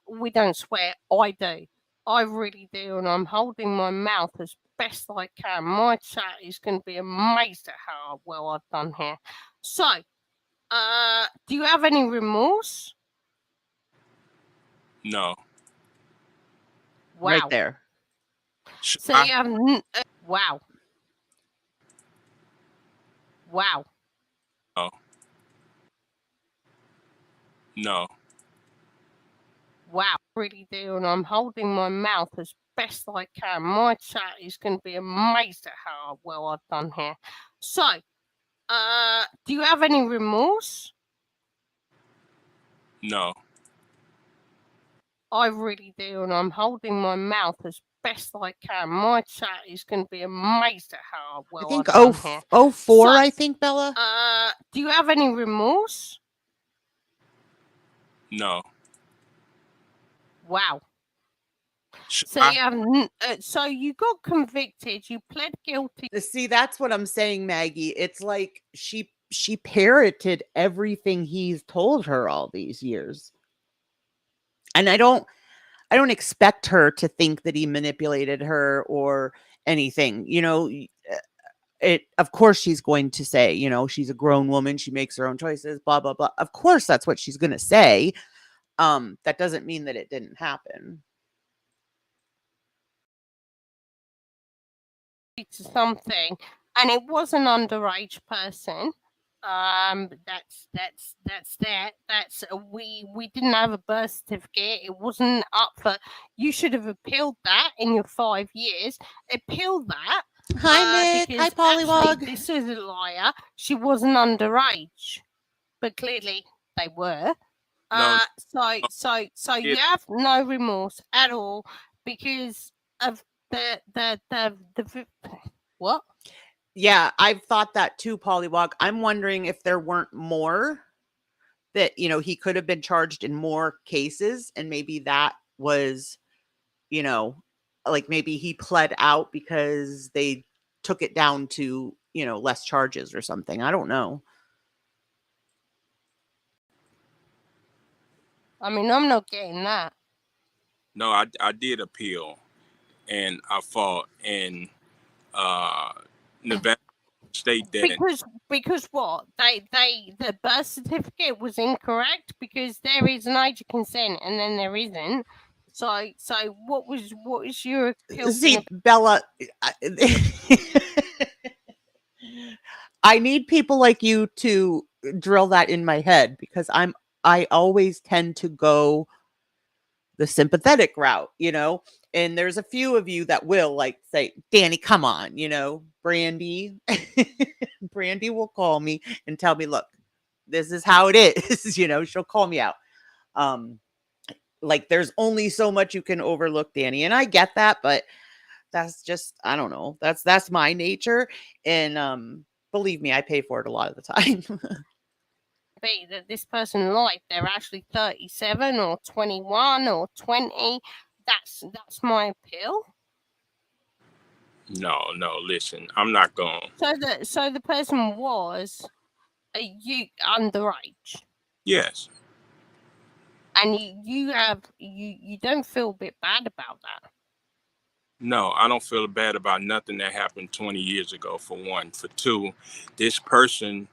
S5: We don't swear. I do. I really do. And I'm holding my mouth as best I can. My chat is going to be amazed at how well I've done here. So, do you have any remorse?
S10: No.
S3: Wow. Right there.
S5: So you have wow. Wow.
S10: No. No.
S5: Wow, really do, and I'm holding my mouth as best I can. My chat is going to be amazed at how well I've done here. So, do you have any remorse?
S10: No.
S5: I really do, and I'm holding my mouth as best I can. My chat is going to be amazed at how well I've done here.
S3: 04, so, I think, Bella.
S5: Do you have any remorse?
S10: No.
S5: Wow. So so you got convicted. You pled guilty.
S3: See, that's what I'm saying, Maggie. It's like she parroted everything he's told her all these years, and I don't expect her to think that he manipulated her or anything. You know, of course she's going to say, you know, she's a grown woman. She makes her own choices. Blah blah blah. Of course, that's what she's going to say. That doesn't mean that it didn't happen.
S5: To something, and it was an underage person. We didn't have a birth certificate. It wasn't up for. You should have appealed that in your 5 years. Appeal that.
S3: Hi, Nick. Hi, Pollywog.
S5: This is a liar. She wasn't underage, but clearly they were.
S10: No.
S5: So you have no remorse at all because of the what?
S3: Yeah, I've thought that too, Pollywog. I'm wondering if there weren't more that, you know, he could have been charged in more cases, and maybe that was, you know, like maybe he pled out because they took it down to, you know, less charges or something. I don't know.
S5: I mean, I'm not getting that.
S10: No, I did appeal, and I fought, and Nevada state that
S5: because what the birth certificate was incorrect because there is an age of consent and then there isn't. So what was your appeal?
S3: See, Bella, I need people like you to drill that in my head because I always tend to go the sympathetic route, you know, and there's a few of you that will like say, Danny, come on, you know, Brandy will call me and tell me, look, this is how it is. She'll call me out. Like there's only so much you can overlook, Danny, and I get that, but that's just, I don't know. That's my nature, and believe me, I pay for it a lot of the time.
S5: Be that this person lied, they're actually 37 or 21 or 20. That's my appeal.
S10: No, listen, I'm not going.
S5: So the person was you underage.
S10: Yes.
S5: And you don't feel a bit bad about that.
S10: No, I don't feel bad about nothing that happened 20 years ago, for one. For two, this person,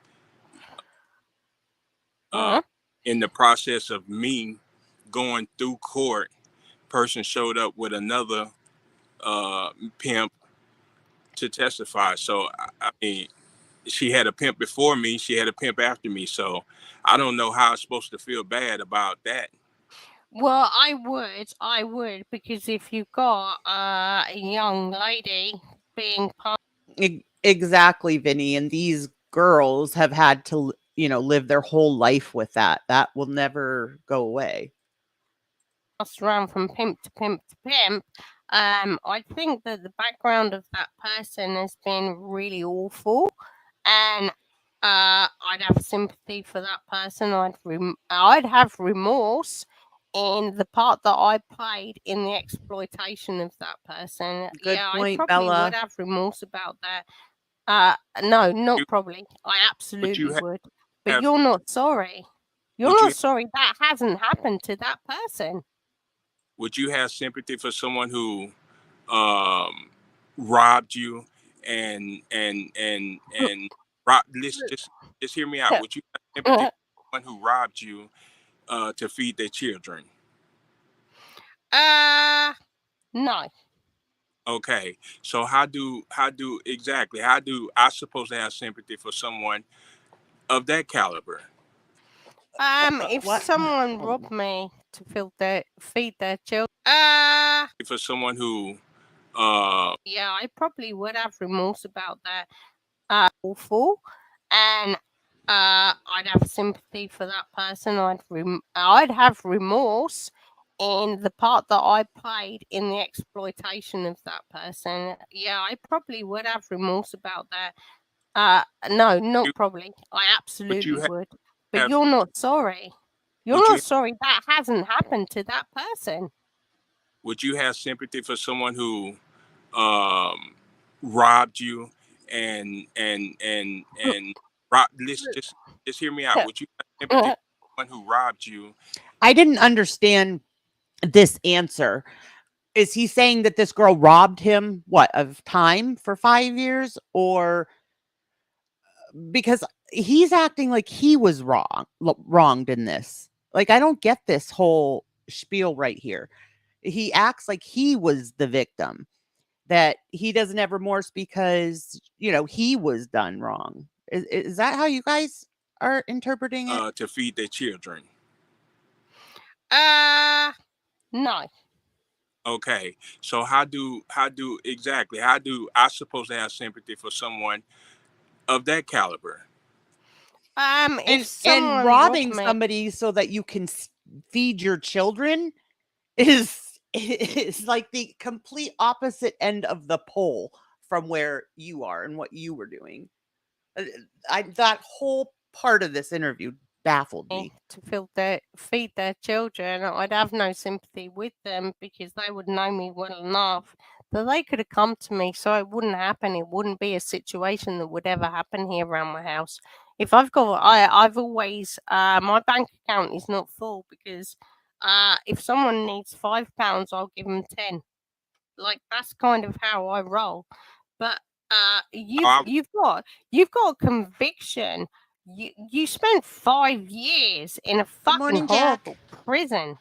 S10: in the process of me going through court, person showed up with another pimp to testify. So, I mean, she had a pimp before me, she had a pimp after me. So I don't know how I'm supposed to feel bad about that.
S5: Well, I would, because if you've got a young lady being part.
S3: Exactly, Vinny. And these girls have had to, live their whole life with that. That will never go away.
S5: Passed around from pimp to pimp to pimp. I think that the background of that person has been really awful, and I'd have sympathy for that person. I'd have remorse in the part that I played in the exploitation of that person.
S3: Good point,
S5: I probably
S3: Bella.
S5: would have remorse about that. No, not probably. I absolutely would. But you're not sorry. You're not sorry that hasn't happened to that person.
S10: Would you have sympathy for someone who robbed you and robbed? Just hear me out. Would you have sympathy for someone who robbed you to feed their children?
S5: No.
S10: Okay, so how do I supposed to have sympathy for someone of that caliber?
S5: If someone robbed me to feed their children,
S10: for someone who,
S5: yeah, I probably would have remorse about that. Awful, and I'd have sympathy for that person. I'd have remorse in the part that I played in the exploitation of that person. Yeah, I probably would have remorse about that. No, not probably. I absolutely would. But you're not sorry. You're not sorry that hasn't happened to that person.
S10: Would you have sympathy for someone who robbed you and robbed? Just hear me out. Would you have sympathy for someone who robbed you?
S3: I didn't understand this answer. Is he saying that this girl robbed him, of time for 5 years? Or because he's acting like he was wronged in this. Like, I don't get this whole spiel right here. He acts like he was the victim, that he doesn't have remorse because, he was done wrong. Is that how you guys are interpreting it?
S10: To feed their children.
S5: No.
S10: Okay, so how do I supposed to have sympathy for someone of that caliber?
S3: And robbing somebody so that you can feed your children is like the complete opposite end of the pole from where you are and what you were doing. That whole part of this interview baffled me.
S5: To feed their children, I'd have no sympathy with them because they would know me well enough that they could have come to me so it wouldn't happen. It wouldn't be a situation that would ever happen here around my house. If I've always, my bank account is not full because if someone needs £5, I'll give them 10. Like, that's kind of how I roll. But you've got a conviction. You spent 5 years in a fucking horrible prison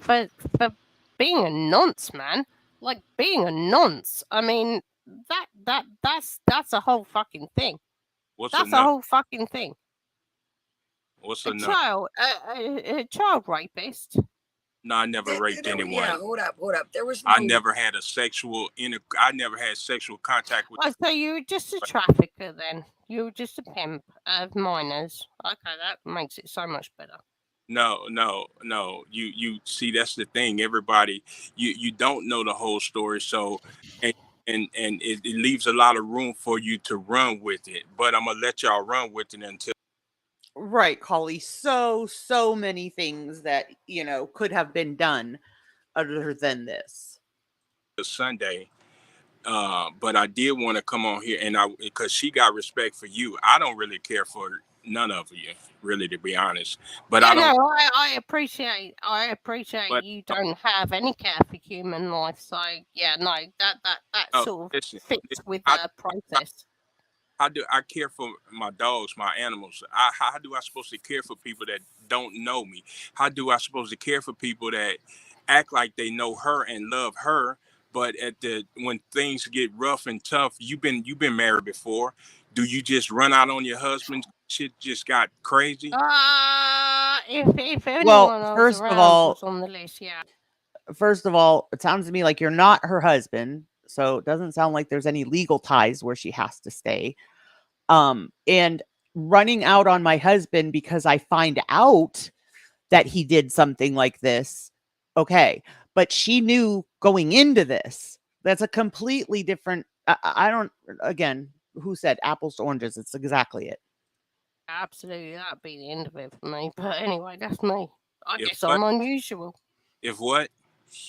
S5: for being a nonce, man. Like, being a nonce. I mean, that's a whole fucking thing. That's a whole fucking thing.
S10: What's
S5: a child rapist?
S10: No, I never raped anyone.
S7: Yeah, hold up. There was no.
S10: I never had I never had sexual contact with.
S5: Oh, so you were just a trafficker then? You were just a pimp of minors. Okay, that makes it so much better.
S10: No. You see, that's the thing. Everybody, you don't know the whole story, so and it leaves a lot of room for you to run with it. But I'm gonna let y'all run with it until.
S3: Right, Holly. So many things that, could have been done other than this.
S10: Sunday. But I did want to come on here because she got respect for you. I don't really care for none of you, really, to be honest. But
S5: yeah,
S10: I don't.
S5: No, I appreciate
S10: But
S5: you don't have any care for human life. So yeah, no, that sort of
S10: listen,
S5: fits with
S10: I,
S5: the process.
S10: how do I care for my dogs, my animals? How do I supposed to care for people that don't know me? How do I supposed to care for people that act like they know her and love her, but when things get rough and tough, you've been married before. Do you just run out on your husband? Shit just got crazy.
S5: If anyone
S3: Well,
S5: else
S3: first of
S5: around
S3: all,
S5: was on the list, yeah.
S3: First of all, it sounds to me like you're not her husband, so it doesn't sound like there's any legal ties where she has to stay. And running out on my husband because I find out that he did something like this. Okay. But she knew going into this. That's a completely different. I don't, again, who said apples to oranges? It's exactly it.
S5: Absolutely, that'd be the end of it for me. But anyway, that's me. I
S10: If
S5: guess
S10: what?
S5: I'm unusual.
S10: If what?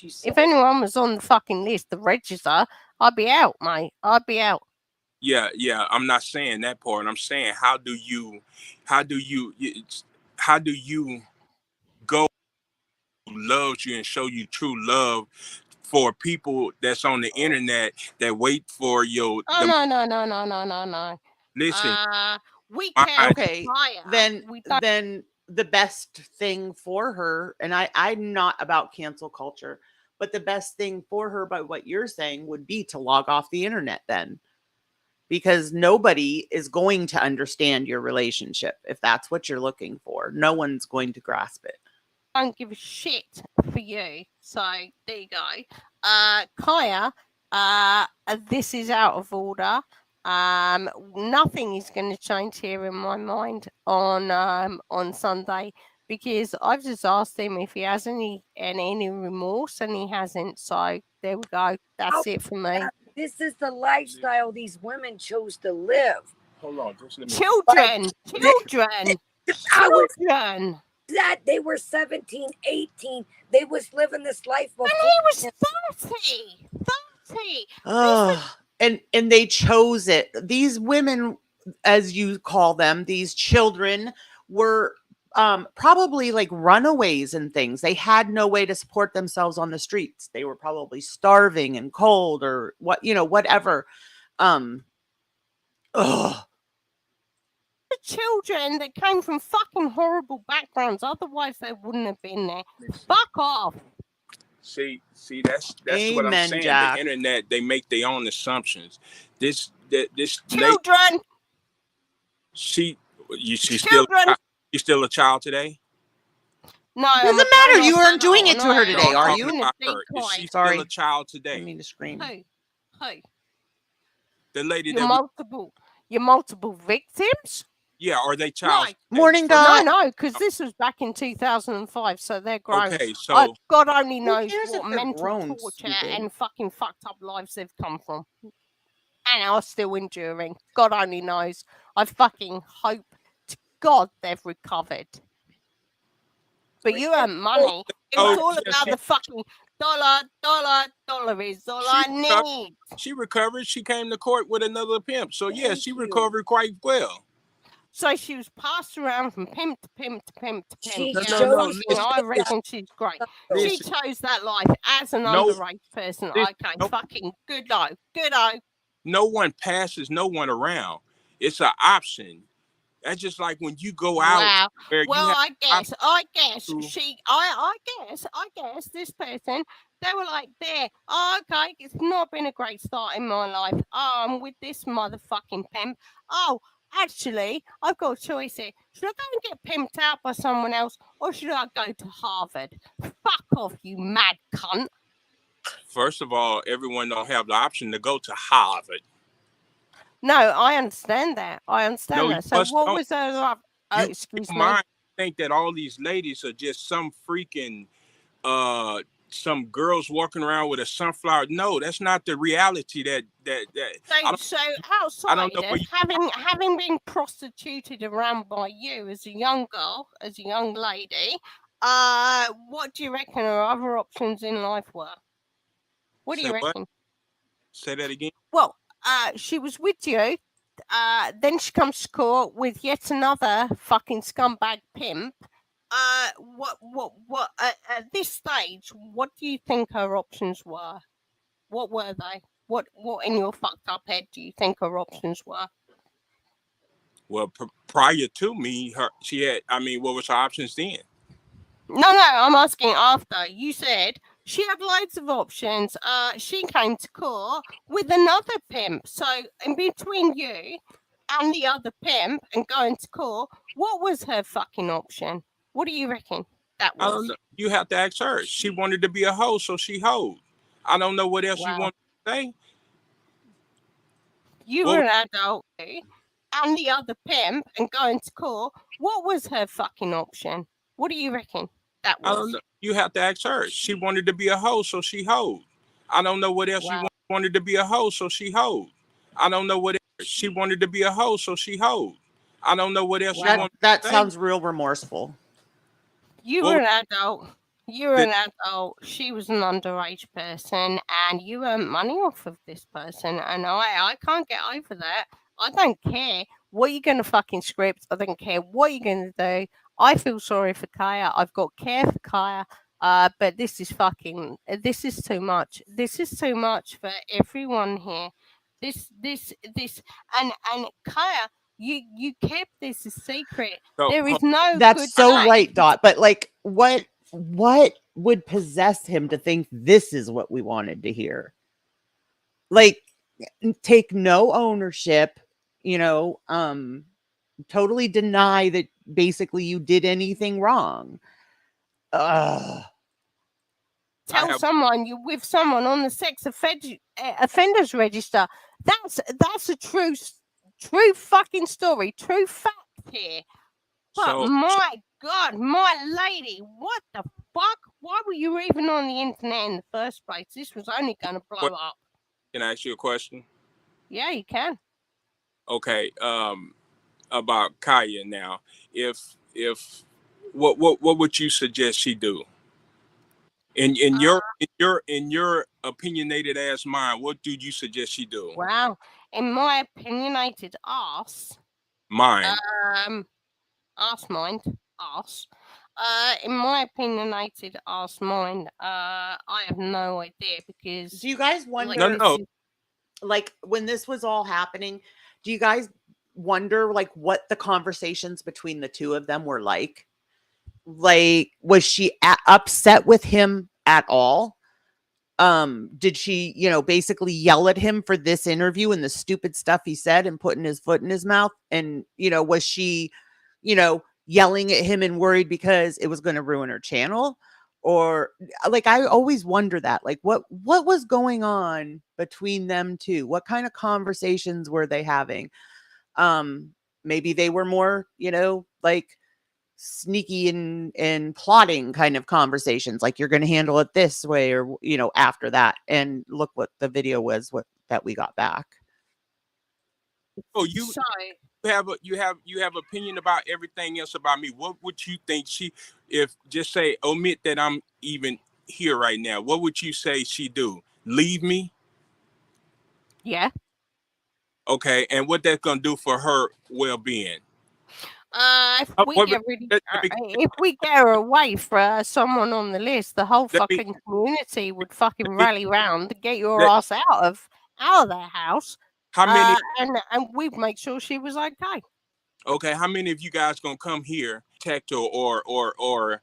S5: If anyone was on the fucking list, the register, I'd be out, mate. I'd be out.
S10: Yeah. I'm not saying that part. I'm saying how do you go loves you and show you true love for people that's on the internet that wait for your.
S5: Oh no.
S10: Listen,
S5: We can't.
S3: Okay, then the best thing for her, and I'm not about cancel culture, but the best thing for her by what you're saying would be to log off the internet then. Because nobody is going to understand your relationship if that's what you're looking for. No one's going to grasp it.
S5: I don't give a shit for you. So there you go. Kya, this is out of order. Nothing is going to change here in my mind on Sunday because I've just asked him if he has any remorse and he hasn't. So there we go. That's it for me.
S7: This is the lifestyle these women chose to live.
S10: Hold on, just let me.
S5: Children.
S7: That they were 17, 18. They was living this life before.
S5: And he was 30.
S3: Oh, and they chose it. These women, as you call them, these children were probably like runaways and things. They had no way to support themselves on the streets. They were probably starving and cold or whatever.
S5: The children that came from fucking horrible backgrounds, otherwise they wouldn't have been there. Fuck off.
S10: See, that's
S3: Amen,
S10: what I'm saying.
S3: Jack.
S10: The internet, they make their own assumptions. This
S5: children.
S10: She's
S5: Children.
S10: still a child today?
S5: No,
S3: doesn't matter. You aren't doing it to her today, are you?
S10: Is she still a child today?
S3: I mean to scream.
S5: Hey.
S10: The lady
S5: Your multiple victims?
S10: Yeah, are they child?
S5: Right.
S3: Morning, God.
S5: No, because this was back in 2005, so they're grown.
S10: Okay, so
S5: God only knows what
S3: they're
S5: mental
S3: grown,
S5: torture
S3: stupid?
S5: and fucking fucked up lives they've come from. And are still enduring. God only knows. I fucking hope to God they've recovered. But you earn money. It's all about the fucking dollar is all I need.
S10: She recovered. She came to court with another pimp. So yeah, she recovered quite well.
S5: So she was passed around from pimp to pimp to pimp to pimp.
S10: I
S5: reckon she's great. She chose that life as an underage person. Okay, fucking good eye.
S10: No one passes no one around. It's an option. That's just like when you go out.
S5: Wow. Well, I guess this person, they were like, there. Oh, okay, it's not been a great start in my life. I'm with this motherfucking pimp. Oh, actually, I've got a choice here. Should I go and get pimped out by someone else, or should I go to Harvard? Fuck off, you mad cunt.
S10: First of all, everyone don't have the option to go to Harvard.
S5: No, I understand that. I understand
S10: No,
S5: that. So what was the
S10: you
S5: excuse me?
S10: mind think that all these ladies are just some freaking some girls walking around with a sunflower. No, that's not the reality.
S5: So outside of having been prostituted around by you as a young girl, as a young lady, what do you reckon her other options in life were? What do you reckon?
S10: Say that again.
S5: Well, she was with you. Then she comes to court with yet another fucking scumbag pimp. What at this stage, what do you think her options were? What were they? What in your fucked up head do you think her options were?
S10: Well, prior to me, she had. I mean, what was her options then?
S5: No, I'm asking after. You said she had loads of options. She came to court with another pimp. So in between you and the other pimp and going to court, what was her fucking option? What do you reckon that was?
S10: I don't know. You have to ask her. She wanted to be a hoe, so she hoed. I don't know what else you want to say.
S5: You were an adult and the other pimp and going to court. What was her fucking option? What do you reckon that was?
S10: I don't know. You have to ask her. She wanted to be a hoe, so she hoed. I don't know what else you wanted to be a hoe, so she hoed. I don't know what else. She wanted to be a hoe, so she hoed. I don't know what else you want.
S3: That sounds real remorseful.
S5: You were an adult. You were an adult. She was an underage person, and you earned money off of this person. And I can't get over that. I don't care what you're gonna fucking script. I don't care what you're gonna do. I feel sorry for Kaya. I've got care for Kaya. But this is too much. This is too much for everyone here. And Kaya, you kept this a secret. There is no.
S3: That's so right, Dot. But like, what would possess him to think this is what we wanted to hear? Like, take no ownership. Totally deny that basically you did anything wrong.
S5: Tell someone you're with someone on the sex offenders register. That's a true fucking story, true fact here. But my God, my lady, what the fuck? Why were you even on the internet in the first place? This was only going to blow up.
S10: Can I ask you a question?
S5: Yeah, you can.
S10: Okay, about Kaya now. If what would you suggest she do? In your opinionated ass mind, what do you suggest she do?
S5: Wow, in my opinionated ass.
S10: Mind.
S5: Ass mind. Ass. In my opinionated ass mind, I have no idea because.
S3: Do you guys wonder? Like when this was all happening, do you guys wonder like what the conversations between the two of them were like? Like, was she upset with him at all? Did she, basically yell at him for this interview and the stupid stuff he said and putting his foot in his mouth? And, was she, yelling at him and worried because it was going to ruin her channel? Or like, I always wonder that, like, what was going on between them two? What kind of conversations were they having? Maybe they were more, like sneaky and plotting kind of conversations, like you're going to handle it this way, or, after that. And look what the video was, that we got back.
S10: Oh, you have opinion about everything else about me. What would you think if just say omit that I'm even here right now, what would you say she do? Leave me?
S5: Yeah.
S10: Okay, and what that's gonna do for her well-being?
S5: If we get her away for someone on the list, the whole fucking community would fucking rally round to get your ass out of their house.
S10: How many?
S5: And we'd make sure she was okay.
S10: Okay, how many of you guys gonna come here, protect her, or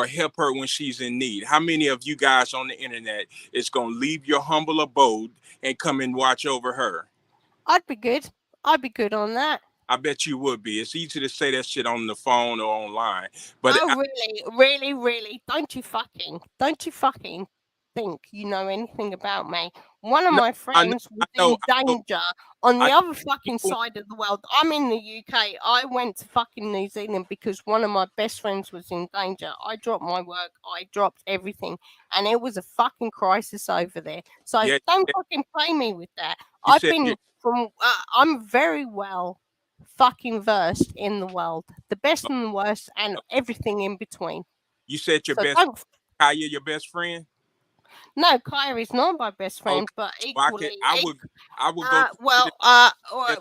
S10: help her when she's in need? How many of you guys on the internet is gonna leave your humble abode and come and watch over her?
S5: I'd be good on that.
S10: I bet you would be. It's easy to say that shit on the phone or online. But
S5: Oh, really? Don't you fucking think you know anything about me? One of
S10: no,
S5: my friends was in
S10: I know,
S5: danger on the
S10: I
S5: other fucking
S10: know.
S5: side of the world. I'm in the UK. I went to fucking New Zealand because one of my best friends was in danger. I dropped my work. I dropped everything. And it was a fucking crisis over there. So
S10: Yeah,
S5: don't fucking play me with that.
S10: you
S5: I've
S10: said
S5: been I'm very well fucking versed in the world, the best and the worst, and everything in between.
S10: you said your
S5: So
S10: best
S5: don't.
S10: Kaya, your best friend.
S5: No, Kaya is not my best friend,
S10: Okay,
S5: but
S10: so
S5: equally.
S10: I would go.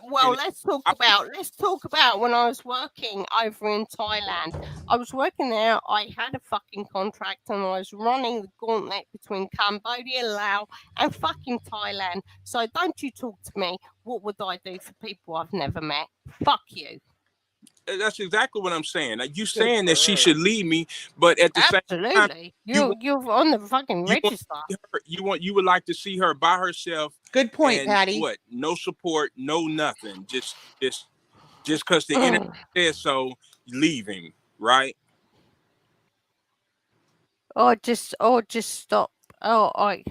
S5: Well, let's talk about when I was working over in Thailand. I was working there. I had a fucking contract, and I was running the gauntlet between Cambodia, Laos, and fucking Thailand. So don't you talk to me. What would I do for people I've never met? Fuck you.
S10: That's exactly what I'm saying. Like, you saying that she should leave me, but at the same time,
S5: Absolutely. You're on the fucking
S10: you want
S5: register.
S10: you would like to see her by herself.
S3: Good point,
S10: and
S3: Patty.
S10: what? No support, no nothing. Just because the internet says so, leaving, right?
S5: Or just stop. I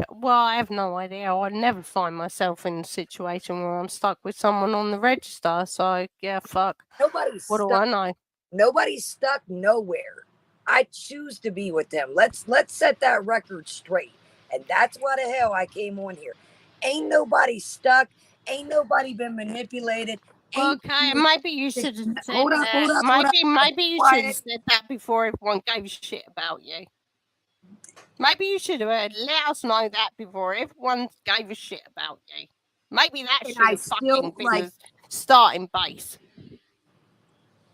S5: have no idea. I never find myself in a situation where I'm stuck with someone on the register. So yeah, fuck.
S7: Nobody's
S5: What
S7: stuck.
S5: do I know?
S7: Nobody's stuck nowhere. I choose to be with them. Let's set that record straight. And that's why the hell I came on here. Ain't nobody stuck. Ain't nobody been manipulated.
S5: Okay, maybe you should have said
S7: Hold up,
S5: that.
S7: hold up.
S5: Maybe you should have said that before everyone gave a shit about you. Maybe you should have let us know that before everyone gave a shit about you. Maybe that should have fucking been the starting base.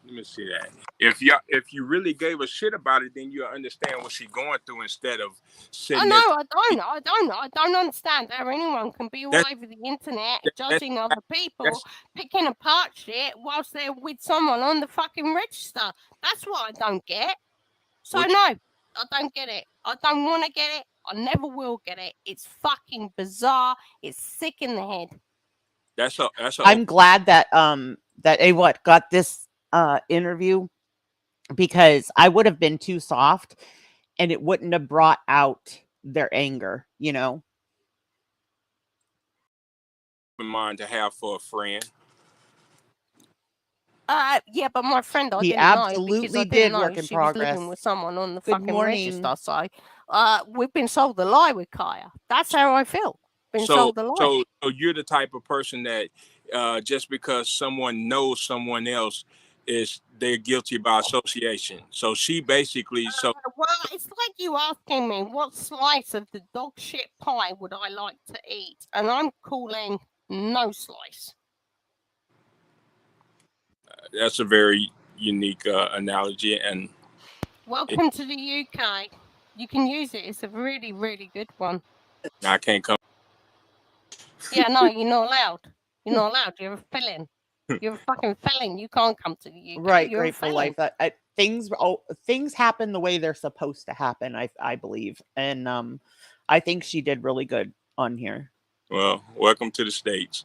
S10: Let me see that. If you really gave a shit about it, then you'll understand what she's going through instead of sitting there.
S5: I don't understand how anyone can be all over the internet judging other people, picking apart shit whilst they're with someone on the fucking register. That's what I don't get. So no, I don't get it. I don't want to get it. I never will get it. It's fucking bizarre. It's sick in the head.
S3: I'm glad that that got this interview, because I would have been too soft and it wouldn't have brought out their anger, you know.
S10: In mind to have for a friend.
S5: Yeah, but my friend, I didn't know because I didn't know she was living with someone on the fucking register. So, we've been sold a lie with Kaya. That's how I feel. Sold a lie.
S10: So you're the type of person that just because someone knows someone else they're guilty by association. So she basically
S5: well, it's like you asking me what slice of the dog shit pie would I like to eat, and I'm calling no slice.
S10: That's a very unique analogy, and
S5: welcome to the UK. You can use it. It's a really, really good one.
S10: I can't come.
S5: Yeah, no, you're not allowed. You're not allowed. You're a felon. You're a fucking felon. You can't come to the UK.
S3: Right,
S5: you're
S3: grateful life. Things happen the way they're supposed to happen. I believe, and I think she did really good on here.
S10: Well, welcome to the States.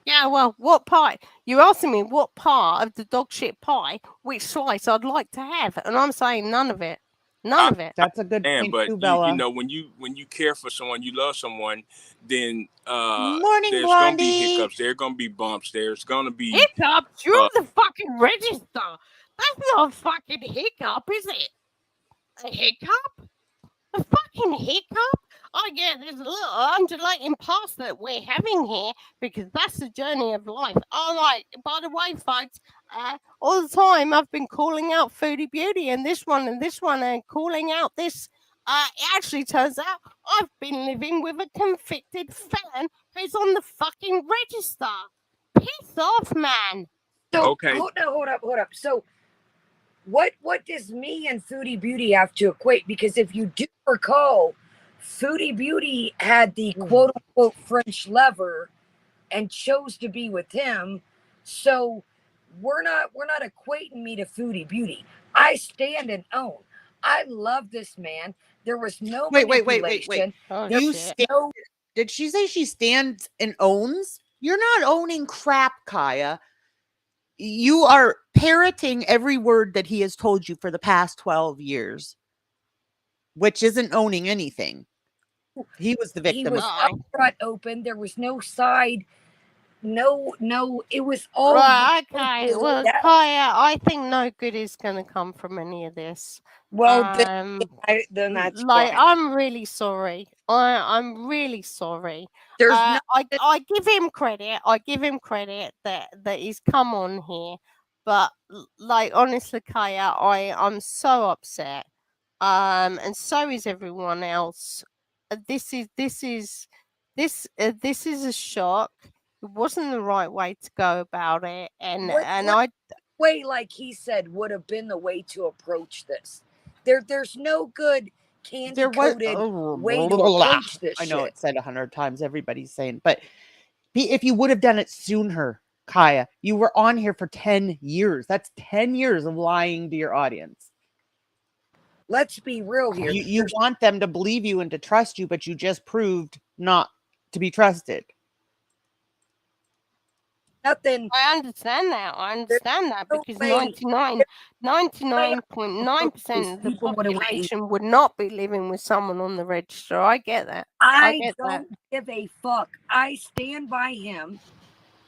S5: Yeah, well, what pie? You're asking me what part of the dog shit pie, which slice I'd like to have, and I'm saying none of it. None of it.
S3: That's a good point
S10: but
S3: too, Bella.
S10: you know, when you care for someone, you love someone, then
S3: Morning,
S10: there's
S3: Blondie.
S10: gonna be hiccups. There's gonna be bumps. There's gonna be
S5: hiccups. You're the fucking register. That's not a fucking hiccup, is it? A hiccup? A fucking hiccup? Oh yeah, there's a little undulating path that we're having here because that's the journey of life. All right, by the way, folks, all the time I've been calling out Foodie Beauty and this one and calling out this. It actually turns out I've been living with a convicted felon who's on the fucking register. Piss off, man.
S7: So, okay. Hold up. So, what does me and Foodie Beauty have to equate? Because if you do recall, Foodie Beauty had the quote-unquote French lover and chose to be with him. So we're not equating me to Foodie Beauty. I stand and own. I love this man. There was no manipulation.
S3: Wait. Did she say she stands and owns? You're not owning crap, Kaya. You are parroting every word that he has told you for the past 12 years, which isn't owning anything. He was the
S7: He
S3: victim.
S7: was
S5: Right.
S7: upfront open. There was no side. No, it was all
S5: Right, okay.
S7: laid
S5: Well,
S7: out.
S5: Kaya, I think no good is going to come from any of this.
S7: Well, then that's
S5: Like,
S7: fine.
S5: I'm really sorry. I'm really sorry.
S7: There's
S5: I give him credit. I give him credit that he's come on here, but like honestly, Kaya, I'm so upset. And so is everyone else. This is a shock. It wasn't the right way to go about it, and I
S7: way, like he said, would have been the way to approach this. There's no good candy coated way to approach this.
S3: I know it's said 100 times. Everybody's saying, but if you would have done it sooner, Kaya, you were on here for 10 years. That's 10 years of lying to your audience.
S7: Let's be real here.
S3: You want them to believe you and to trust you, but you just proved not to be trusted.
S7: Nothing.
S5: I understand that because 99.9% of the population would not be living with someone on the register. I get that.
S7: I
S5: get
S7: don't give a fuck. I stand by him.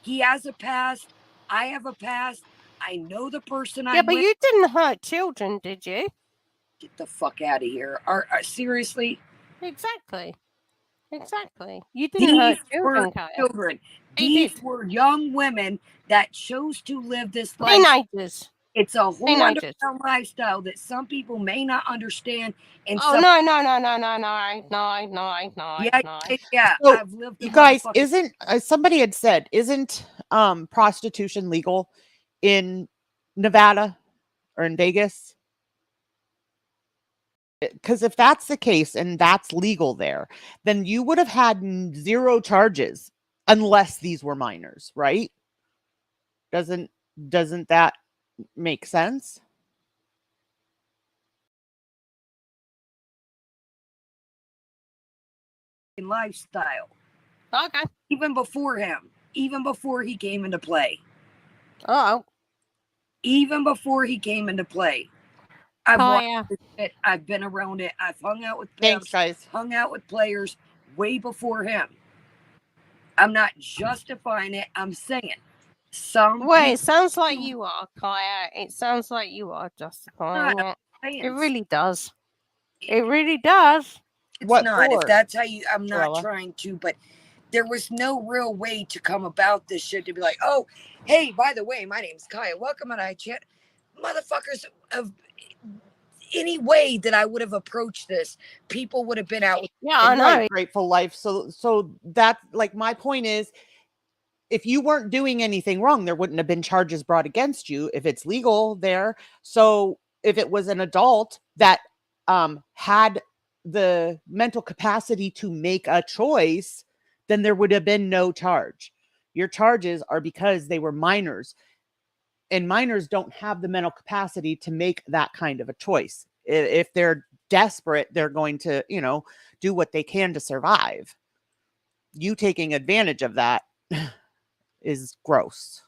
S7: He has a past. I have a past. I know the person
S5: Yeah, but you didn't hurt children, did you?
S7: Get the fuck out of here. Seriously?
S5: Exactly. You didn't hurt children, Kaya.
S7: Children. These were young women that chose to live this life.
S5: Teenagers.
S7: It's a whole underground lifestyle that some people may not understand. And
S5: no.
S7: Yeah.
S3: So,
S7: I've lived.
S3: You guys, isn't somebody had said, isn't prostitution legal in Nevada or in Vegas? Because if that's the case and that's legal there, then you would have had 0 charges unless these were minors, right? Doesn't that make sense?
S7: Lifestyle.
S5: Okay.
S7: Even before he came into play.
S5: Oh.
S7: Even before he came into play. I've watched it. I've been around it. I've hung out with pimps, hung out with players way before him. I'm not justifying it. I'm saying
S5: it sounds like you are, Kaya. It sounds like you are justifying it. It really does. It really does.
S7: It's not. If that's how you, I'm not trying to, but there was no real way to come about this shit to be like, oh, hey, by the way, my name's Kaya. Welcome and I chat. Motherfuckers of any way that I would have approached this, people would have been out.
S3: I know. Grateful life. So that's like my point is, if you weren't doing anything wrong, there wouldn't have been charges brought against you if it's legal there. So if it was an adult that had the mental capacity to make a choice, then there would have been no charge. Your charges are because they were minors, and minors don't have the mental capacity to make that kind of a choice. If they're desperate, they're going to, do what they can to survive. You taking advantage of that is gross.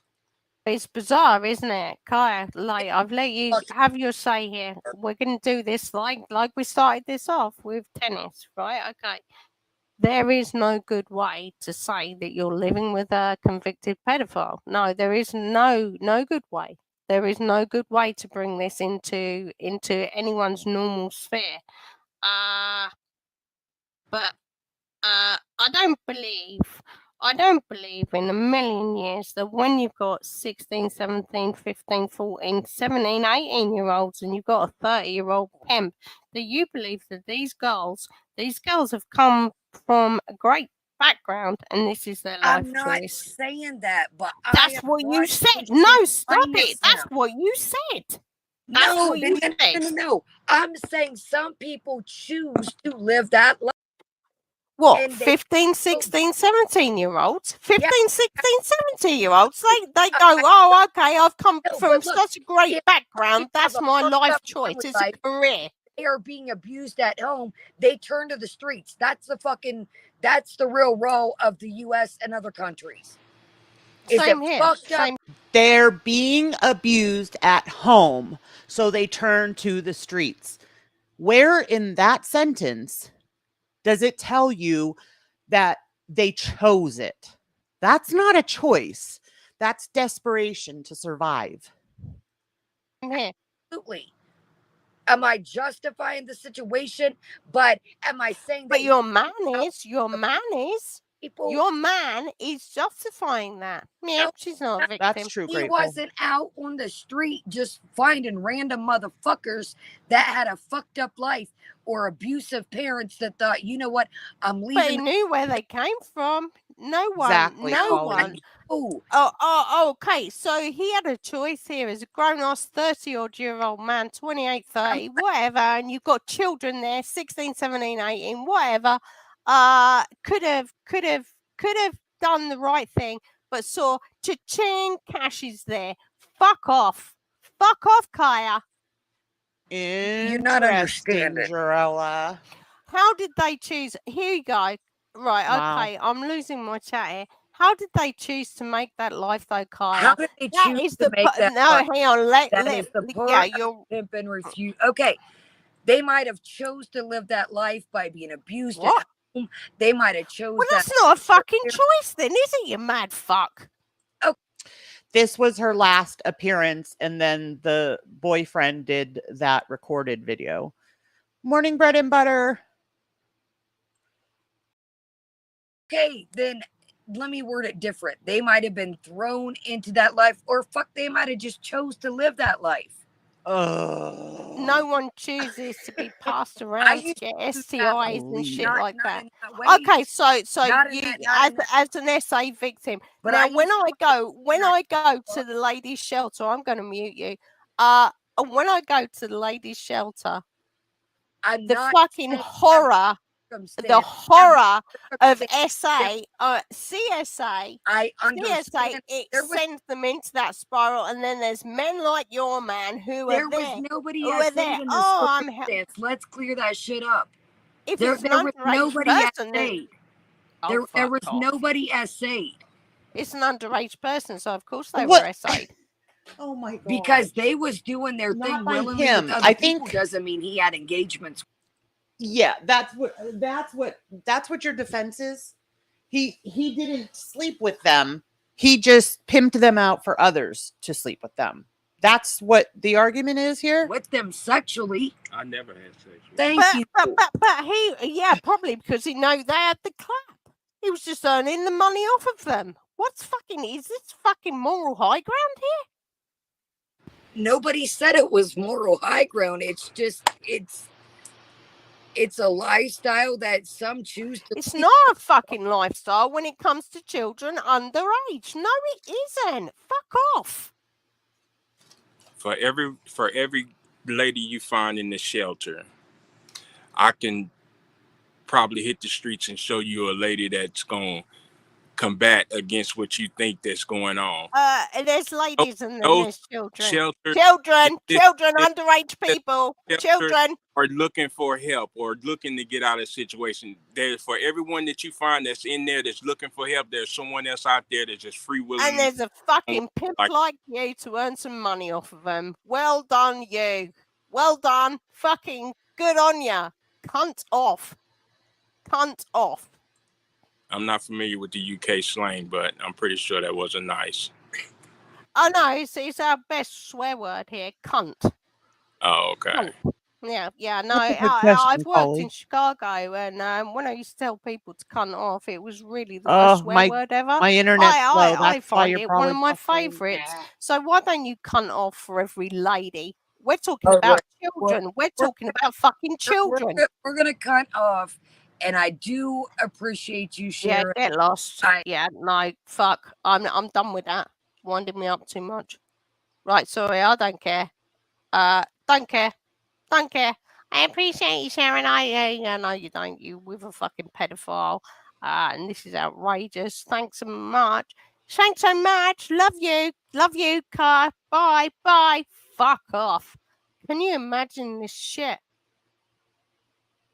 S5: It's bizarre, isn't it, Kaya? Like, I've let you have your say here. We're going to do this like we started this off with tennis, right? Okay. There is no good way to say that you're living with a convicted pedophile. No, there is no good way. There is no good way to bring this into anyone's normal sphere. But I don't believe in a million years that when you've got 16, 17, 15, 14, 17, 18-year-olds and you've got a 30-year-old pimp, that you believe that these girls have come from a great background and this is their life choice.
S7: I'm not saying that, but
S5: that's what you said. No, stop it. That's what you said.
S7: No. I'm saying some people choose to live that life.
S5: What, 15, 16, 17-year-olds? 15, 16, 17-year-olds? They go, oh, okay, I've come from such a great background. That's my life choice. It's a career.
S7: They are being abused at home. They turn to the streets. That's the real role of the U.S. and other countries.
S5: Same here.
S3: They're being abused at home, so they turn to the streets. Where in that sentence does it tell you that they chose it? That's not a choice. That's desperation to survive.
S5: Here.
S7: Absolutely. Am I justifying the situation? But am I saying that
S5: But your man is
S7: people?
S5: your man is justifying that. Yeah,
S7: No,
S5: she's not a victim.
S3: That's true,
S7: He
S3: Grateful.
S7: wasn't out on the street just finding random motherfuckers that had a fucked up life or abusive parents that thought, you know what, I'm
S5: But he
S7: leaving.
S5: knew where they came from. No one,
S3: Exactly,
S5: no
S3: Holly.
S5: one.
S7: Oh,
S5: Okay. So he had a choice here as a grown-ass 30-odd-year-old man, 28, 30, whatever, and you've got children there, 16, 17, 18, whatever. Could have done the right thing, but saw cha-ching, cash is there. Fuck off, Kaya.
S7: you're not
S3: Interesting,
S7: understanding.
S3: Jarella.
S5: How did they choose? Here you go. Right,
S3: Wow.
S5: okay, I'm losing my chat here. How did they choose to make that life though, Kaya?
S7: How did they
S5: That
S7: choose
S5: is
S7: to
S5: the
S7: make that?
S5: no.
S7: life?
S5: Hang on.
S7: That is the
S5: Yeah,
S7: part
S5: you're.
S7: have been refused. Okay, they might have chose to live that life by being abused
S5: What?
S7: at home. They might have chose
S5: Well,
S7: that.
S5: that's not a fucking choice, then, is it? You mad fuck.
S3: This was her last appearance, and then the boyfriend did that recorded video. Morning, bread and butter.
S7: Okay, then let me word it different. They might have been thrown into that life, or fuck, they might have just chose to live that life.
S5: No one chooses to be passed
S7: I
S5: around to
S7: used
S5: get
S7: to do that
S5: STIs and shit
S7: not,
S5: like
S7: not
S5: that.
S7: in that way.
S5: Okay, so
S7: Not in
S5: you
S7: that- not in that-
S5: as an SA victim.
S7: But
S5: Now
S7: I
S5: when
S7: used
S5: I go to the ladies' shelter, I'm going to mute you. When I go to the ladies' shelter,
S7: I'm
S5: the
S7: not
S5: fucking
S7: saying
S5: horror,
S7: circumstance.
S5: the horror of
S7: circumstance.
S5: SA, CSA,
S7: I
S5: CSA,
S7: understand.
S5: it
S7: There was
S5: sends them into that spiral, and then there's men like your man who
S7: there
S5: are there.
S7: was nobody
S5: Who
S7: at
S5: are there?
S7: stayed in the
S5: Oh, I'm
S7: circumstance. Let's clear that shit up.
S5: if
S7: There
S5: it's an
S7: was
S5: underage
S7: nobody at
S5: person, then
S7: stayed.
S5: oh,
S7: There
S5: fuck
S7: was
S5: off.
S7: nobody at stayed
S5: It's an underage person, so of course they
S3: What?
S5: were SA'd.
S3: Oh my god.
S7: because they was doing their
S3: Not
S7: thing
S3: by
S7: willingly
S3: him.
S7: with other
S3: I
S7: people.
S3: think-
S7: Doesn't mean he had engagements.
S3: Yeah, that's what your defense is. He didn't sleep with them. He just pimped them out for others to sleep with them. That's what the argument is here.
S7: With them sexually.
S10: I never had sex with
S7: Thank you.
S5: But he, yeah, probably because he know they had the clap. He was just earning the money off of them. Is this fucking moral high ground here?
S7: Nobody said it was moral high ground. It's just it's a lifestyle that some choose to.
S5: It's not a fucking lifestyle when it comes to children underage. No, it isn't. Fuck off.
S10: For every lady you find in the shelter, I can probably hit the streets and show you a lady that's going to combat against what you think that's going on.
S5: There's ladies and then
S10: those
S5: there's children.
S10: Shelters,
S5: Children, underage people, children.
S10: are looking for help or looking to get out of a situation. There's for everyone that you find that's in there that's looking for help, there's someone else out there that's just free willing.
S5: And there's a fucking pimp like you to earn some money off of them. Well done, you. Well done. Fucking good on ya. Cunt off. Cunt off.
S10: I'm not familiar with the UK slang, but I'm pretty sure that wasn't nice.
S5: Oh no, it's our best swear word here. Cunt.
S10: Oh, okay.
S5: Cunt. Yeah, no,
S3: That's a good question,
S5: I've worked
S3: Polly.
S5: in Chicago, and when I used to tell people to cunt off, it was really the best swear word ever.
S3: My internet's slow.
S5: I
S3: That's why
S5: find
S3: you're
S5: it one of
S3: probably
S5: my
S3: frustrated.
S5: favourites. So why don't you cunt off for every lady? We're talking
S7: All
S5: about
S7: right.
S5: children. We're talking about fucking children.
S7: We're gonna cut off, and I do appreciate you
S5: Yeah,
S7: sharing.
S5: get lost. Yeah, no, fuck. I'm done with that. Winding me up too much. Right, sorry, I don't care. Don't care. Don't care. I appreciate you sharing. No, you don't. You with a fucking pedophile. And this is outrageous. Thanks so much. Thanks so much. Love you. Love you, Car. Bye. Bye. Fuck off. Can you imagine this shit?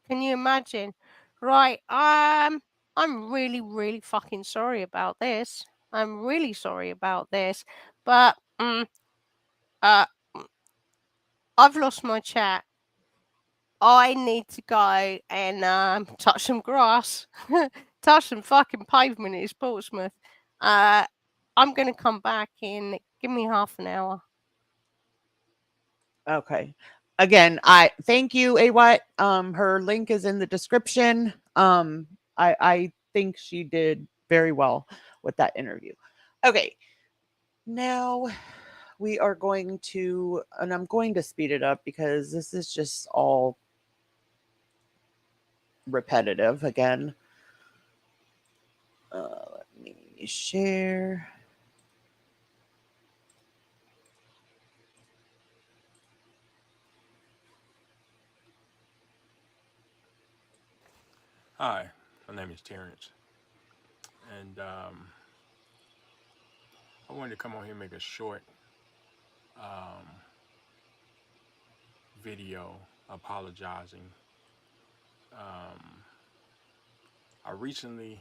S5: Can you imagine? Right. I'm really, really fucking sorry about this. I'm really sorry about this, but I've lost my chat. I need to go and touch some grass, touch some fucking pavement. It's Portsmouth. I'm gonna come back in. Give me half an hour.
S3: Okay. Again, I thank you, AWAT. Her link is in the description. I think she did very well with that interview. Okay. Now we are going to, and I'm going to speed it up because this is just all repetitive again. Let me share.
S10: Hi, my name is Terrence, and I wanted to come on here and make a short video apologizing. I recently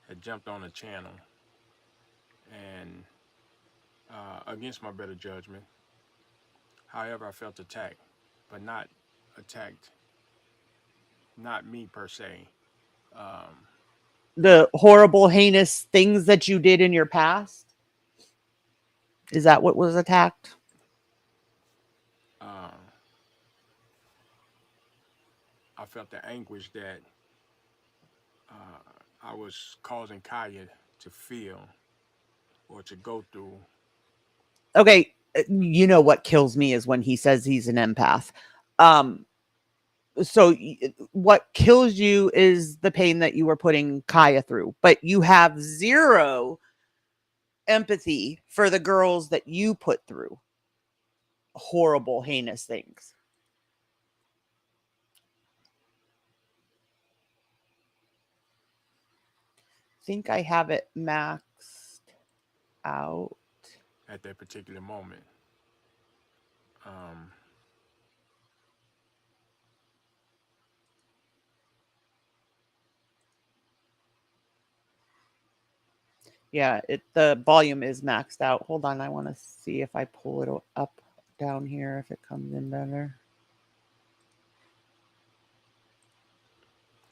S10: had jumped on a channel and against my better judgment. However, I felt attacked, but not attacked, not me per se.
S3: The horrible, heinous things that you did in your past. Is that what was attacked?
S10: I felt the anguish that I was causing Kaya to feel or to go through.
S3: Okay, you know what kills me is when he says he's an empath. So what kills you is the pain that you were putting Kaya through, but you have zero empathy for the girls that you put through horrible, heinous things. I think I have it maxed out
S10: at that particular moment.
S3: Yeah, the volume is maxed out. Hold on, I want to see if I pull it up down here if it comes in better.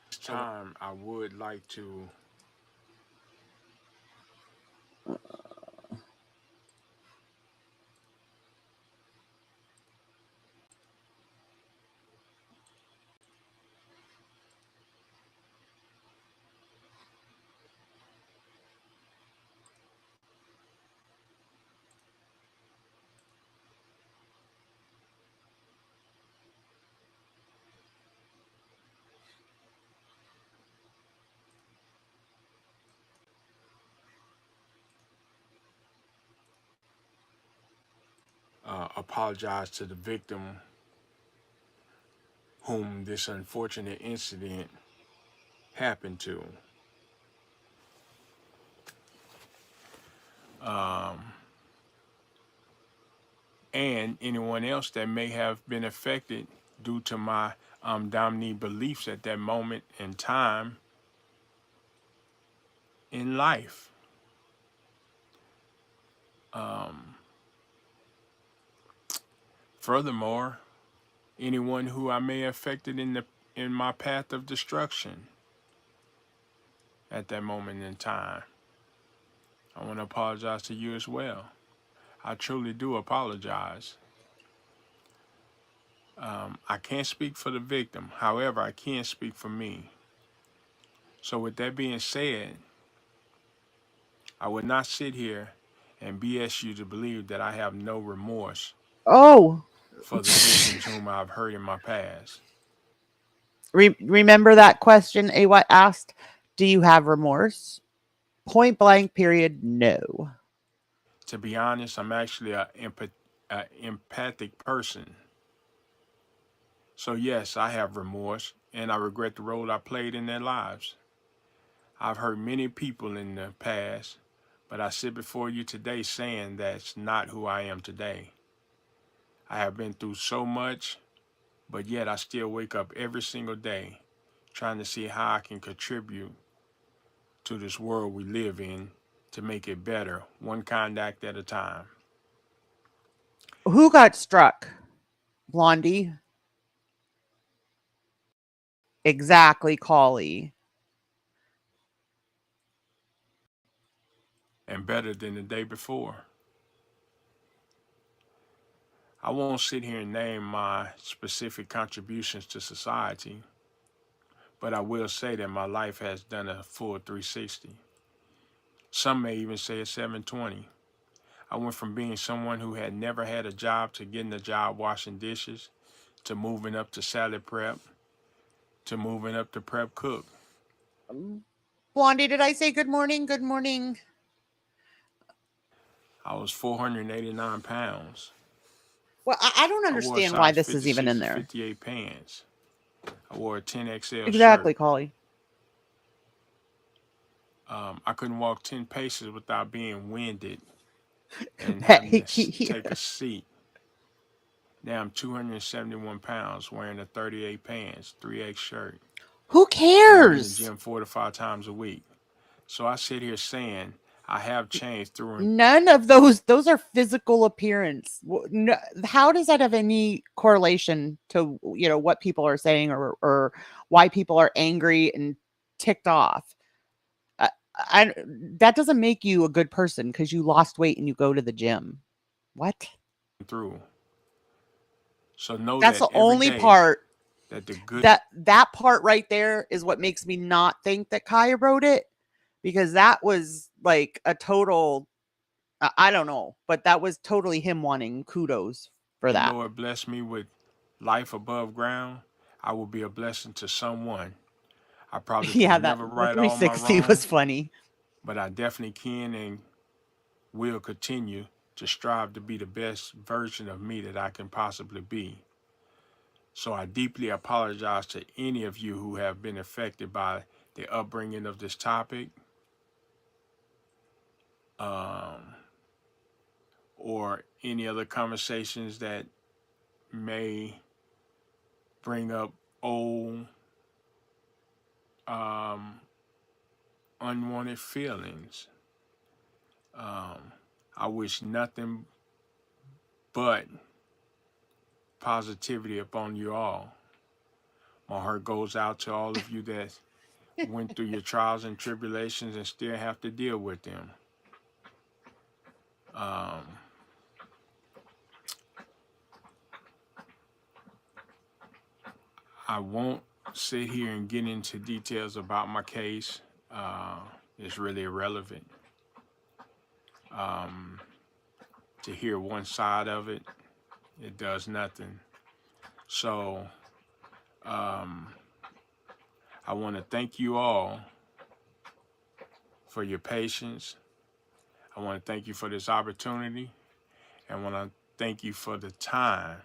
S10: This time, I would like to apologize to the victim whom this unfortunate incident happened to. And anyone else that may have been affected due to my dominant beliefs at that moment in time in life. Furthermore, anyone who I may have affected in my path of destruction at that moment in time, I want to apologize to you as well. I truly do apologize. I can't speak for the victim. However, I can speak for me. So with that being said, I would not sit here and BS you to believe that I have no remorse for the victims whom I've hurt in my past.
S3: Remember that question AWAT asked? Do you have remorse? Point blank, period, no.
S10: To be honest, I'm actually an empathic person. So yes, I have remorse, and I regret the role I played in their lives. I've hurt many people in the past, but I sit before you today saying that's not who I am today. I have been through so much, but yet I still wake up every single day trying to see how I can contribute to this world we live in to make it better, one contact at a time.
S3: Who got struck? Blondie? Exactly, Collie.
S10: And better than the day before. I won't sit here and name my specific contributions to society, but I will say that my life has done a full 360. Some may even say a 720. I went from being someone who had never had a job to getting a job washing dishes, to moving up to salad prep, to moving up to prep cook.
S3: Blondie, did I say good morning? Good morning.
S10: I was 489 pounds.
S3: Well, I don't understand why this is even in there.
S10: 58 pants. I wore a 10XL
S3: Exactly,
S10: shirt.
S3: Collie.
S10: I couldn't walk 10 paces without being winded and having to take a seat. Now I'm 271 pounds, wearing a 38 pants, 3X shirt.
S3: Who cares?
S10: And I'm in the gym 4 to 5 times a week. So I sit here saying I have changed through and
S3: none of those are physical appearance. No, how does that have any correlation to, you know, what people are saying or why people are angry and ticked off? That doesn't make you a good person because you lost weight and you go to the gym. What?
S10: through. So know
S3: That's
S10: that
S3: the only
S10: day
S3: part
S10: that the good
S3: that part right there is what makes me not think that Kaya wrote it, because that was like a total, I don't know, but that was totally him wanting kudos for that.
S10: Lord bless me with life above ground, I will be a blessing to someone. I probably
S3: Yeah,
S10: can
S3: that
S10: never
S3: the
S10: right all my
S3: 360
S10: wrongs,
S3: was funny.
S10: but I definitely can and will continue to strive to be the best version of me that I can possibly be. So I deeply apologize to any of you who have been affected by the upbringing of this topic, or any other conversations that may bring up old unwanted feelings. I wish nothing but positivity upon you all. My heart goes out to all of you that went through your trials and tribulations and still have to deal with them. I won't sit here and get into details about my case. It's really irrelevant. To hear one side of it, it does nothing. So I want to thank you all for your patience. I want to thank you for this opportunity. And I want to thank you for the time,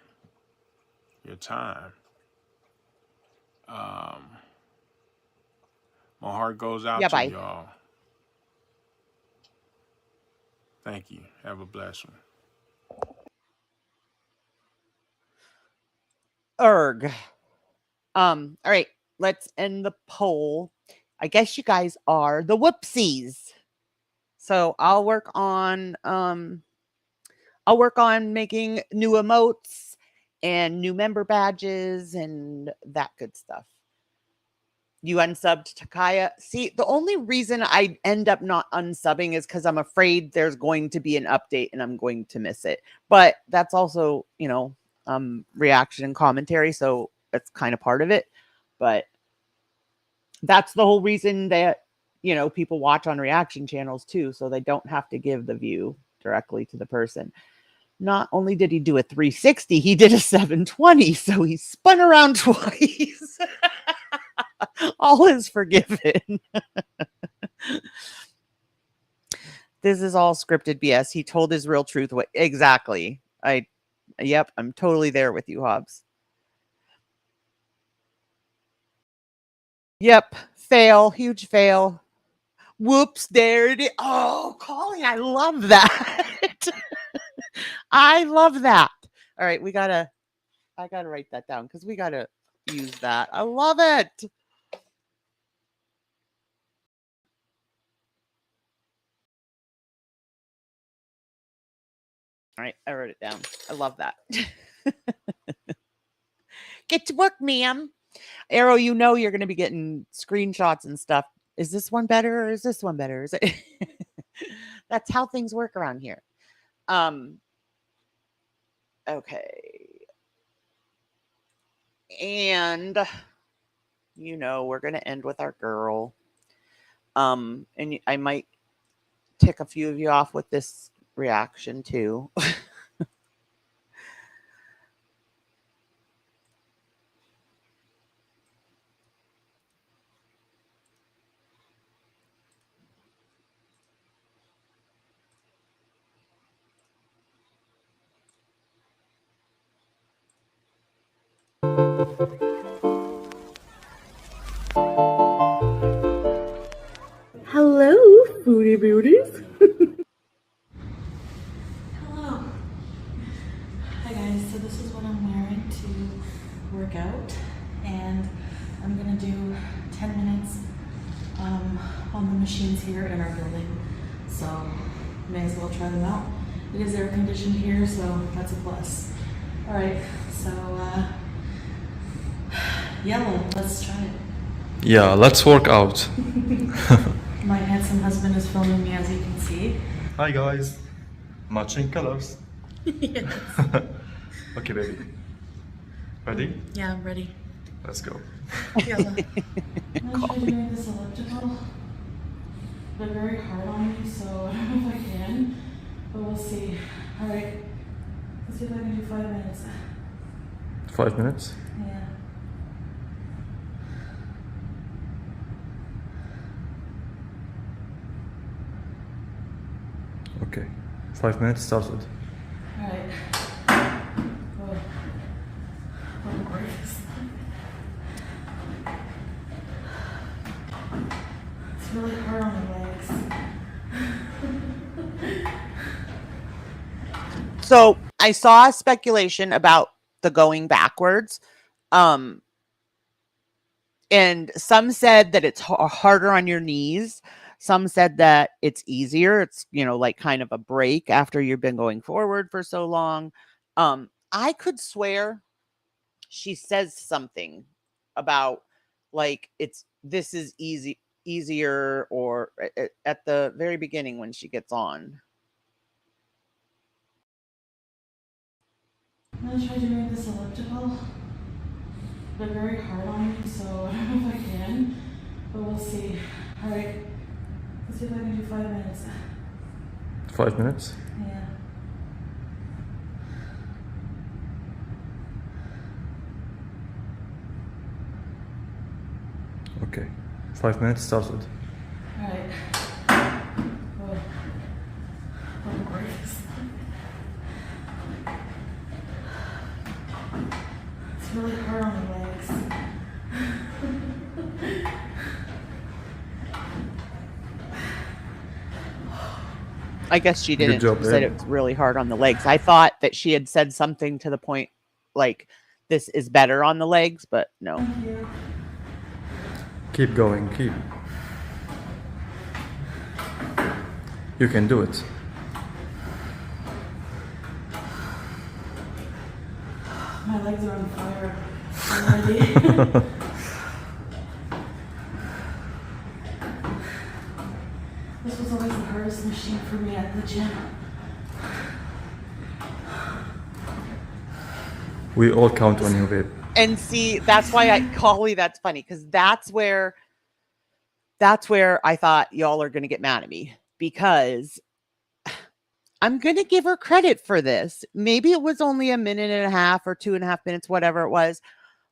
S10: your time. My heart goes out to y'all. Thank you. Have a blessed one.
S3: All right, let's end the poll. I guess you guys are the whoopsies. So I'll work on making new emotes and new member badges and that good stuff. You unsubbed to Kaya. See, the only reason I end up not unsubbing is because I'm afraid there's going to be an update and I'm going to miss it. But that's also, you know, reaction and commentary, so that's kind of part of it. But that's the whole reason that, you know, people watch on reaction channels too, so they don't have to give the view directly to the person. Not only did he do a 360, he did a 720, so he spun around twice. All is forgiven. This is all scripted BS. He told his real truth. What exactly? Yep, I'm totally there with you, Hobbs. Yep, fail, huge fail. Whoops, there it is. Oh, Colleen, I love that. I love that. All right, I gotta write that down because we gotta use that. I love it. All right, I wrote it down. I love that. Get to work, ma'am. Arrow, you know you're going to be getting screenshots and stuff. Is this one better or is this one better? Is it? That's how things work around here. Okay. And you know we're going to end with our girl. And I might tick a few of you off with this reaction too.
S11: Hello, foodie beauties.
S12: Hello. Hi guys, so this is what I'm wearing to work out, and I'm gonna do 10 minutes on the machines here in our building, so may as well try them out. It is air conditioned here, so that's a plus. All right, so yellow, let's try it.
S13: Yeah, let's work out.
S12: My handsome husband is filming me, as you can see.
S13: Hi guys, matching colors.
S12: Yes.
S13: Okay, baby. Ready?
S12: Yeah, I'm ready.
S13: Let's go.
S12: Yellow. I'm gonna try doing this elliptical. They're very hard on me, so I don't know if I can, but we'll see. All right, let's see if I can do 5 minutes.
S13: 5 minutes?
S12: Yeah.
S13: Okay, 5 minutes started.
S12: All right. Whoa. Oh, gorgeous. It's really hard on the legs.
S3: So I saw speculation about the going backwards. And some said that it's harder on your knees. Some said that it's easier. It's, you know, like kind of a break after you've been going forward for so long. I could swear she says something about like this is easier, or at the very beginning when she gets on.
S12: I'm gonna try doing this elliptical. They're very hard on me, so I don't know if I can, but we'll see. All right, let's see if I can do 5 minutes.
S13: 5 minutes?
S12: Yeah.
S13: Okay, 5 minutes started.
S12: All right. Whoa. Oh, gorgeous. It's really hard on the legs.
S3: I guess she didn't.
S13: Good job,
S3: She said
S13: babe.
S3: it's really hard on the legs. I thought that she had said something to the point like this is better on the legs, but no.
S12: Thank you.
S13: Keep going, keep. You can do it.
S12: My legs are on fire already. This was always the hardest machine for me at the gym.
S13: We all count on you, babe.
S3: And see, that's why Holly, that's funny, because that's where I thought y'all are going to get mad at me, because I'm going to give her credit for this. Maybe it was only a minute and a half or 2.5 minutes, whatever it was,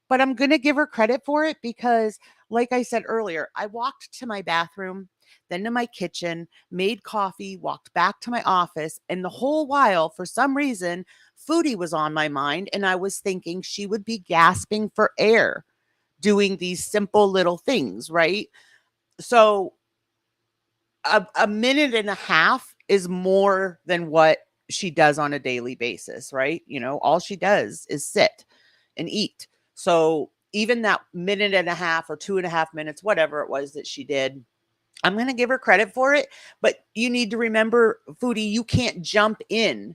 S3: but I'm going to give her credit for it because, like I said earlier, I walked to my bathroom, then to my kitchen, made coffee, walked back to my office, and the whole while, for some reason, Foodie was on my mind, and I was thinking she would be gasping for air doing these simple little things, right? So a minute and a half is more than what she does on a daily basis, right? You know, all she does is sit and eat. So even that minute and a half or 2.5 minutes, whatever it was that she did, I'm going to give her credit for it. But you need to remember, Foodie, you can't jump in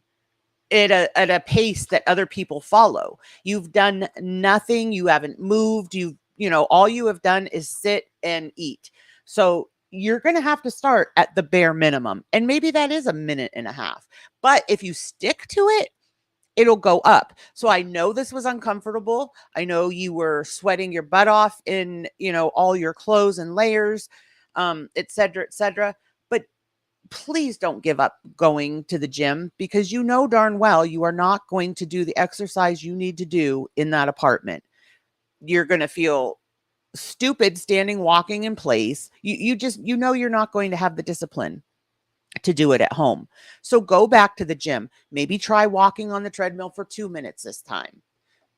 S3: at a pace that other people follow. You've done nothing. You haven't moved. All you have done is sit and eat. So you're going to have to start at the bare minimum. And maybe that is a minute and a half. But if you stick to it, it'll go up. So I know this was uncomfortable. I know you were sweating your butt off in, all your clothes and layers, et cetera, et cetera. But please don't give up going to the gym, because you know darn well you are not going to do the exercise you need to do in that apartment. You're going to feel stupid walking in place. You're not going to have the discipline to do it at home. So go back to the gym. Maybe try walking on the treadmill for 2 minutes this time.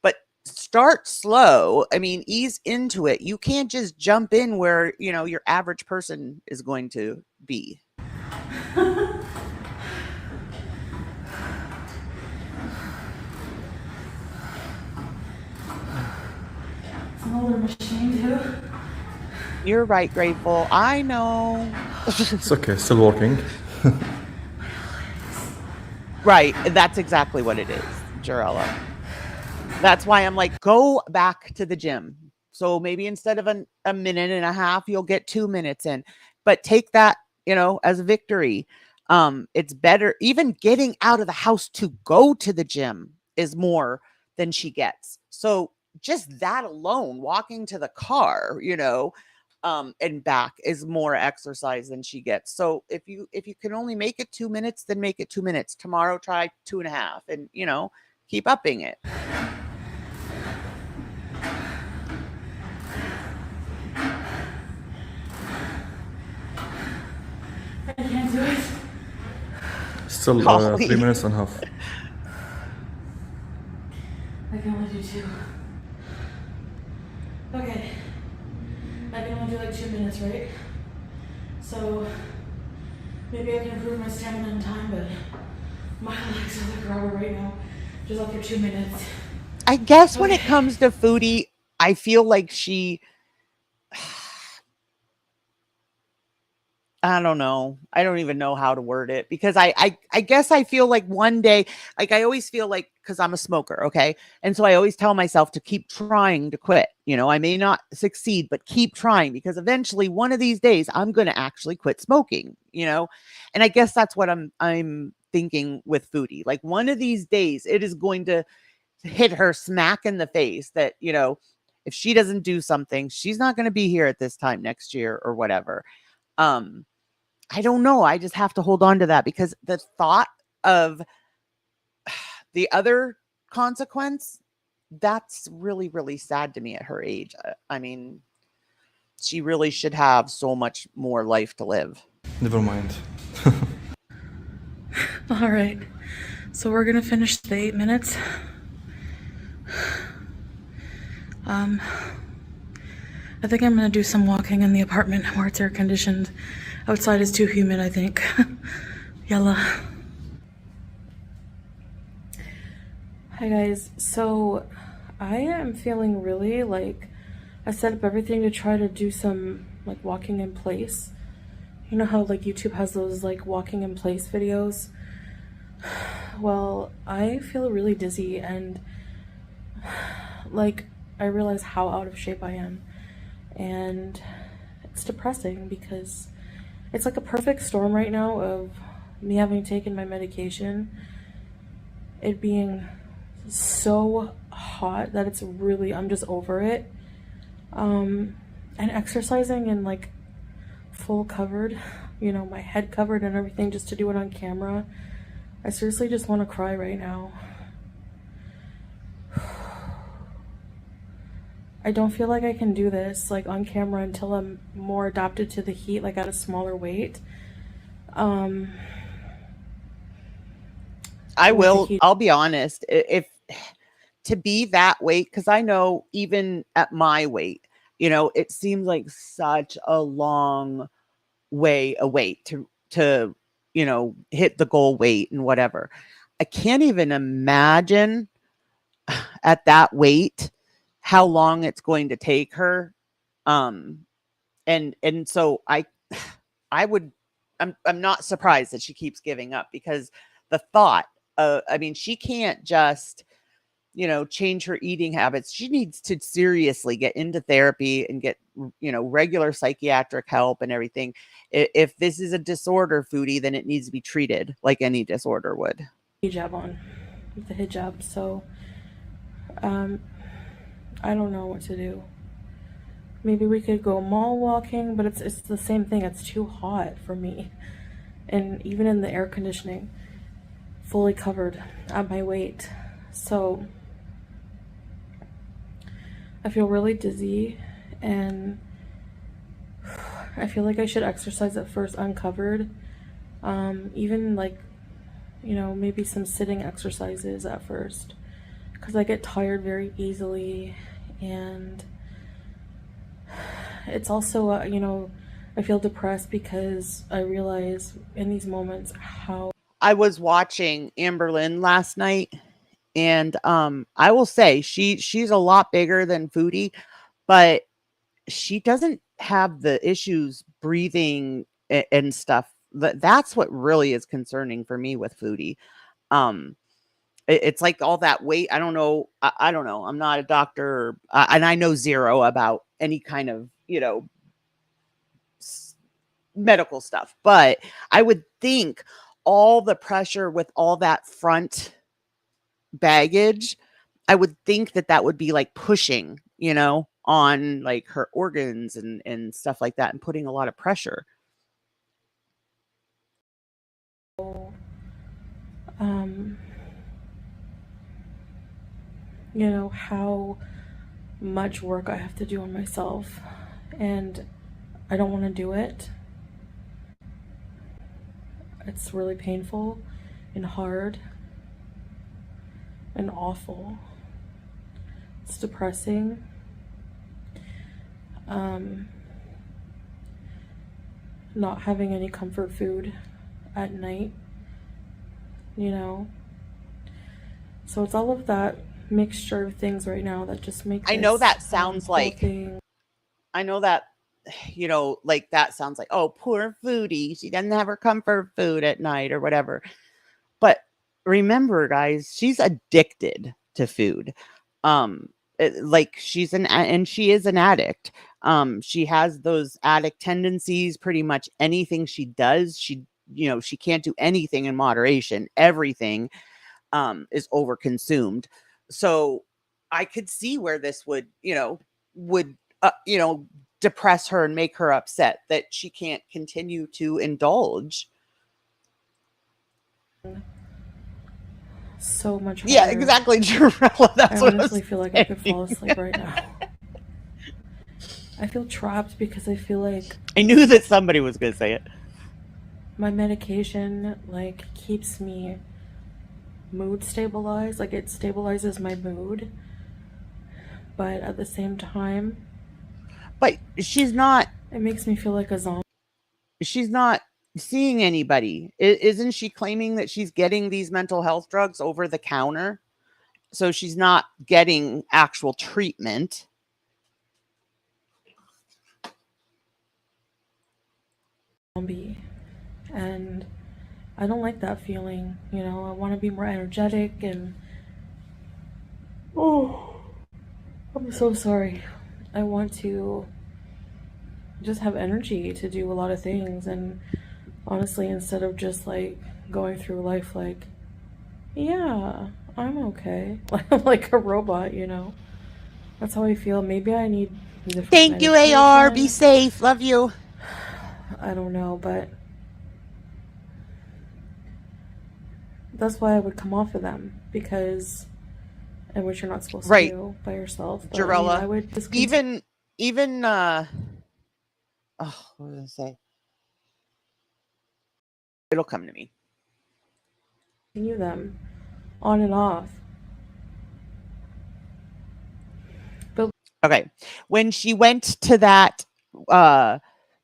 S3: But start slow. I mean, ease into it. You can't just jump in where, your average person is going to be.
S12: It's an older machine too.
S3: You're right, Grateful. I know.
S13: It's okay, still working.
S3: Right. That's exactly what it is, Jarella. That's why I'm like, go back to the gym. So maybe instead of a minute and a half, you'll get 2 minutes in. But take that, as a victory. It's better. Even getting out of the house to go to the gym is more than she gets. So just that alone, walking to the car, and back is more exercise than she gets. So if you can only make it 2 minutes, then make it 2 minutes. Tomorrow, try 2.5, and keep upping it.
S12: I can't do it.
S13: Still 3 minutes and a half.
S12: I can only do 2. Okay. I can only do like 2 minutes, right? So maybe I can improve my stamina and time, but my legs are like rubber right now. Just after 2 minutes.
S3: I guess when it comes to Foodie, I feel like she, I don't know. I don't even know how to word it, because I guess I feel like one day, like I always feel like, because I'm a smoker, okay? And so I always tell myself to keep trying to quit. I may not succeed, but keep trying, because eventually one of these days I'm going to actually quit smoking, And I guess that's what I'm thinking with Foodie. Like one of these days it is going to hit her smack in the face that, if she doesn't do something, she's not going to be here at this time next year or whatever. I don't know. I just have to hold on to that, because the thought of the other consequence, that's really, really sad to me at her age. I mean, she really should have so much more life to live.
S13: Never mind.
S12: All right. So we're going to finish the 8 minutes. I think I'm going to do some walking in the apartment where it's air conditioned. Outside is too humid, I think. Yalla. Hi guys. So I am feeling really like I set up everything to try to do some like walking in place. You know how like YouTube has those like walking in place videos? Well, I feel really dizzy, and like I realize how out of shape I am, and it's depressing because it's like a perfect storm right now of me having taken my medication, it being so hot that it's really, I'm just over it, and exercising and like full covered, my head covered and everything, just to do it on camera. I seriously just want to cry right now. I don't feel like I can do this like on camera until I'm more adapted to the heat, like at a smaller weight.
S3: I'll be honest, if to be that weight, because I know even at my weight, it seems like such a long way away to hit the goal weight and whatever. I can't even imagine at that weight how long it's going to take her. And so I'm not surprised that she keeps giving up, because the thought I mean, she can't just, change her eating habits. She needs to seriously get into therapy and get, regular psychiatric help and everything. If this is a disorder, Foodie, then it needs to be treated like any disorder would.
S12: Hijab on, with the hijab, so I don't know what to do. Maybe we could go mall walking, but it's the same thing. It's too hot for me, and even in the air conditioning, fully covered at my weight, so I feel really dizzy, and I feel like I should exercise at first uncovered, even like, maybe some sitting exercises at first, because I get tired very easily, and it's also, I feel depressed because I realize in these moments how...
S3: I was watching Amberlynn last night, and I will say she's a lot bigger than Foodie, but she doesn't have the issues breathing and stuff. That's what really is concerning for me with Foodie. It's like all that weight. I don't know. I don't know. I'm not a doctor, and I know zero about any kind of, medical stuff, but I would think all the pressure with all that front baggage, I would think that would be like pushing, on like her organs and stuff like that, and putting a lot of pressure.
S12: How much work I have to do on myself, and I don't want to do it. It's really painful and hard and awful. It's depressing. Not having any comfort food at night, so it's all of that mixture of things right now that just make
S3: I know that sounds like I know that like that sounds like, oh, poor Foodie, she doesn't have her comfort food at night or whatever. But remember, guys, she's addicted to food. Like she is an addict. She has those addict tendencies. Pretty much anything she does, she can't do anything in moderation. Everything is overconsumed. So I could see where this would depress her and make her upset that she can't continue to indulge.
S12: So much harder.
S3: Yeah, exactly, Jarella. That's
S12: I
S3: what
S12: honestly feel like I could fall asleep right now. I feel trapped because I feel like
S3: I knew that somebody was going to say it.
S12: My medication keeps me mood stabilized, it stabilizes my mood, but at the same time,
S3: but she's not,
S12: it makes me feel like a zombie.
S3: She's not seeing anybody. Isn't she claiming that she's getting these mental health drugs over the counter? So she's not getting actual treatment.
S12: Zombie. And I don't like that feeling, I want to be more energetic and... Oh, I'm so sorry. I want to just have energy to do a lot of things, and honestly, instead of just going through life yeah, I'm okay, like a robot, That's how I feel. Maybe I need different
S3: Thank you, AR. Be safe. Love you.
S12: I don't know, but that's why I would come off of them, because, and which you're not supposed to do by yourself. But
S3: Jarella,
S12: I would
S3: even oh, what was I say? It'll come to me.
S12: Continue them on and off. But
S3: okay, when she went to that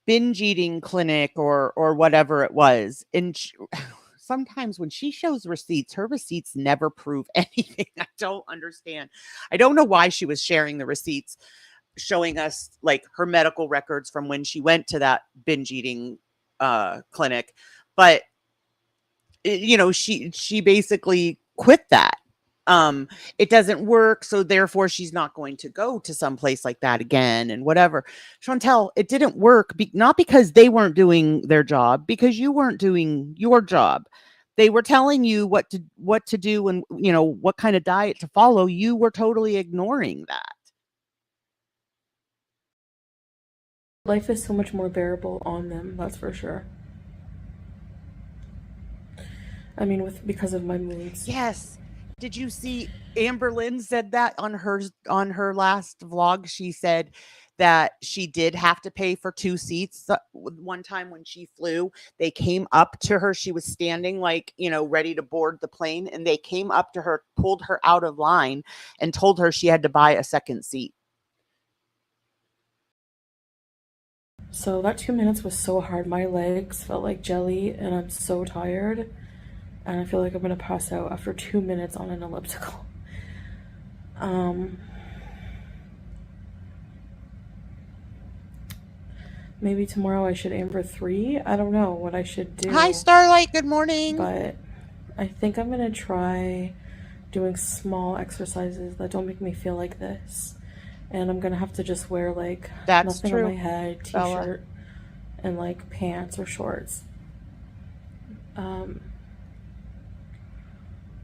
S3: binge eating clinic or whatever it was, and sometimes when she shows receipts, her receipts never prove anything. I don't understand. I don't know why she was sharing the receipts, showing us her medical records from when she went to that binge eating clinic. But you know, she basically quit that. It doesn't work, so therefore she's not going to go to some place like that again and whatever. Chantel, it didn't work not because they weren't doing their job, because you weren't doing your job. They were telling you what to do and, you know, what kind of diet to follow. You were totally ignoring that.
S12: Life is so much more bearable on them, that's for sure. I mean, because of my moods.
S3: Yes. Did you see Amber Lynn said that on her last vlog? She said that she did have to pay for 2 seats. One time when she flew, they came up to her. She was standing like, you know, ready to board the plane, and they came up to her, pulled her out of line, and told her she had to buy a second seat.
S12: So that 2 minutes was so hard. My legs felt like jelly, and I'm so tired. And I feel like I'm gonna pass out after 2 minutes on an elliptical. Maybe tomorrow I should aim for 3. I don't know what I should do.
S3: Hi, Starlight. Good morning.
S12: But I think I'm gonna try doing small exercises that don't make me feel like this. And I'm gonna have to just wear like nothing on my head, t-shirt, and like pants or shorts.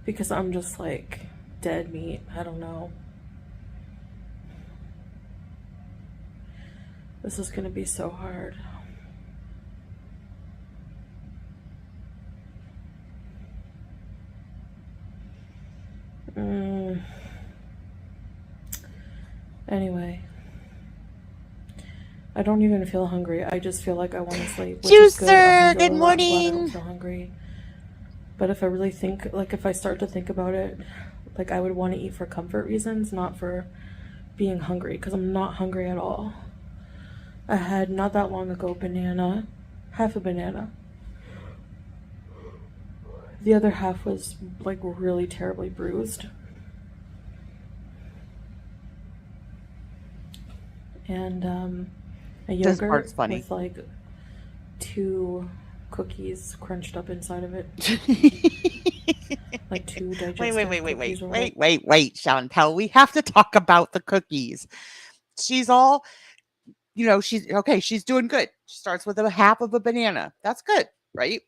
S12: Because I'm just like dead meat. I don't know. This is gonna be so hard. Anyway, I don't even feel hungry. I just feel like I want to sleep.
S3: Juicer, good morning.
S12: I don't feel hungry. But if I really think, like if I start to think about it, like I would want to eat for comfort reasons, not for being hungry, because I'm not hungry at all. I had not that long ago half a banana. The other half was like really terribly bruised. And a yogurt with like 2 cookies crunched up inside of it. Like 2 digestive
S3: Wait, Chantel. We have to talk about the cookies. She's all, you know, she's okay. She's doing good. She starts with a half of a banana. That's good, right?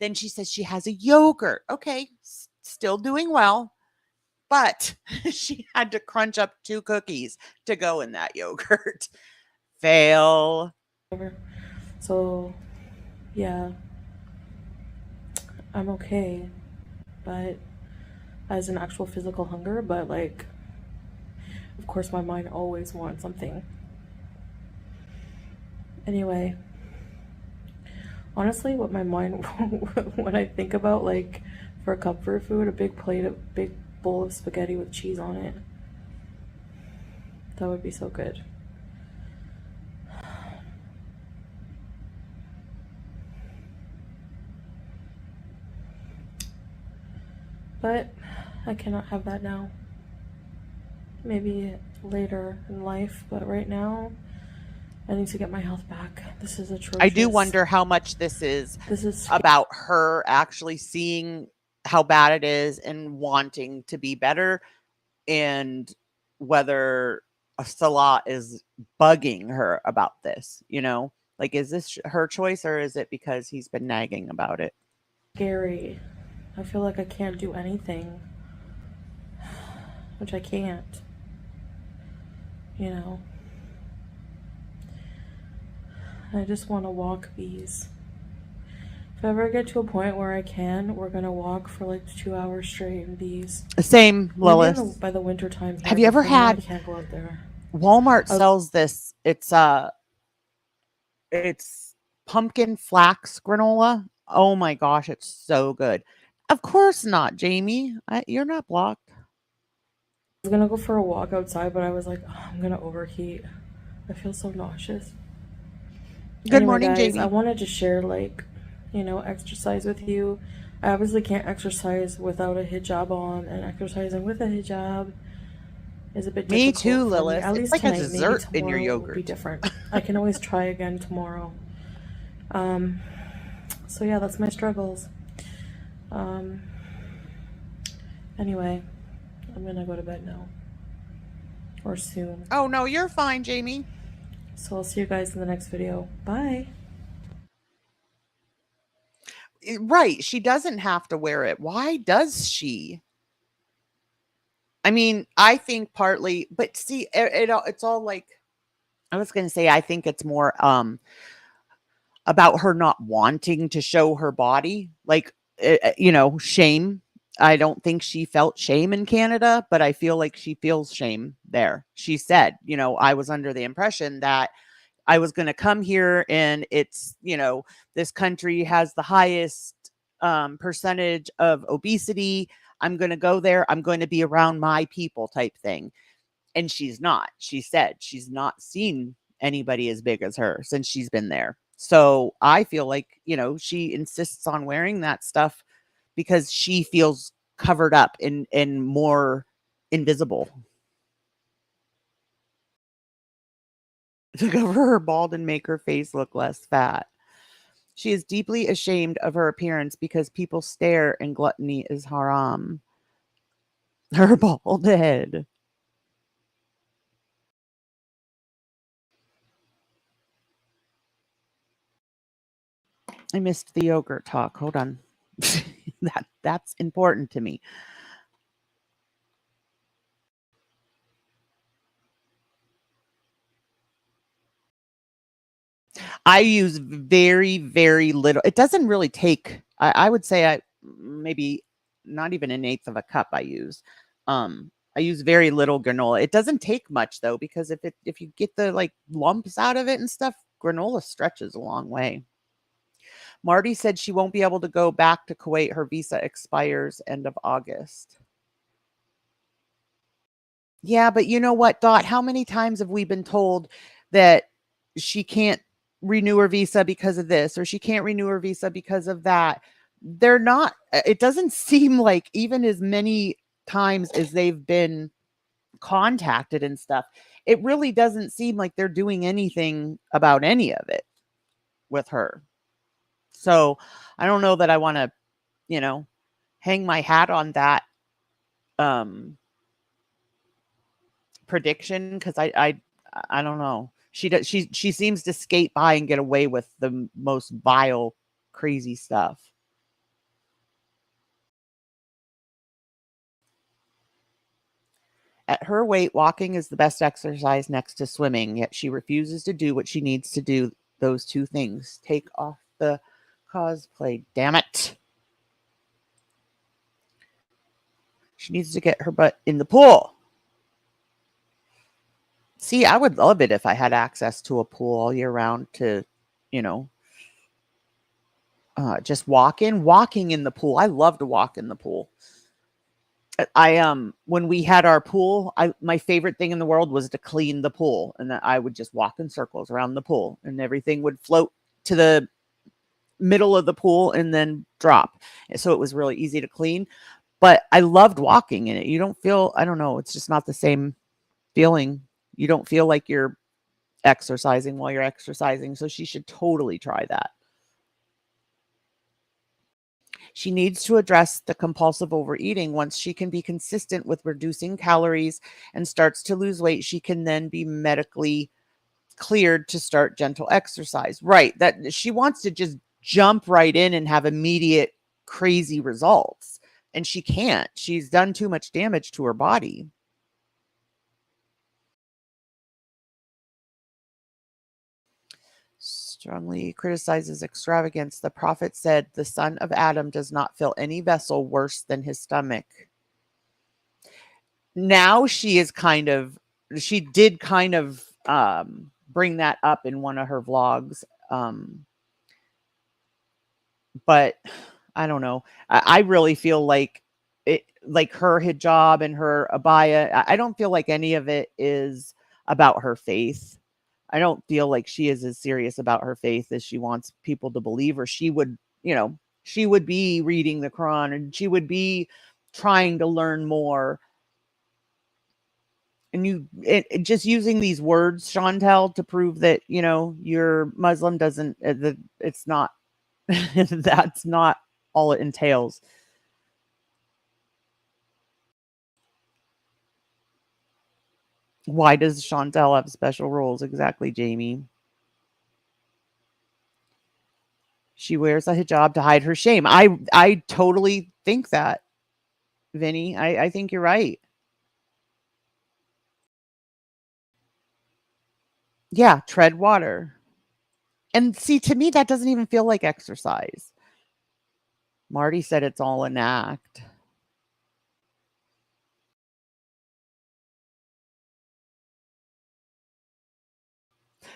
S3: Then she says she has a yogurt. Okay, still doing well. But she had to crunch up 2 cookies to go in that yogurt. Fail.
S12: So, yeah, I'm okay, but as an actual physical hunger, but like, of course my mind always wants something. Anyway, honestly, what my mind, when I think about like for comfort food, a big bowl of spaghetti with cheese on it, that would be so good. But I cannot have that now. Maybe later in life, but right now I need to get my health back. This is atrocious.
S3: I do wonder how much this is about her actually seeing how bad it is and wanting to be better, and whether Salah is bugging her about this, you know? Like, is this her choice, or is it because he's been nagging about it?
S12: Scary. I feel like I can't do anything, which I can't, you know. I just want to walk these. If I ever get to a point where I can, we're gonna walk for like 2 hours straight in these.
S3: Same, Lilith.
S12: By the winter time.
S3: Have you ever had?
S12: I can't go out there.
S3: Walmart sells this. It's pumpkin flax granola. Oh my gosh, it's so good. Of course not, Jamie. You're not blocked.
S12: I was gonna go for a walk outside, but I was like, oh, I'm gonna overheat. I feel so nauseous.
S3: Good morning,
S12: guys,
S3: Jamie.
S12: I wanted to share, like, you know, exercise with you. I obviously can't exercise without a hijab on, and exercising with a hijab is a bit difficult.
S3: Me too, Lilith.
S12: At least
S3: it's like
S12: tonight,
S3: a dessert in your yogurt.
S12: Will be different. I can always try again tomorrow. So yeah, that's my struggles. Anyway, I'm gonna go to bed now. Or soon.
S3: Oh, no, you're fine, Jamie.
S12: So I'll see you guys in the next video. Bye.
S3: Right. She doesn't have to wear it. Why does she? I mean, I think partly, but see, it's all like, I was going to say, I think it's more about her not wanting to show her body, like, shame. I don't think she felt shame in Canada, but I feel like she feels shame there. She said, I was under the impression that I was going to come here and it's, this country has the highest percentage of obesity. I'm going to go there. I'm going to be around my people type thing. And she's not. She said she's not seen anybody as big as her since she's been there. So I feel like, she insists on wearing that stuff because she feels covered up and more invisible. To cover her bald and make her face look less fat. She is deeply ashamed of her appearance because people stare and gluttony is haram. Her bald head. I missed the yogurt talk. Hold on. That's important to me. I use very, very little. It doesn't really take, I would say maybe not even an eighth of a cup I use. I use very little granola. It doesn't take much though, because if you get the like lumps out of it and stuff, granola stretches a long way. Marty said she won't be able to go back to Kuwait. Her visa expires end of August. Yeah, but you know what, Dot? How many times have we been told that she can't renew her visa because of this, or she can't renew her visa because of that? They're not, it doesn't seem like even as many times as they've been contacted and stuff, it really doesn't seem like they're doing anything about any of it with her. So I don't know that I want to, hang my hat on that prediction, because I don't know. She seems to skate by and get away with the most vile, crazy stuff. At her weight, walking is the best exercise next to swimming, yet she refuses to do what she needs to do, those two things. Take off the cosplay, damn it. She needs to get her butt in the pool. See, I would love it if I had access to a pool all year round to, just walking in the pool. I love to walk in the pool. When we had our pool, my favorite thing in the world was to clean the pool, and I would just walk in circles around the pool, and everything would float to the middle of the pool and then drop. So it was really easy to clean, but I loved walking in it. You don't feel, I don't know, it's just not the same feeling. You don't feel like you're exercising while you're exercising. So she should totally try that. She needs to address the compulsive overeating. Once she can be consistent with reducing calories and starts to lose weight, she can then be medically cleared to start gentle exercise. Right. That she wants to just jump right in and have immediate crazy results. And she can't. She's done too much damage to her body. Strongly criticizes extravagance. The prophet said, the son of Adam does not fill any vessel worse than his stomach. Now she did kind of bring that up in one of her vlogs. But I don't know. I really feel like it, like her hijab and her abaya, I don't feel like any of it is about her faith. I don't feel like she is as serious about her faith as she wants people to believe her. She would, she would be reading the Quran and she would be trying to learn more. And just using these words, Chantel, to prove that, you're Muslim doesn't, it's not, that's not all it entails. Why does Chantel have special roles? Exactly, Jamie. She wears a hijab to hide her shame. I totally think that, Vinny. I think you're right. Yeah, tread water. And see, to me, that doesn't even feel like exercise. Marty said it's all an act.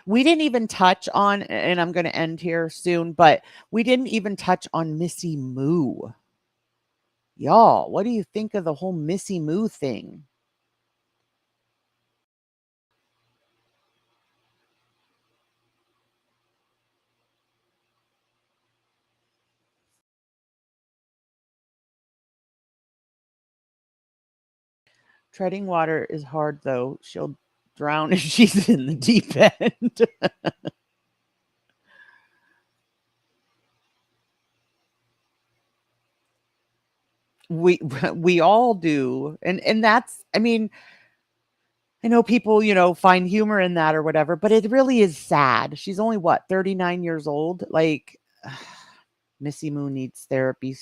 S3: We didn't even touch on, and I'm going to end here soon, but we didn't even touch on Missy Moo. Y'all, what do you think of the whole Missy Moo thing? Treading water is hard, though. She'll drown if she's in the deep end. we all do. And that's, I mean, I know people, find humor in that or whatever, but it really is sad. She's only what, 39 years old? Like Missy Moo needs therapy.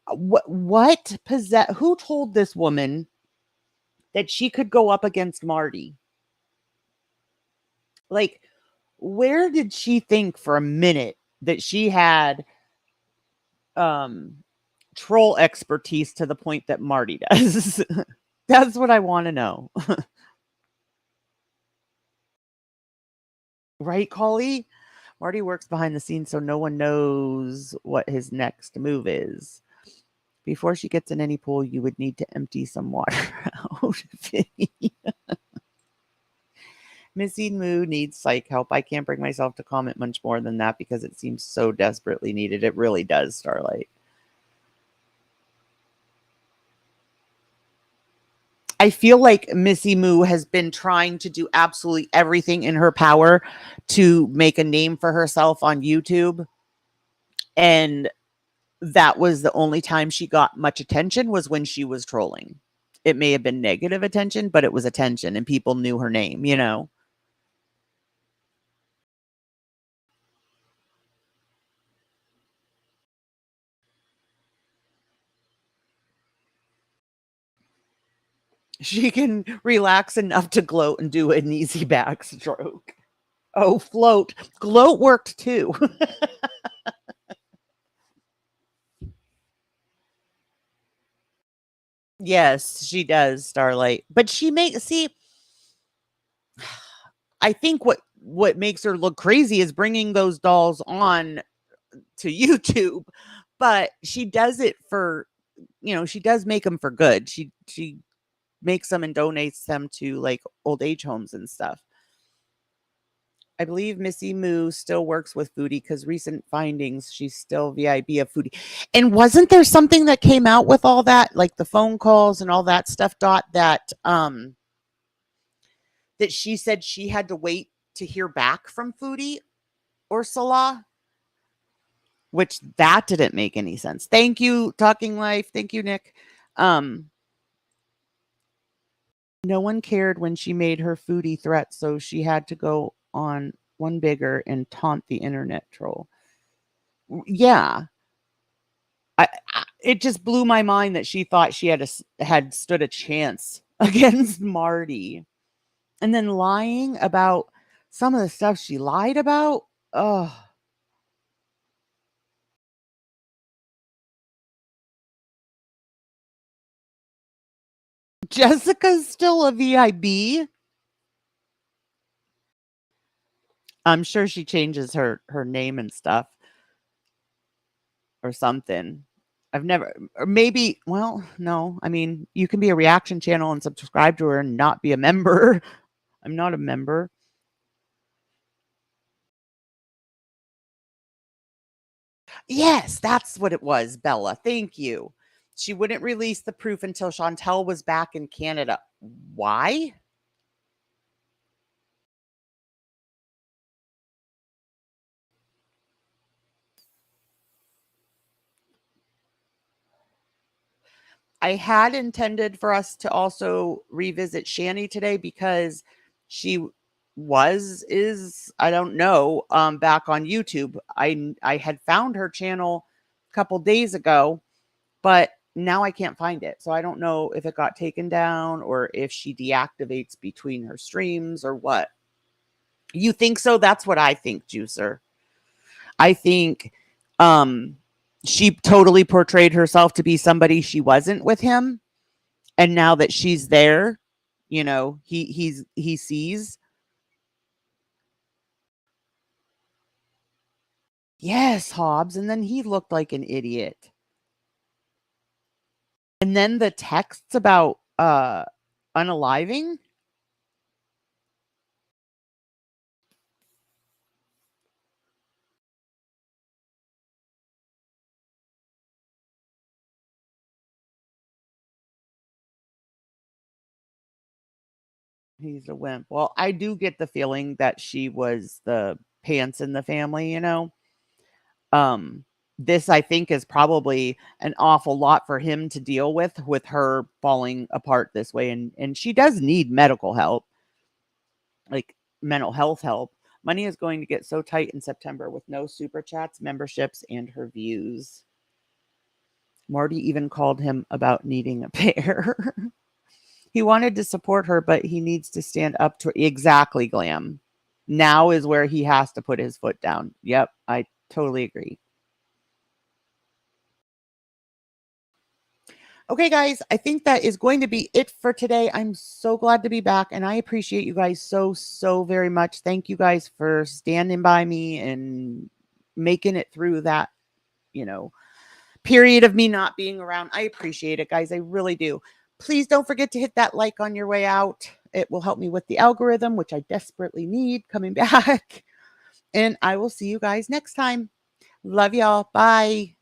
S3: Who told this woman that she could go up against Marty? Like, where did she think for a minute that she had troll expertise to the point that Marty does? That's what I want to know. Right, Collie? Marty works behind the scenes so no one knows what his next move is. Before she gets in any pool, you would need to empty some water out. Missy Moo needs psych help. I can't bring myself to comment much more than that because it seems so desperately needed. It really does, Starlight. I feel like Missy Moo has been trying to do absolutely everything in her power to make a name for herself on YouTube. And that was the only time she got much attention, was when she was trolling. It may have been negative attention, but it was attention and people knew her name, She can relax enough to gloat and do an easy backstroke. Oh, float. Gloat worked too. Yes, she does, Starlight. But I think what makes her look crazy is bringing those dolls on to YouTube, but she does it for, she does make them for good. She makes them and donates them to like old age homes and stuff. I believe Missy Moo still works with Foodie because recent findings, she's still VIB of Foodie. And wasn't there something that came out with all that, like the phone calls and all that stuff, Dot, that she said she had to wait to hear back from Foodie or Salah? Which that didn't make any sense. Thank you, Talking Life. Thank you, Nick. No one cared when she made her Foodie threat, so she had to go on one bigger and taunt the internet troll. Yeah. It just blew my mind that she thought she had stood a chance against Marty. And then lying about some of the stuff she lied about. Oh. Jessica's still a VIB. I'm sure she changes her name and stuff or something. I've never, or maybe, well, no. I mean, you can be a reaction channel and subscribe to her and not be a member. I'm not a member. Yes, that's what it was, Bella. Thank you. She wouldn't release the proof until Chantel was back in Canada. Why? I had intended for us to also revisit Shani today because she is, I don't know, back on YouTube. I had found her channel a couple days ago, but now I can't find it. So I don't know if it got taken down or if she deactivates between her streams or what. You think so? That's what I think, Juicer. I think she totally portrayed herself to be somebody she wasn't with him. And now that she's there, you know, he sees. Yes, Hobbs. And then he looked like an idiot. And then the texts about unaliving. He's a wimp. Well, I do get the feeling that she was the pants in the family, you know. This I think is probably an awful lot for him to deal with her falling apart this way, and she does need medical help, like mental health help. Money is going to get so tight in September with no super chats, memberships, and her views. Marty even called him about needing a pair. He wanted to support her, but he needs to stand up to exactly, Glam. Now is where he has to put his foot down. Yep, I totally agree. Okay, guys, I think that is going to be it for today. I'm so glad to be back, and I appreciate you guys so very much. Thank you guys for standing by me and making it through that, you know, period of me not being around. I appreciate it, guys. I really do. Please don't forget to hit that like on your way out. It will help me with the algorithm, which I desperately need coming back. And I will see you guys next time. Love y'all. Bye.